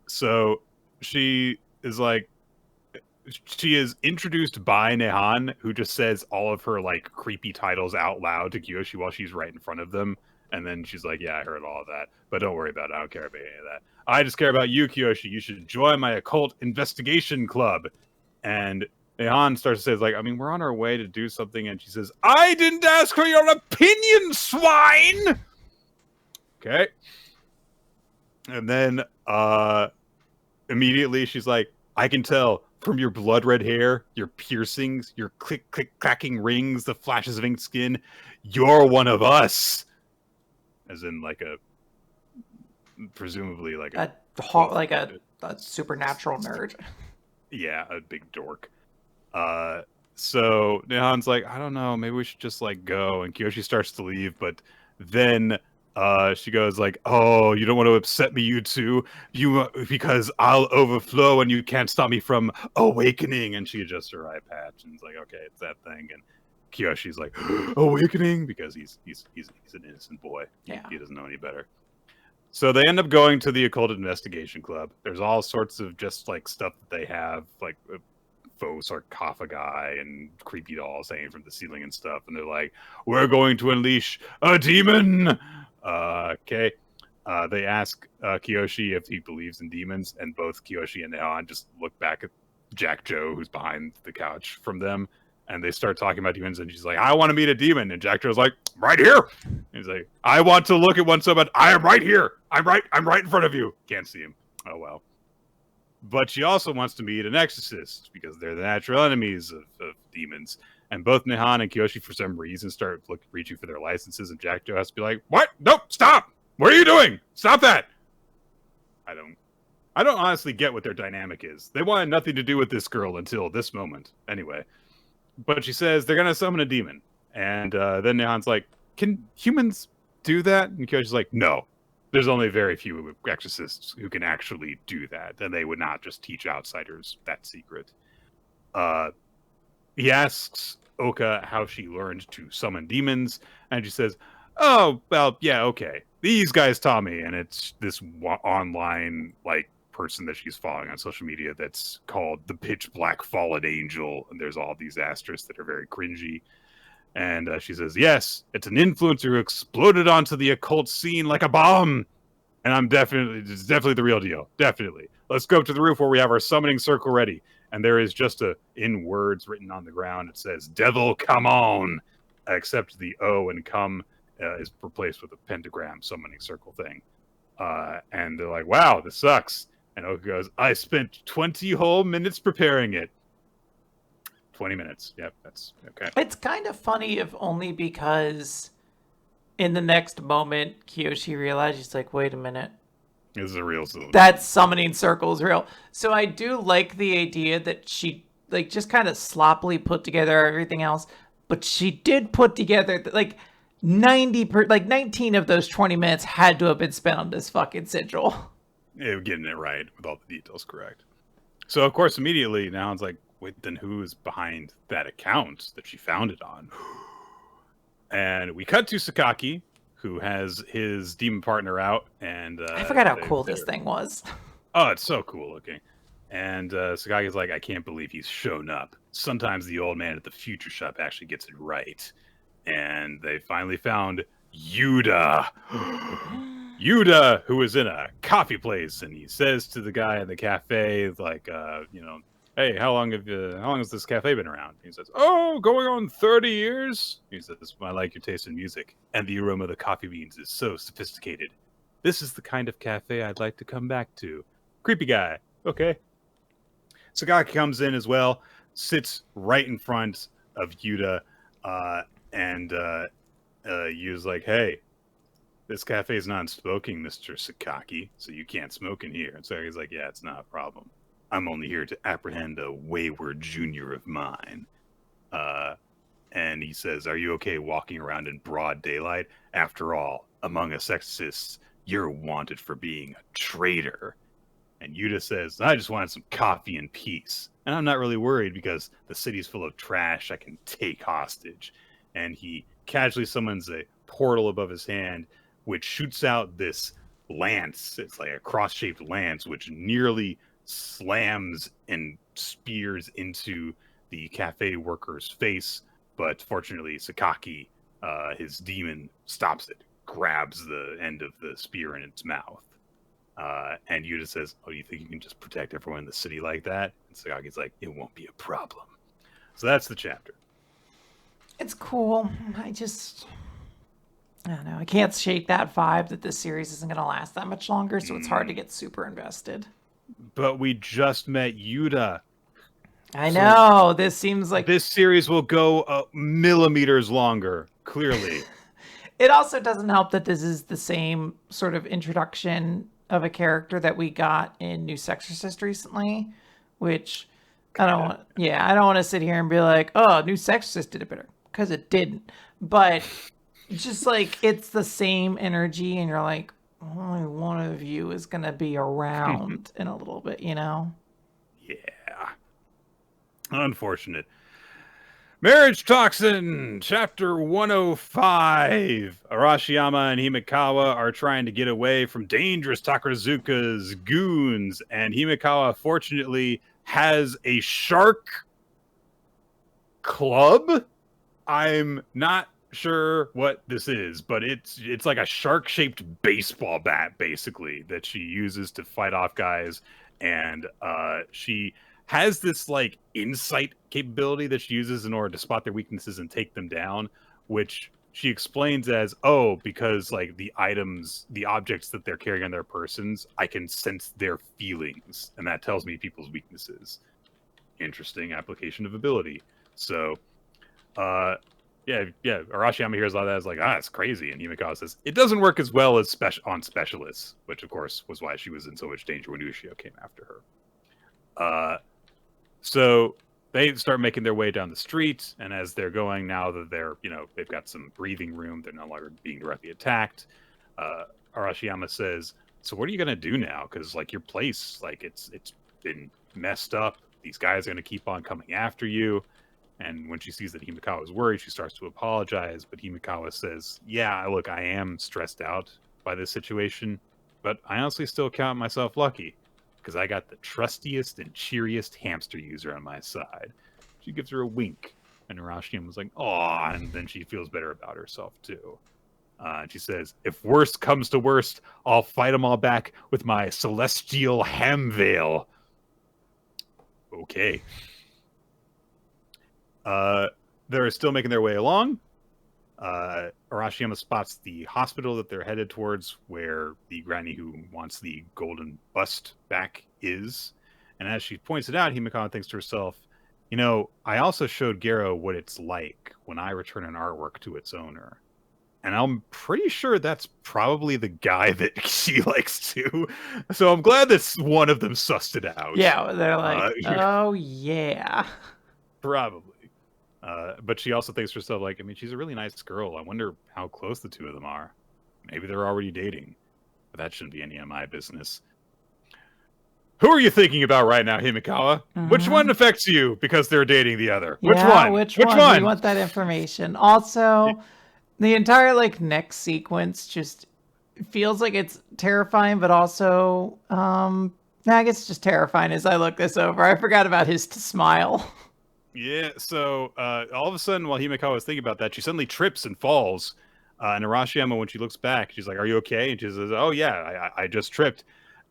so she is introduced by Nehan, who just says all of her like creepy titles out loud to Kiyoshi while she's right in front of them. And then she's like, "Yeah, I heard all of that, but don't worry about it. I don't care about any of that. I just care about you, Kiyoshi. You should join my occult investigation club." And Nehan starts to say, like, "I mean, we're on our way to do something." And she says, "I didn't ask for your opinion, swine!" Okay. And then immediately she's like, "I can tell from your blood red hair, your piercings, your click, click, clacking rings, the flashes of inked skin, you're one of us." As in, presumably like a supernatural nerd. Yeah, a big dork. So Nehan's like, "I don't know, maybe we should just go." And Kiyoshi starts to leave, but then She goes like, "Oh, you don't want to upset me, you two. Because I'll overflow and you can't stop me from awakening." And she adjusts her eye patch and is like, "Okay, it's that thing." And Kiyoshi's like, "Awakening," because he's an innocent boy. Yeah. He doesn't know any better. So they end up going to the Occult Investigation Club. There's all sorts of just like stuff that they have, like faux sarcophagi and creepy dolls hanging from the ceiling and stuff. And they're like, "We're going to unleash a demon." Okay. They ask Kiyoshi if he believes in demons, and both Kiyoshi and Neon just look back at Jack Joe, who's behind the couch from them, and they start talking about demons. And she's like, "I want to meet a demon," and Jack Joe's like, "Right here." And he's like, "I want to look at one so bad. I am right here. I'm right in front of you." Can't see him. Oh well. But she also wants to meet an exorcist because they're the natural enemies of demons. And both Nehan and Kiyoshi, for some reason, start reaching for their licenses, and Jack Joe has to be like, "What? Nope, stop! What are you doing? Stop that!" I don't honestly get what their dynamic is. They wanted nothing to do with this girl until this moment. Anyway. But she says they're going to summon a demon. And then Nehan's like, "Can humans do that?" And Kiyoshi's like, "No. There's only very few exorcists who can actually do that. And they would not just teach outsiders that secret." He asks Oka how she learned to summon demons, and she says, "Oh, well, yeah, okay. These guys taught me," and it's this online, like, person that she's following on social media that's called the Pitch Black Fallen Angel, and there's all these asterisks that are very cringy. And she says, "Yes, it's an influencer who exploded onto the occult scene like a bomb. And it's definitely the real deal. Definitely. Let's go up to the roof where we have our summoning circle ready." And there is just in words written on the ground, it says, "Devil, come on." Except the O and come is replaced with a pentagram summoning circle thing. And they're like, "Wow, this sucks." And Oka goes, "I spent 20 whole minutes preparing it." 20 minutes. Yep, that's okay. It's kind of funny, if only because in the next moment, Kiyoshi realizes, he's like, "Wait a minute. This is a real solution. That summoning circle is real." So I do like the idea that she like just kind of sloppily put together everything else, but she did put together like 19 of those 20 minutes had to have been spent on this fucking sigil. Yeah, getting it right with all the details correct. So of course immediately now it's like, wait, then who is behind that account that she found it on? And we cut to Sakaki, who has his demon partner out, and I forgot how cool this thing was. Oh, it's so cool looking. And Sakaki's like, "I can't believe he's shown up. Sometimes the old man at the future shop actually gets it right." And they finally found Yuda. Yuda, who is in a coffee place, and he says to the guy in the cafe, like, "Hey, how long has this cafe been around?" He says, "Oh, going on 30 years." He says, "I like your taste in music, and the aroma of the coffee beans is so sophisticated. This is the kind of cafe I'd like to come back to." Creepy guy. Okay. Sagaki comes in as well, sits right in front of Yuda, and Yuda's like, "Hey, this cafe is non-smoking, Mr. Sakaki, so you can't smoke in here." And so he's like, "Yeah, it's not a problem. I'm only here to apprehend a wayward junior of mine." And he says, "Are you okay walking around in broad daylight? After all, among us exorcists, you're wanted for being a traitor." And Yuda says, "I just wanted some coffee and peace. And I'm not really worried because the city's full of trash I can take hostage." And he casually summons a portal above his hand, which shoots out this lance. It's like a cross-shaped lance, which nearly slams and spears into the cafe worker's face. But fortunately, Sakaki, his demon, stops it, grabs the end of the spear in its mouth. And Yuda says, "Oh, you think you can just protect everyone in the city like that?" And Sakaki's like, "It won't be a problem." So that's the chapter. It's cool. I don't know. I can't shake that vibe that this series isn't going to last that much longer, so it's hard to get super invested. But we just met Yuda. I know. This seems like this series will go millimeters longer, clearly. It also doesn't help that this is the same sort of introduction of a character that we got in New Exorcist recently, which I don't want to sit here and be like, "Oh, New Exorcist did it better," because it didn't. But just like it's the same energy, and you're like, only one of you is gonna be around in a little bit, you know? Yeah. Unfortunate. Marriagetoxin, Chapter 105. Arashiyama and Himikawa are trying to get away from dangerous Takarazuka's goons, and Himikawa, fortunately, has a shark club. I'm not sure what this is, but it's like a shark-shaped baseball bat, basically, that she uses to fight off guys, and she has this like insight capability that she uses in order to spot their weaknesses and take them down, which she explains as, oh, because like the objects that they're carrying on their persons, I can sense their feelings, and that tells me people's weaknesses. Interesting application of ability. So yeah, Arashiyama hears a lot of that. Is like, it's crazy. And Himikawa says it doesn't work as well as on specialists, which of course was why she was in so much danger when Ushio came after her. So they start making their way down the street, and as they're going, now that they're, they've got some breathing room, they're no longer being directly attacked. Arashiyama says, "So what are you gonna do now? Because like your place, like it's been messed up. These guys are gonna keep on coming after you." And when she sees that Himikawa is worried, she starts to apologize. But Himikawa says, "Yeah, look, I am stressed out by this situation, but I honestly still count myself lucky because I got the trustiest and cheeriest hamster user on my side." She gives her a wink, and Arashiyama was like, "Aw," and then she feels better about herself too. And she says, "If worst comes to worst, I'll fight them all back with my celestial ham veil." Okay. They're still making their way along. Arashiyama spots the hospital that they're headed towards, where the granny who wants the golden bust back is. And as she points it out, Himikawa thinks to herself, I also showed Gero what it's like when I return an artwork to its owner. And I'm pretty sure that's probably the guy that she likes too. So I'm glad that one of them sussed it out. Yeah, they're like, oh yeah. Probably. But she also thinks to herself, like, she's a really nice girl. I wonder how close the two of them are. Maybe they're already dating. But that shouldn't be any of my business. Who are you thinking about right now, Himikawa? Mm-hmm. Which one affects you because they're dating the other? Yeah, which one? We want that information. Also, the entire, next sequence just feels like it's terrifying, but also, I guess it's just terrifying as I look this over. I forgot about his smile. Yeah, so all of a sudden, while Himikawa was thinking about that, she suddenly trips and falls. And Arashiyama, when she looks back, she's like, "Are you okay?" And she says, "Oh, yeah, I just tripped."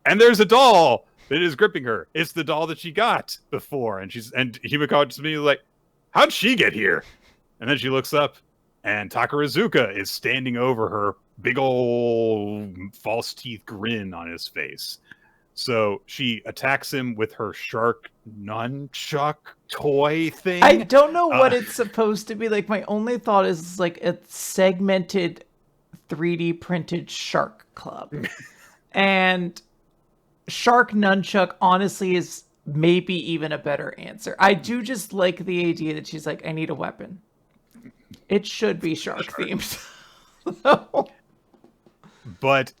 And there's a doll that is gripping her. It's the doll that she got before. And Himikawa just immediately like, "How'd she get here?" And then she looks up, and Takarazuka is standing over her, big old false teeth grin on his face. So she attacks him with her shark nunchuck toy thing. I don't know what it's supposed to be. Like, my only thought is like a segmented 3D printed shark club. And shark nunchuck, honestly, is maybe even a better answer. I do just like the idea that she's like, I need a weapon. It should be shark themed. But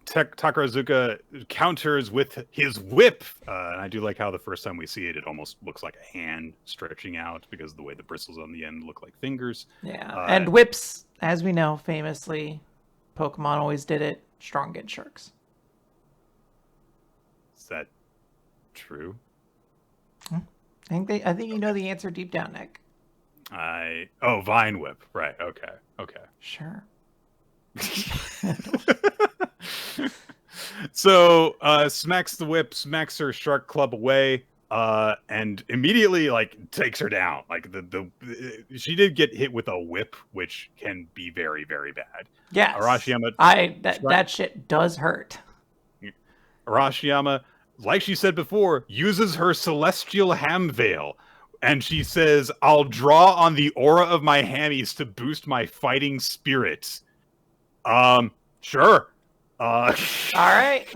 Takarazuka counters with his whip. And I do like how the first time we see it, it almost looks like a hand stretching out because of the way the bristles on the end look like fingers. Yeah, and whips, as we know, famously, Pokemon always did it, strong against sharks. Is that true? I think you know the answer deep down, Nick. Vine Whip. Right, okay. Sure. So smacks the whip, smacks her shark club away, and immediately takes her down. Like she did get hit with a whip, which can be very, very bad. Yes. Arashiyama, that shit does hurt. Arashiyama, like she said before, uses her celestial ham veil. And she says, "I'll draw on the aura of my hammies to boost my fighting spirit." Sure. All right.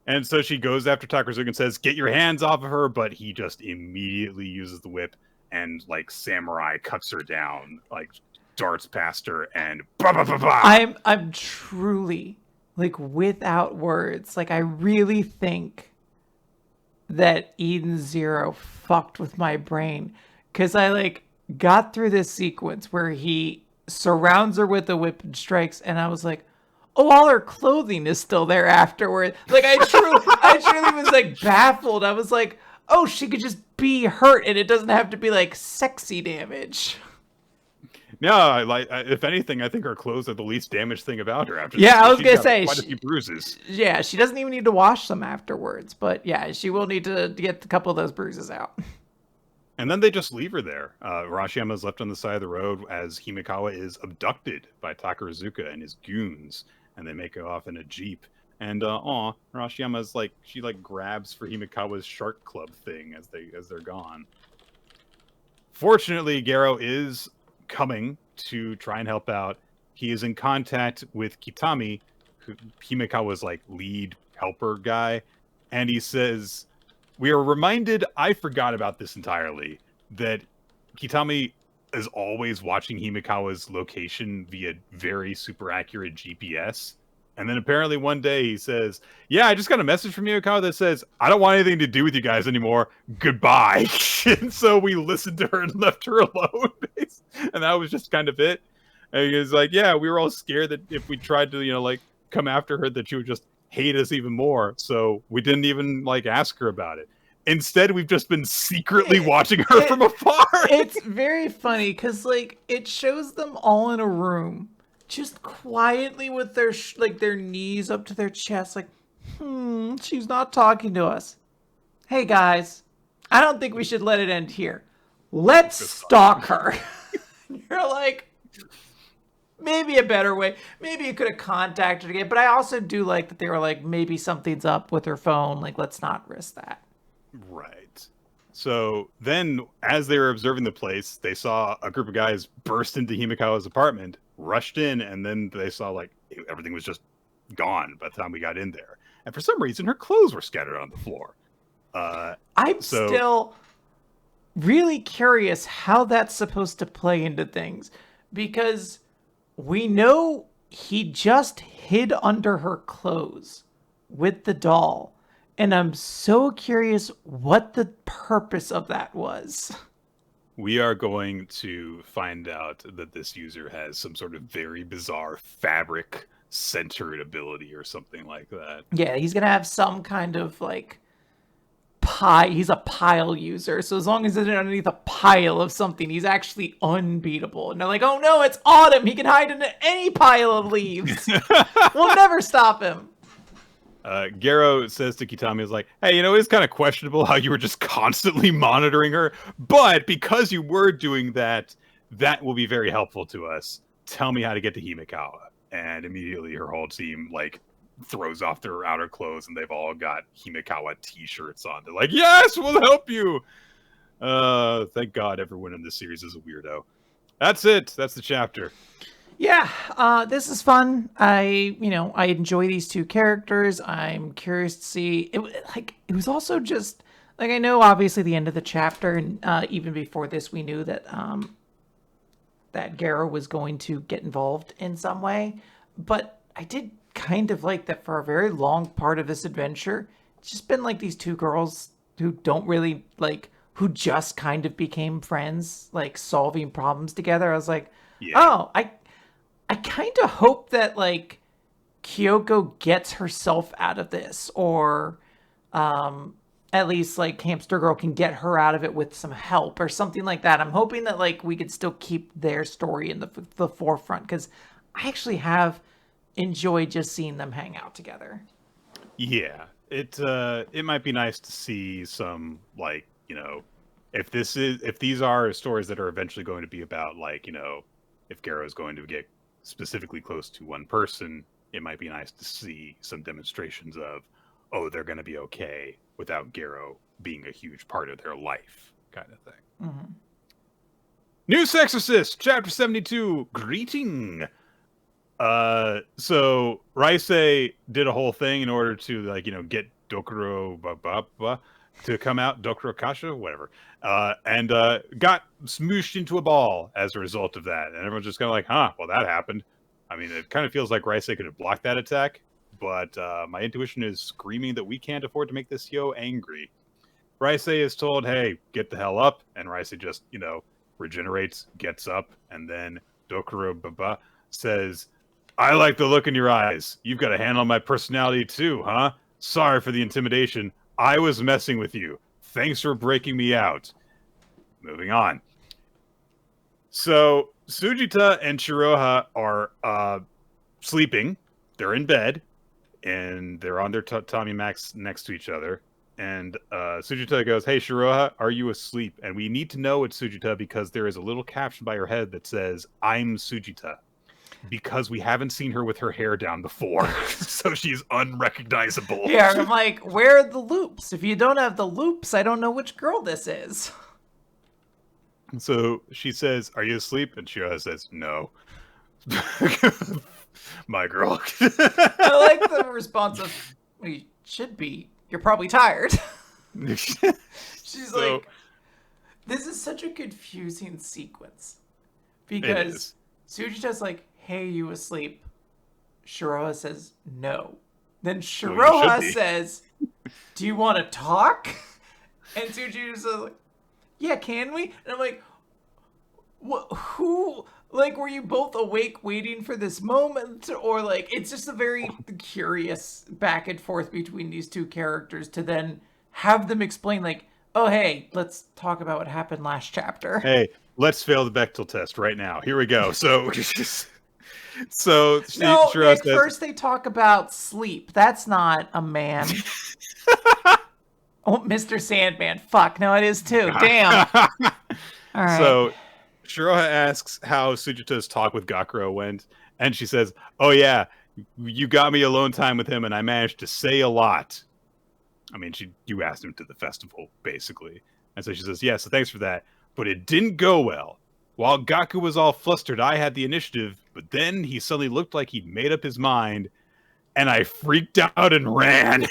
And so she goes after Takarazuka and says, "Get your hands off of her," but he just immediately uses the whip and samurai cuts her down. darts past her and bah, bah, bah, bah. I'm truly, like, without words. Like, I really think that Eden Zero fucked with my brain, because I, like, got through this sequence where he surrounds her with a whip and strikes, and I was like, oh, all her clothing is still there afterward. Like, I truly was, like, baffled. I was like, oh, she could just be hurt, and it doesn't have to be, like, sexy damage. Yeah, if anything, I think her clothes are the least damaged thing about her. After Yeah, this, I was gonna got say, quite a few bruises. Yeah, she doesn't even need to wash them afterwards, but yeah, she will need to get a couple of those bruises out. And then they just leave her there. Urashiyama is left on the side of the road as Himekawa is abducted by Takarazuka and his goons, and they make it off in a jeep. And Urashiyama's she grabs for Himekawa's shark club thing as they're gone. Fortunately, Garo is coming to try and help out. He is in contact with Kitami, who Himekawa's lead helper guy, and he says, we are reminded, I forgot about this entirely, that Kitami is always watching Himekawa's location via very super accurate GPS. And then apparently one day he says, yeah, I just got a message from Himekawa that says, I don't want anything to do with you guys anymore. Goodbye. And so we listened to her and left her alone. And that was just kind of it. And he was like, yeah, we were all scared that if we tried to, come after her, that she would just hate us even more. So we didn't even ask her about it. Instead, we've just been secretly watching her from afar. It's very funny because it shows them all in a room, just quietly with their their knees up to their chest, she's not talking to us. Hey guys, I don't think we should let it end here. Let's stalk her. You're like, maybe a better way. Maybe you could have contacted her again. But I also do like that they were like, maybe something's up with her phone. Let's not risk that. Right. So then, as they were observing the place, they saw a group of guys burst into Himekawa's apartment, rushed in, and then they saw everything was just gone by the time we got in there. And for some reason, her clothes were scattered on the floor. I'm still really curious how that's supposed to play into things, because we know he just hid under her clothes with the doll. And I'm so curious what the purpose of that was. We are going to find out that this user has some sort of very bizarre fabric-centered ability or something like that. Yeah, he's going to have some kind of pie. He's a pile user. So as long as it's underneath a pile of something, he's actually unbeatable. And they're like, oh no, it's autumn. He can hide in any pile of leaves. We'll never stop him. Garo says to Kitami, hey, it's kind of questionable how you were just constantly monitoring her, but because you were doing that, that will be very helpful to us. Tell me how to get to Himekawa. And immediately her whole team, throws off their outer clothes, and they've all got Himekawa t-shirts on. They're like, yes, we'll help you! Thank God everyone in this series is a weirdo. That's it. That's the chapter. Yeah, this is fun. I enjoy these two characters. I'm curious to see it. It was also just I know obviously the end of the chapter, and even before this, we knew that that Garo was going to get involved in some way. But I did kind of like that for a very long part of this adventure. It's just been these two girls who don't really who just kind of became friends, solving problems together. I was like, yeah. Oh, I kind of hope that Kyoko gets herself out of this, or at least Hamster Girl can get her out of it with some help or something like that. I'm hoping that we could still keep their story in the forefront, because I actually have enjoyed just seeing them hang out together. Yeah, it might be nice to see some if these are stories that are eventually going to be about if Garo is going to get specifically close to one person, it might be nice to see some demonstrations of, oh, they're going to be okay without Garo being a huge part of their life, kind of thing. Mm-hmm. New Exorcist, Chapter 72, Greeting. So Raisei did a whole thing in order to get Dokuro to come out, Dokuro Kasha, whatever, and got smooshed into a ball as a result of that. And everyone's just kind of like, huh, well, that happened. I mean, it kind of feels like Raisei could have blocked that attack, but my intuition is screaming that we can't afford to make this Yo angry. Raisei is told, hey, get the hell up, and Raisei just, regenerates, gets up, and then Dokuro Baba says, I like the look in your eyes. You've got a handle on my personality too, huh? Sorry for the intimidation. I was messing with you. Thanks for breaking me out. Moving on. So, Sujita and Shiroha are sleeping. They're in bed, and they're on their Tommy Macs next to each other. And Sujita goes, hey, Shiroha, are you asleep? And we need to know it's Sujita because there is a little caption by her head that says, I'm Sujita. Because we haven't seen her with her hair down before. So she's unrecognizable. Yeah, I'm like, where are the loops? If you don't have the loops, I don't know which girl this is. So she says, are you asleep? And Shiroha says, no. My girl. I like the response of, well, you should be. You're probably tired. She's like, this is such a confusing sequence. Because Sujita's like, hey, you asleep? Shiroha says, no. Then Shiroha says, do you want to talk? And Sujita says, like, yeah, can we? And I'm like, who? Like, were you both awake waiting for this moment? Or, like, it's just a very curious back and forth between these two characters to then have them explain, like, oh, hey, let's talk about what happened last chapter. Hey, let's fail the Bechdel test right now. Here we go. So, Nick, first they talk about sleep. That's not a man. Oh, Mr. Sandman. Fuck, no, it is too. Damn. All right. So, Shiroha asks how Sujita's talk with Gakuro went, and she says, oh yeah, you got me alone time with him, and I managed to say a lot. I mean, you asked him to the festival, basically. And so she says, yeah, so thanks for that. But it didn't go well. While Gaku was all flustered, I had the initiative, but then he suddenly looked like he'd made up his mind, and I freaked out and ran.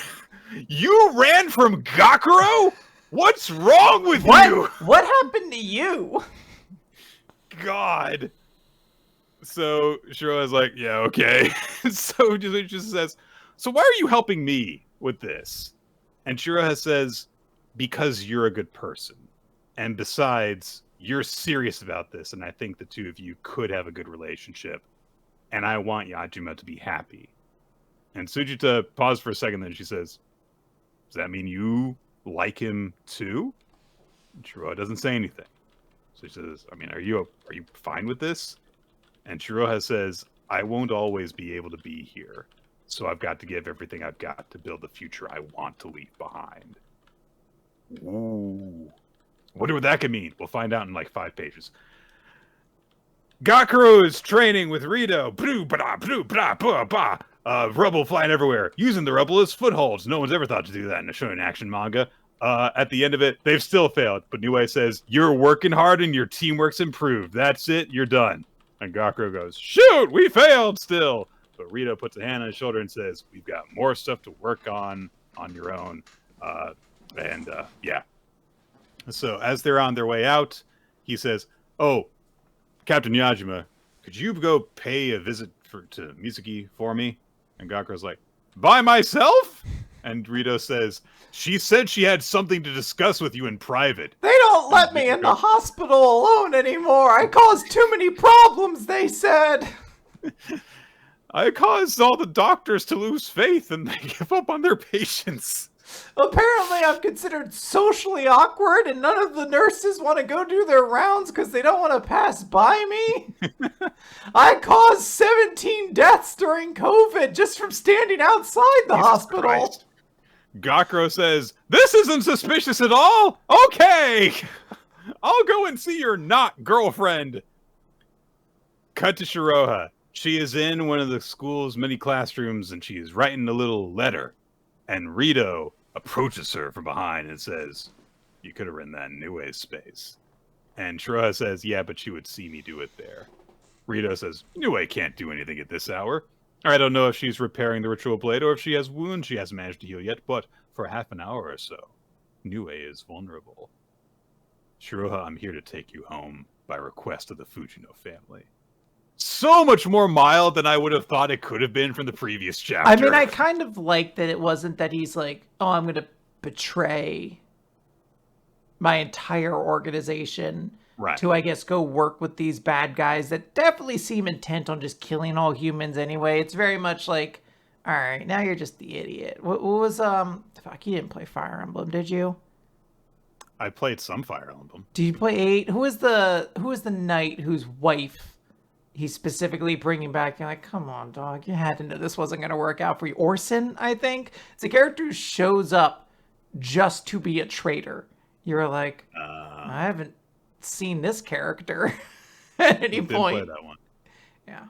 You ran from Gakuro? What's wrong with you? What happened to you? God. So Shiroha's like, yeah, okay. So he just says, so why are you helping me with this? And Shiroha says, because you're a good person. And besides, you're serious about this, and I think the two of you could have a good relationship. And I want Yajima to be happy. And Sujita paused for a second, then she says, does that mean you like him too? And Shiroha doesn't say anything. So she says, I mean, are you fine with this? And Shiroha says, I won't always be able to be here. So I've got to give everything I've got to build the future I want to leave behind. Ooh. Wonder what that could mean. We'll find out in like 5 pages. Gakuro is training with Rito. Rubble flying everywhere. Using the rubble as footholds. No one's ever thought to do that in a shonen action manga. At the end of it, they've still failed. But Niue says, you're working hard and your teamwork's improved. That's it. You're done. And Gakuro goes, shoot, we failed still. But Rito puts a hand on his shoulder and says, we've got more stuff to work on your own. Yeah. So as they're on their way out, he says, oh, Captain Yajima, could you go pay a visit to Mizuki for me? And Gakuro's like, by myself? And Rito says, she said she had something to discuss with you in private. They don't let me in the hospital alone anymore. I caused too many problems, they said. I caused all the doctors to lose faith and they give up on their patients. Apparently I'm considered socially awkward and none of the nurses want to go do their rounds because they don't want to pass by me. I caused 17 deaths during COVID just from standing outside the hospital. Christ. Gakuro says, this isn't suspicious at all. Okay, I'll go and see your not girlfriend. Cut to Shiroha. She is in one of the school's many classrooms and she is writing a little letter. And Rito approaches her from behind and says, you could have written that in Niue's space. And Shiroha says, yeah, but she would see me do it there. Rito says, Niue can't do anything at this hour. I don't know if she's repairing the ritual blade or if she has wounds she hasn't managed to heal yet, but for half an hour or so, Nue is vulnerable. Shiroha, I'm here to take you home by request of the Fujino family. So much more mild than I would have thought it could have been from the previous chapter. I mean, I kind of like that it wasn't that he's like, oh, I'm going to betray my entire organization to, I guess, go work with these bad guys that definitely seem intent on just killing all humans anyway. It's very much like, all right, now you're just the idiot. What was, fuck, you didn't play Fire Emblem, did you? I played some Fire Emblem. Did you play 8? Who is the knight whose wife he's specifically bringing back? You're like, come on, dog. You had to know this wasn't going to work out for you. Orson, I think. It's a character who shows up just to be a traitor. You're like, I haven't seen this character at any point. Didn't play that one. Yeah.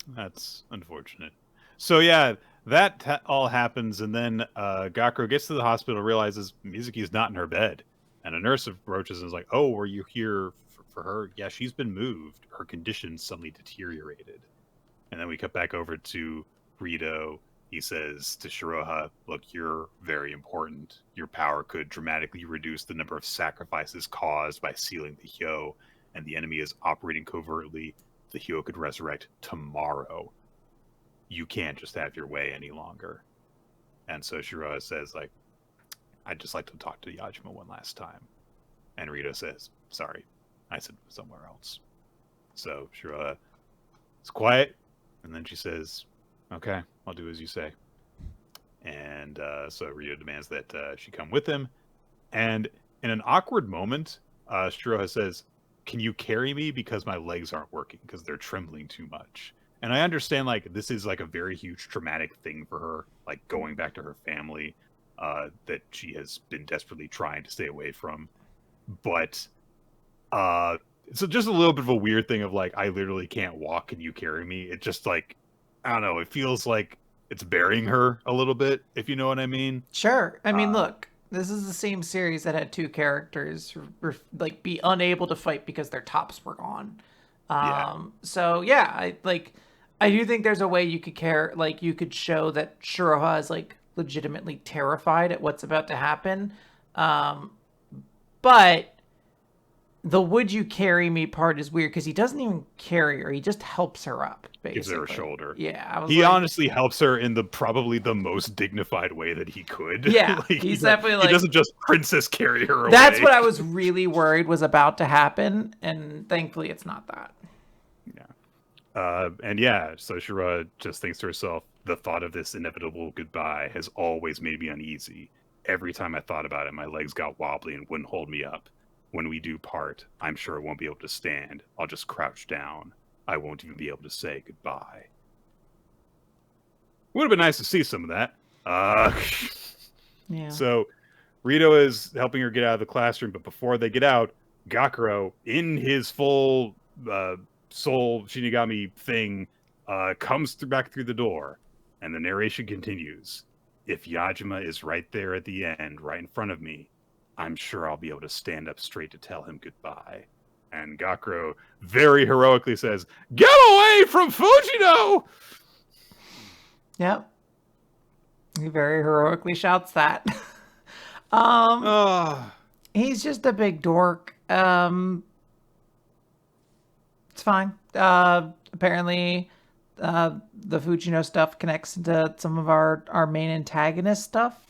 That's unfortunate. So yeah, that all happens, and then Gakuro gets to the hospital, realizes Mizuki's not in her bed, and a nurse approaches and is like, "Oh, were you here for her? Yeah, she's been moved. Her condition suddenly deteriorated." And then we cut back over to Rito. He says to Shiroha, "Look, you're very important. Your power could dramatically reduce the number of sacrifices caused by sealing the Hyo, and the enemy is operating covertly. The Hyo could resurrect tomorrow. You can't just have your way any longer." And so Shiroha says, like, "I'd just like to talk to Yajima one last time." And Rito says, "Sorry, I said somewhere else." So Shiroha is quiet, and then she says, "Okay, I'll do as you say." And so Rito demands that she come with him. And in an awkward moment, Shiroha says, "Can you carry me? Because my legs aren't working, because they're trembling too much." And I understand, like, this is, like, a very huge traumatic thing for her, like, going back to her family that she has been desperately trying to stay away from. But so just a little bit of a weird thing of, like, I literally can't walk, can you carry me? It just, like, I don't know, it feels like it's burying her a little bit, if you know what I mean. Sure. I mean, look, this is the same series that had two characters like be unable to fight because their tops were gone. So yeah, I do think there's a way you could you could show that Shiroha is like legitimately terrified at what's about to happen. But the "would you carry me" part is weird because he doesn't even carry her; he just helps her up. Basically. Gives her a shoulder. Yeah, he honestly helps her in the probably the most dignified way that he could. Yeah, like, he's definitely like, he doesn't just princess carry her away. That's what I was really worried was about to happen, and thankfully it's not that. Yeah, and yeah, so Shira just thinks to herself, the thought of this inevitable goodbye has always made me uneasy. Every time I thought about it, my legs got wobbly and wouldn't hold me up. When we do part, I'm sure I won't be able to stand. I'll just crouch down. I won't even be able to say goodbye. Would have been nice to see some of that. Yeah. So Rito is helping her get out of the classroom, but before they get out, Gakuro, in his full soul Shinigami thing, comes back through the door, and the narration continues. If Yajima is right there at the end, right in front of me, I'm sure I'll be able to stand up straight to tell him goodbye. And Gakuro very heroically says, "Get away from Fujino!" Yep. He very heroically shouts that. He's just a big dork. It's fine. Apparently, the Fujino stuff connects into some of our main antagonist stuff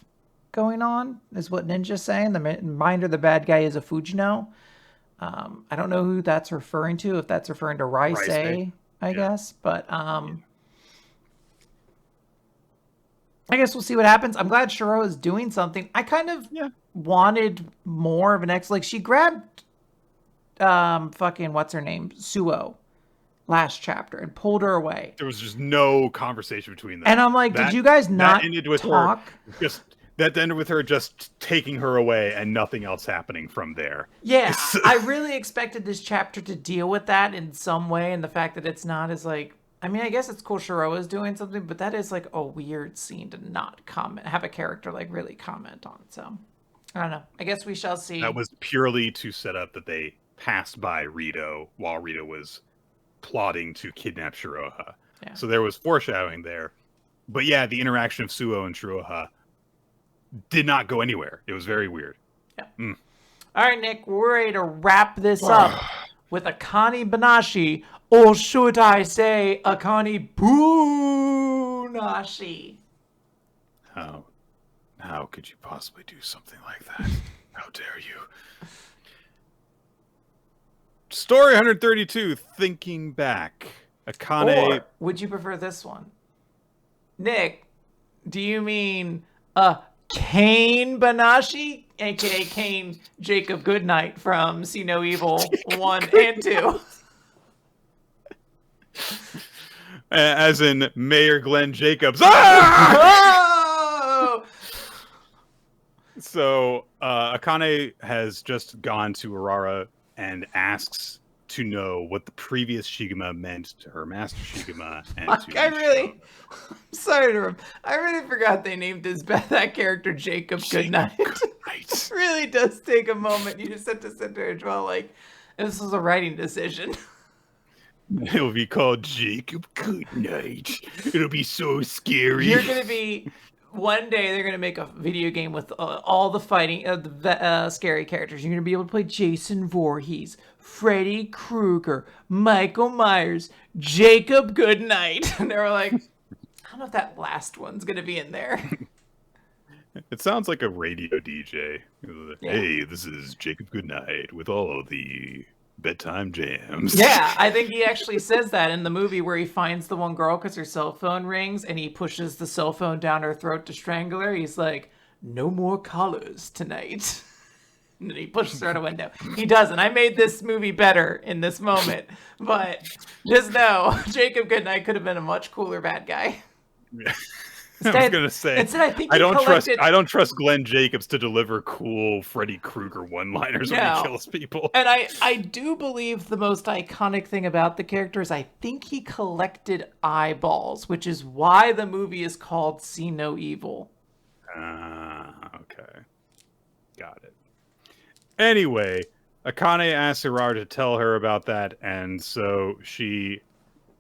going on, is what Ninja's saying. The reminder the bad guy is a Fujino. I don't know who that's referring to, if that's referring to Raisei, I guess. But I guess we'll see what happens. I'm glad Shiro is doing something. I kind of wanted more of an like she grabbed fucking what's her name? Suo last chapter and pulled her away. There was just no conversation between them. And I'm like, did you guys not talk? That ended with her just taking her away and nothing else happening from there. Yeah, I really expected this chapter to deal with that in some way, and the fact that it's not is like, I mean, I guess it's cool Shiroa's doing something, but that is like a weird scene to not have a character like really comment on. So, I don't know. I guess we shall see. That was purely to set up that they passed by Rito while Rito was plotting to kidnap Shiroha. Yeah. So there was foreshadowing there. But yeah, the interaction of Suo and Shiroha did not go anywhere. It was very weird. Yeah. All right, Nick, we're ready to wrap this up with Akane-banashi, or should I say Akane-banashi? How could you possibly do something like that? How dare you? Story 132, Thinking Back. Akane... Or would you prefer this one? Nick, do you mean Kane-banashi, aka Kane Jacob Goodnight from See No Evil 1 and 2? As in Mayor Glenn Jacobs. Ah! Oh! So Akane has just gone to Urara and asks to know what the previous Shigema meant to her master Shigema. And to I really forgot they named that character Jacob Goodnight. It really does take a moment. You just have to sit there and draw like, this was a writing decision. It'll be called Jacob Goodnight. It'll be so scary. You're gonna be... One day they're gonna make a video game with all the fighting, the scary characters. You're gonna be able to play Jason Voorhees, Freddy Krueger, Michael Myers, Jacob Goodnight. And they were like, I don't know if that last one's gonna be in there. It sounds like a radio DJ. Yeah. Hey, this is Jacob Goodnight with all the bedtime jams. Yeah, I think he actually says that in the movie where he finds the one girl because her cell phone rings and he pushes the cell phone down her throat to strangle her. He's like, no more collars tonight. And then he pushes her out a window. He doesn't. I made this movie better in this moment. But just know, Jacob Goodnight could have been a much cooler bad guy. Yeah. I was gonna say, instead, I don't trust Glenn Jacobs to deliver cool Freddy Krueger one-liners when he kills people. And I do believe the most iconic thing about the character is I think he collected eyeballs, which is why the movie is called See No Evil. Okay, got it. Anyway, Akane asks Urara to tell her about that, and so she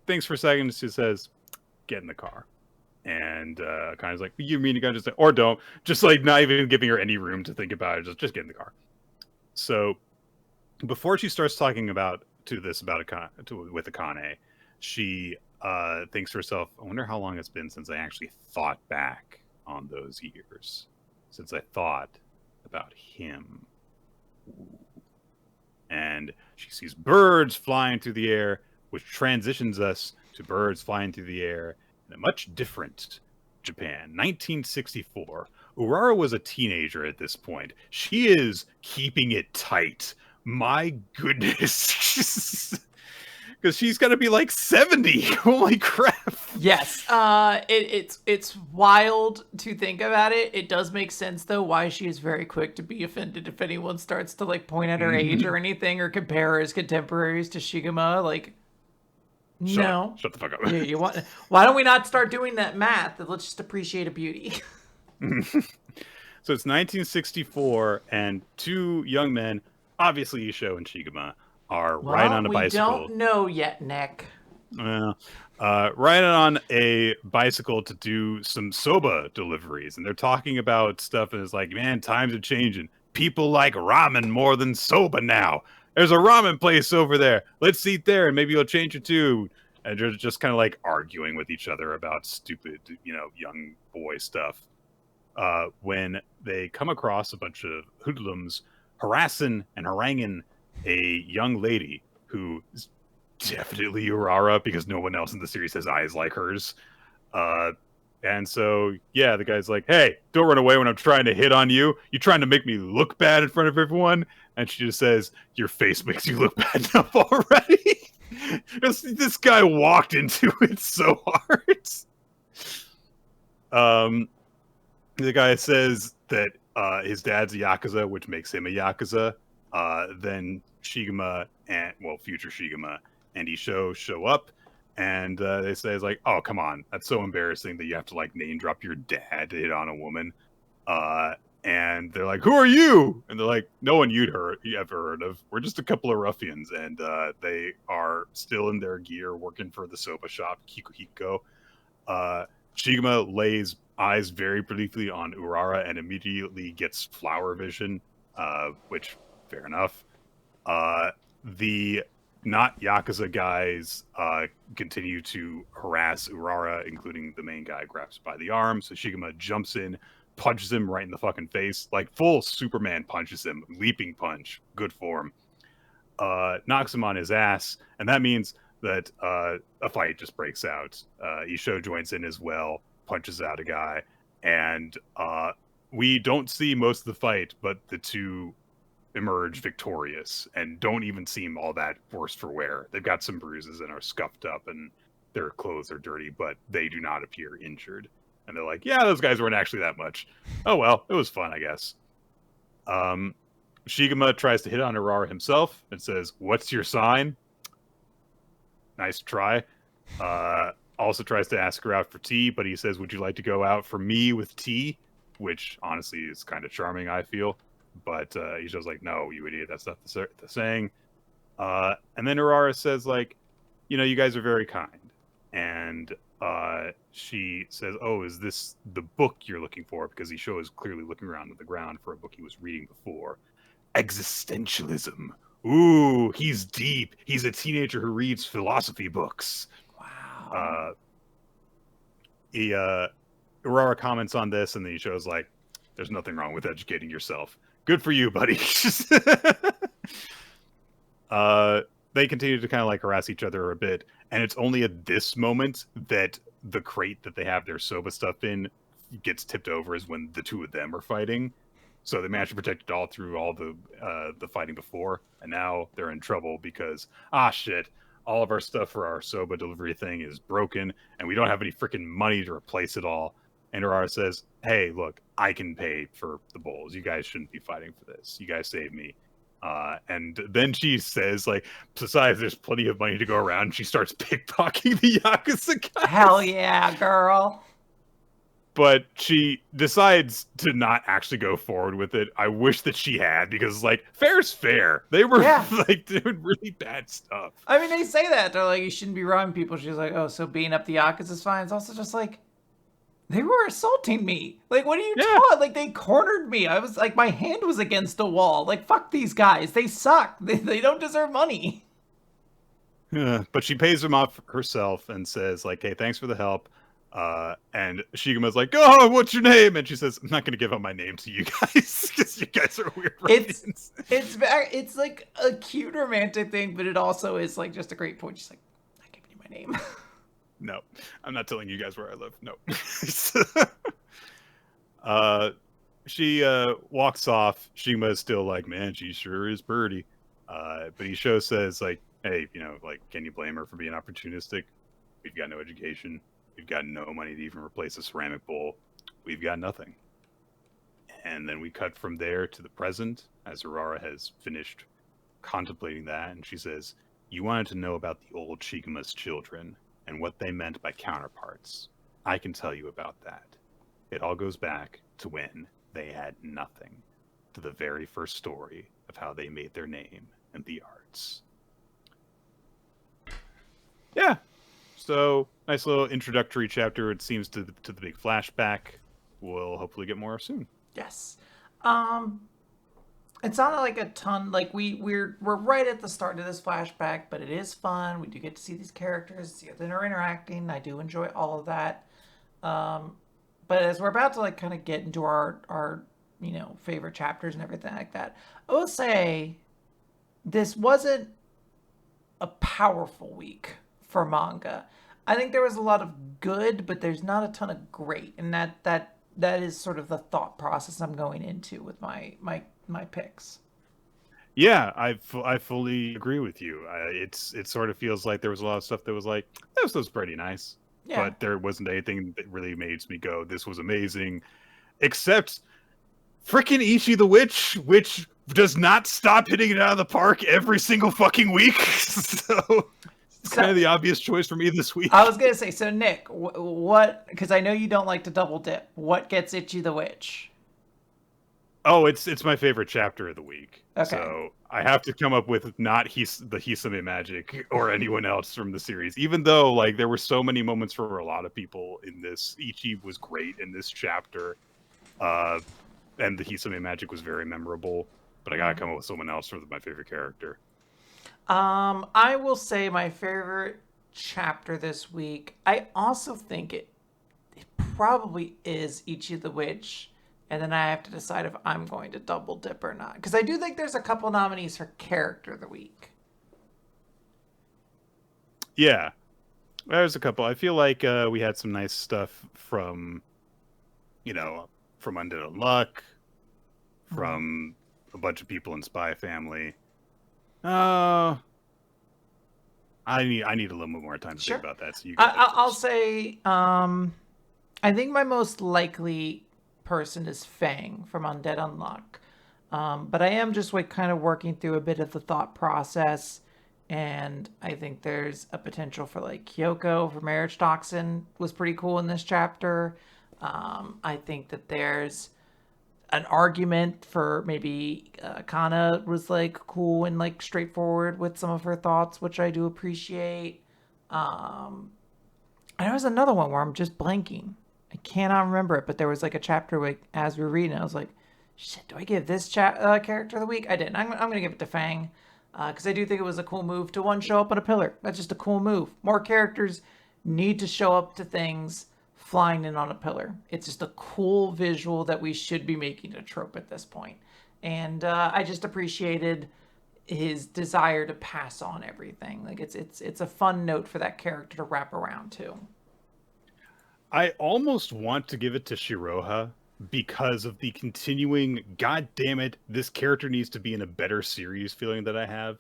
thinks for a second. She says, "Get in the car." And kind of like, you mean you gotta just say, or don't, just like not even giving her any room to think about it, just get in the car. So before she starts talking with Akane, she thinks to herself, I wonder how long it's been since I actually thought back on those years, since I thought about him. Ooh. And she sees birds flying through the air, which transitions us to birds flying through the air in a much different Japan. 1964. Urara was a teenager at this point. She is keeping it tight. My goodness. Because she's going to be like 70. Holy crap. Yes. It's wild to think about it. It does make sense, though, why she is very quick to be offended if anyone starts to like point at her age or anything or compare her as contemporaries to Shigema. Like, Shut the fuck up. Yeah, why don't we not start doing that math? Let's just appreciate a beauty. So it's 1964, and two young men, obviously Isho and Shigema, are riding on a bicycle. We don't know yet, Nick. Riding on a bicycle to do some soba deliveries, and they're talking about stuff, and it's like, man, times are changing. People like ramen more than soba now. There's a ramen place over there. Let's eat there, and maybe you'll change your tune. And they're just kind of like arguing with each other about stupid, young boy stuff. When they come across a bunch of hoodlums harassing and haranguing a young lady who is definitely Urara because no one else in the series has eyes like hers. And so, yeah, the guy's like, hey, don't run away when I'm trying to hit on you. You're trying to make me look bad in front of everyone. And she just says, your face makes you look bad enough already. This guy walked into it so hard. The guy says that his dad's a Yakuza, which makes him a Yakuza. Then Shigema future Shigema and Isho show up. And they say, it's like, oh, come on. That's so embarrassing that you have to, like, name drop your dad to hit on a woman. And they're like, who are you? And they're like, no one you ever heard of. We're just a couple of ruffians. And they are still in their gear working for the soba shop, Kikuhiko. Shigema lays eyes very briefly on Urara and immediately gets flower vision, which, fair enough. The not Yakuza guys continue to harass Urara, including the main guy grabs by the arm. So Shigema jumps in, punches him right in the fucking face, like full Superman punches him, leaping punch, good form. Knocks him on his ass, and that means that a fight just breaks out. Isho joins in as well, punches out a guy, and we don't see most of the fight, but the two emerge victorious and don't even seem all that worse for wear. They've got some bruises and are scuffed up, and their clothes are dirty, but they do not appear injured. And they're like, yeah, those guys weren't actually that much. Oh well, it was fun, I guess. Shigema tries to hit on Urara himself and says, "What's your sign?" Nice try. Also tries to ask her out for tea, but he says, "Would you like to go out for me with tea?" Which honestly is kind of charming, I feel. But Isho's like, "No, you idiot, that's not the saying." And then Urara says, like, you guys are very kind. And she says, "Oh, is this the book you're looking for?" Because Isho is clearly looking around at the ground for a book he was reading before. Existentialism. Ooh, he's deep. He's a teenager who reads philosophy books. Wow. Urara comments on this, and then he shows like, "There's nothing wrong with educating yourself. Good for you, buddy." They continue to kind of like harass each other a bit, and it's only at this moment that the crate that they have their soba stuff in gets tipped over, is when the two of them are fighting. So they managed to protect it all through all the fighting before, and now they're in trouble because shit, all of our stuff for our soba delivery thing is broken, and we don't have any freaking money to replace it all. And Urara says, "Hey, look, I can pay for the bowls. You guys shouldn't be fighting for this. You guys saved me." And then she says, like, besides, there's plenty of money to go around. She starts pickpocketing the Yakuza guys. Hell yeah, girl. But she decides to not actually go forward with it. I wish that she had, because, like, fair's fair. They were, like, doing really bad stuff. I mean, they say that. They're like, you shouldn't be robbing people. She's like, oh, so beating up the Yakuza is fine. It's also just like, they were assaulting me. Like, what are you talking? Like, they cornered me. I was like, my hand was against a wall. Like, fuck these guys. They suck. They don't deserve money. But she pays them off herself and says, like, hey, thanks for the help. And Shigema's like, "Oh, what's your name?" And she says, "I'm not going to give up my name to you guys because you guys are weird." It's like a cute romantic thing, but it also is like just a great point. She's like, "I'm not giving you my name." No, I'm not telling you guys where I live. No. She walks off. Shima's still like, "Man, she sure is pretty." But Isho says, like, "Hey, like, can you blame her for being opportunistic? We've got no education. We've got no money to even replace a ceramic bowl. We've got nothing." And then we cut from there to the present, as Urara has finished contemplating that, and she says, "You wanted to know about the old Shigema's children and what they meant by counterparts. I can tell you about that. It all goes back to when they had nothing, to the very first story of how they made their name in the arts." Yeah. So, nice little introductory chapter. It seems to the big flashback. We'll hopefully get more soon. Yes. It's not like a ton. Like we're right at the start of this flashback, but it is fun. We do get to see these characters, see how they're interacting. I do enjoy all of that. But as we're about to like kind of get into our favorite chapters and everything like that, I will say this wasn't a powerful week for manga. I think there was a lot of good, but there's not a ton of great, and that is sort of the thought process I'm going into with my picks. Yeah, I fully agree with you. It sort of feels like there was a lot of stuff that was like, this was pretty nice, but there wasn't anything that really made me go, this was amazing, except freaking Ichi the Witch, which does not stop hitting it out of the park every single fucking week. So it's kind of the obvious choice for me this week. I was gonna say, so Nick, what? Because I know you don't like to double dip. What gets Ichi the Witch? Oh, it's my favorite chapter of the week. Okay. So I have to come up with not the Hisame magic or anyone else from the series. Even though like there were so many moments for a lot of people in this. Ichi was great in this chapter. And the Hisame magic was very memorable. But I gotta come up with someone else for my favorite character. I will say my favorite chapter this week. I also think it probably is Ichi the Witch. And then I have to decide if I'm going to double dip or not. Because I do think there's a couple nominees for character of the week. Yeah. There's a couple. I feel like we had some nice stuff from, from Undead Unluck, from a bunch of people in Spy Family. I need a little bit more time to think about that. So you I'll say, I think my most likely person is Fang from Undead Unluck. But I am just like kind of working through a bit of the thought process, and I think there's a potential for like Kyoko for Marriagetoxin was pretty cool in this chapter. I think that there's an argument for maybe Kana was like cool and like straightforward with some of her thoughts, which I do appreciate. And there was another one where I'm just blanking. I cannot remember it, but there was like a chapter like as we were reading, I was like, shit, do I give this character of the week? I didn't. I'm going to give it to Fang because I do think it was a cool move to show up on a pillar. That's just a cool move. More characters need to show up to things flying in on a pillar. It's just a cool visual that we should be making a trope at this point. And I just appreciated his desire to pass on everything. Like it's a fun note for that character to wrap around too. I almost want to give it to Shiroha because of the continuing, god damn it, this character needs to be in a better series feeling that I have.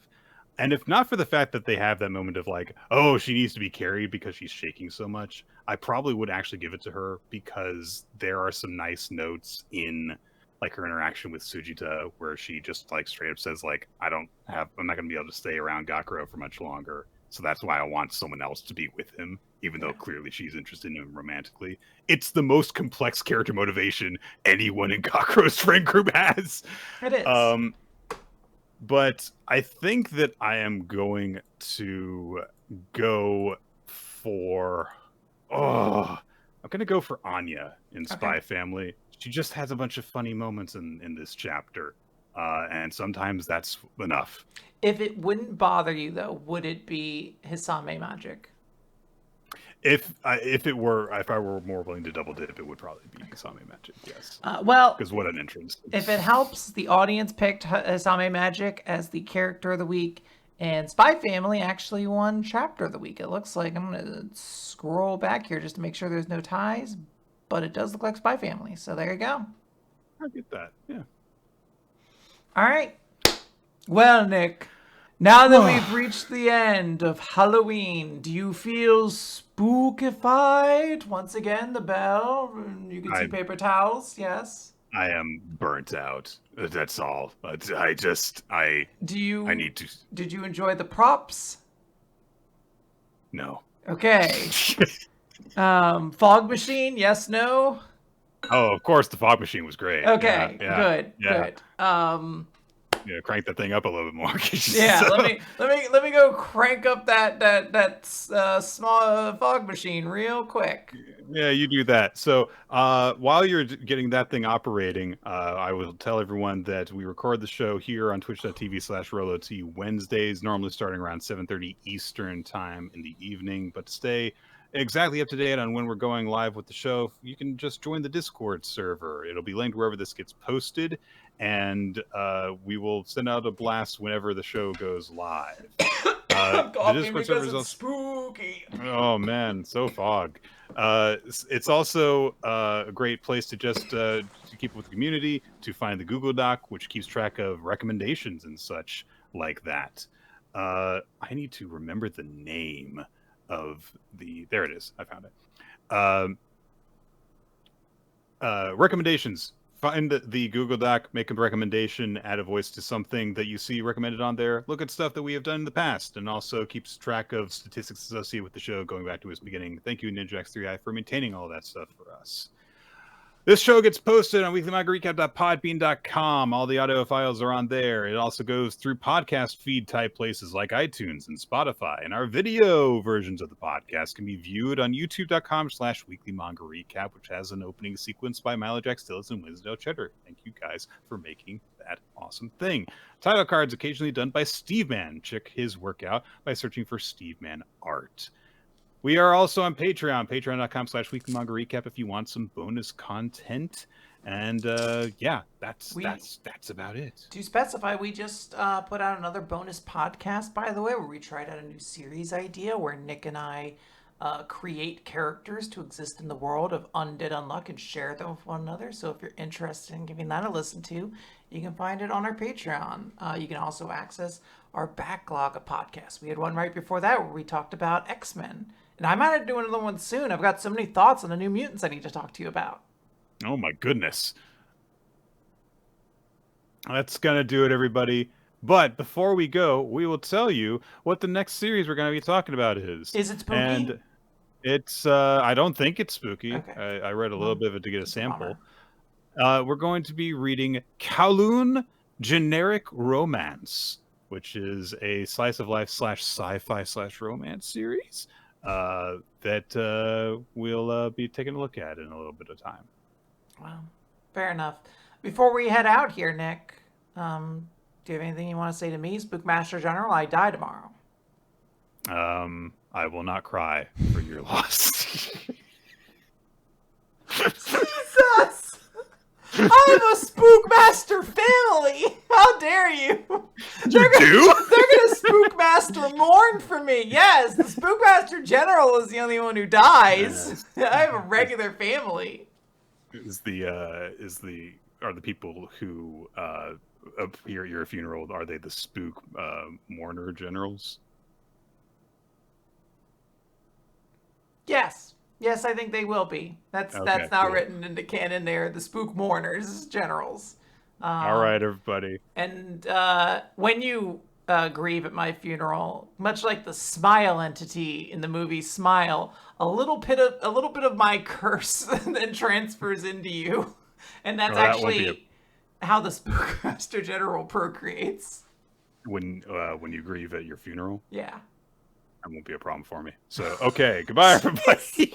And if not for the fact that they have that moment of like, oh, she needs to be carried because she's shaking so much, I probably would actually give it to her because there are some nice notes in like her interaction with Sujita where she just like straight up says like, I'm not going to be able to stay around Gakuro for much longer. So that's why I want someone else to be with him, even though clearly she's interested in him romantically. It's the most complex character motivation anyone in Gakuro's friend group has. It is. But I think that I am going to go for... I'm going to go for Anya in Spy Family. She just has a bunch of funny moments in this chapter. And sometimes that's enough. If it wouldn't bother you, though, would it be Hisame magic? If I were more willing to double dip, it would probably be Hisame magic. Yes. Well, because what an entrance! If it helps, the audience picked Hisame magic as the character of the week, and Spy Family actually won chapter of the week. It looks like I'm gonna scroll back here just to make sure there's no ties, but it does look like Spy Family. So there you go. I get that. Yeah. All right. Well, Nick, now that we've reached the end of Halloween, do you feel spookified? Once again, the bell. You can see paper towels. Yes. I am burnt out. That's all. I need to. Did you enjoy the props? No. Okay. Fog machine? Yes, no? Oh, of course, the fog machine was great. Okay, good. Good. Crank that thing up a little bit more. Yeah, let me go crank up that small fog machine real quick. Yeah, you do that. So while you're getting that thing operating, I will tell everyone that we record the show here on twitch.tv/RoloT Wednesdays, normally starting around 7:30 Eastern time in the evening. But to stay exactly up to date on when we're going live with the show, you can just join the Discord server. It'll be linked wherever this gets posted, and we will send out a blast whenever the show goes live. The Discord server is spooky. Oh man, so fog. It's also a great place to just to keep up with the community, to find the Google Doc, which keeps track of recommendations and such like that. I need to remember the name of there it is. I found it. Recommendations. Find the Google Doc, make a recommendation, add a voice to something that you see recommended on there. Look at stuff that we have done in the past, and also keeps track of statistics associated with the show going back to its beginning. Thank you, NinjaX3i, for maintaining all that stuff for us. This show gets posted on weeklymangarecap.podbean.com. All the audio files are on there. It also goes through podcast feed type places like iTunes and Spotify. And our video versions of the podcast can be viewed on youtube.com/weeklymangarecap, which has an opening sequence by Milo Jack Stillis and Winsdale Cheddar. Thank you guys for making that awesome thing. Title cards occasionally done by Steve Man. Check his work out by searching for Steve Man Art. We are also on Patreon, patreon.com/weeklymangarecap if you want some bonus content. And yeah, that's about it. To specify, we just put out another bonus podcast, by the way, where we tried out a new series idea where Nick and I create characters to exist in the world of Undead Unluck and share them with one another. So if you're interested in giving that a listen to, you can find it on our Patreon. You can also access our backlog of podcasts. We had one right before that where we talked about X-Men. And I might do another one soon. I've got so many thoughts on the New Mutants I need to talk to you about. Oh my goodness. That's going to do it, everybody. But before we go, we will tell you what the next series we're going to be talking about is. Is it spooky? And it's, I don't think it's spooky. Okay. I read a little bit of it to get a sample. We're going to be reading Kowloon Generic Romance, which is a slice of life / sci-fi / romance series that we'll be taking a look at in a little bit of time. Well, fair enough. Before we head out here, Nick, do you have anything you want to say to me, Spookmaster General? I die tomorrow. I will not cry for your loss. Jesus! I have a Spookmaster family! How dare you? They're gonna Spookmaster mourn for me. Yes, the Spookmaster General is the only one who dies. I have a regular family. Are the people who appear at your funeral, are they the spook mourner generals? Yes, I think they will be. That's now cool. Written into canon. They're the spook mourners generals. All right, everybody. And when you grieve at my funeral, much like the Smile entity in the movie Smile, a little bit of my curse then transfers into you, and that's actually how the Spookmaster General procreates. When you grieve at your funeral? Yeah. That won't be a problem for me. So, okay, goodbye, everybody.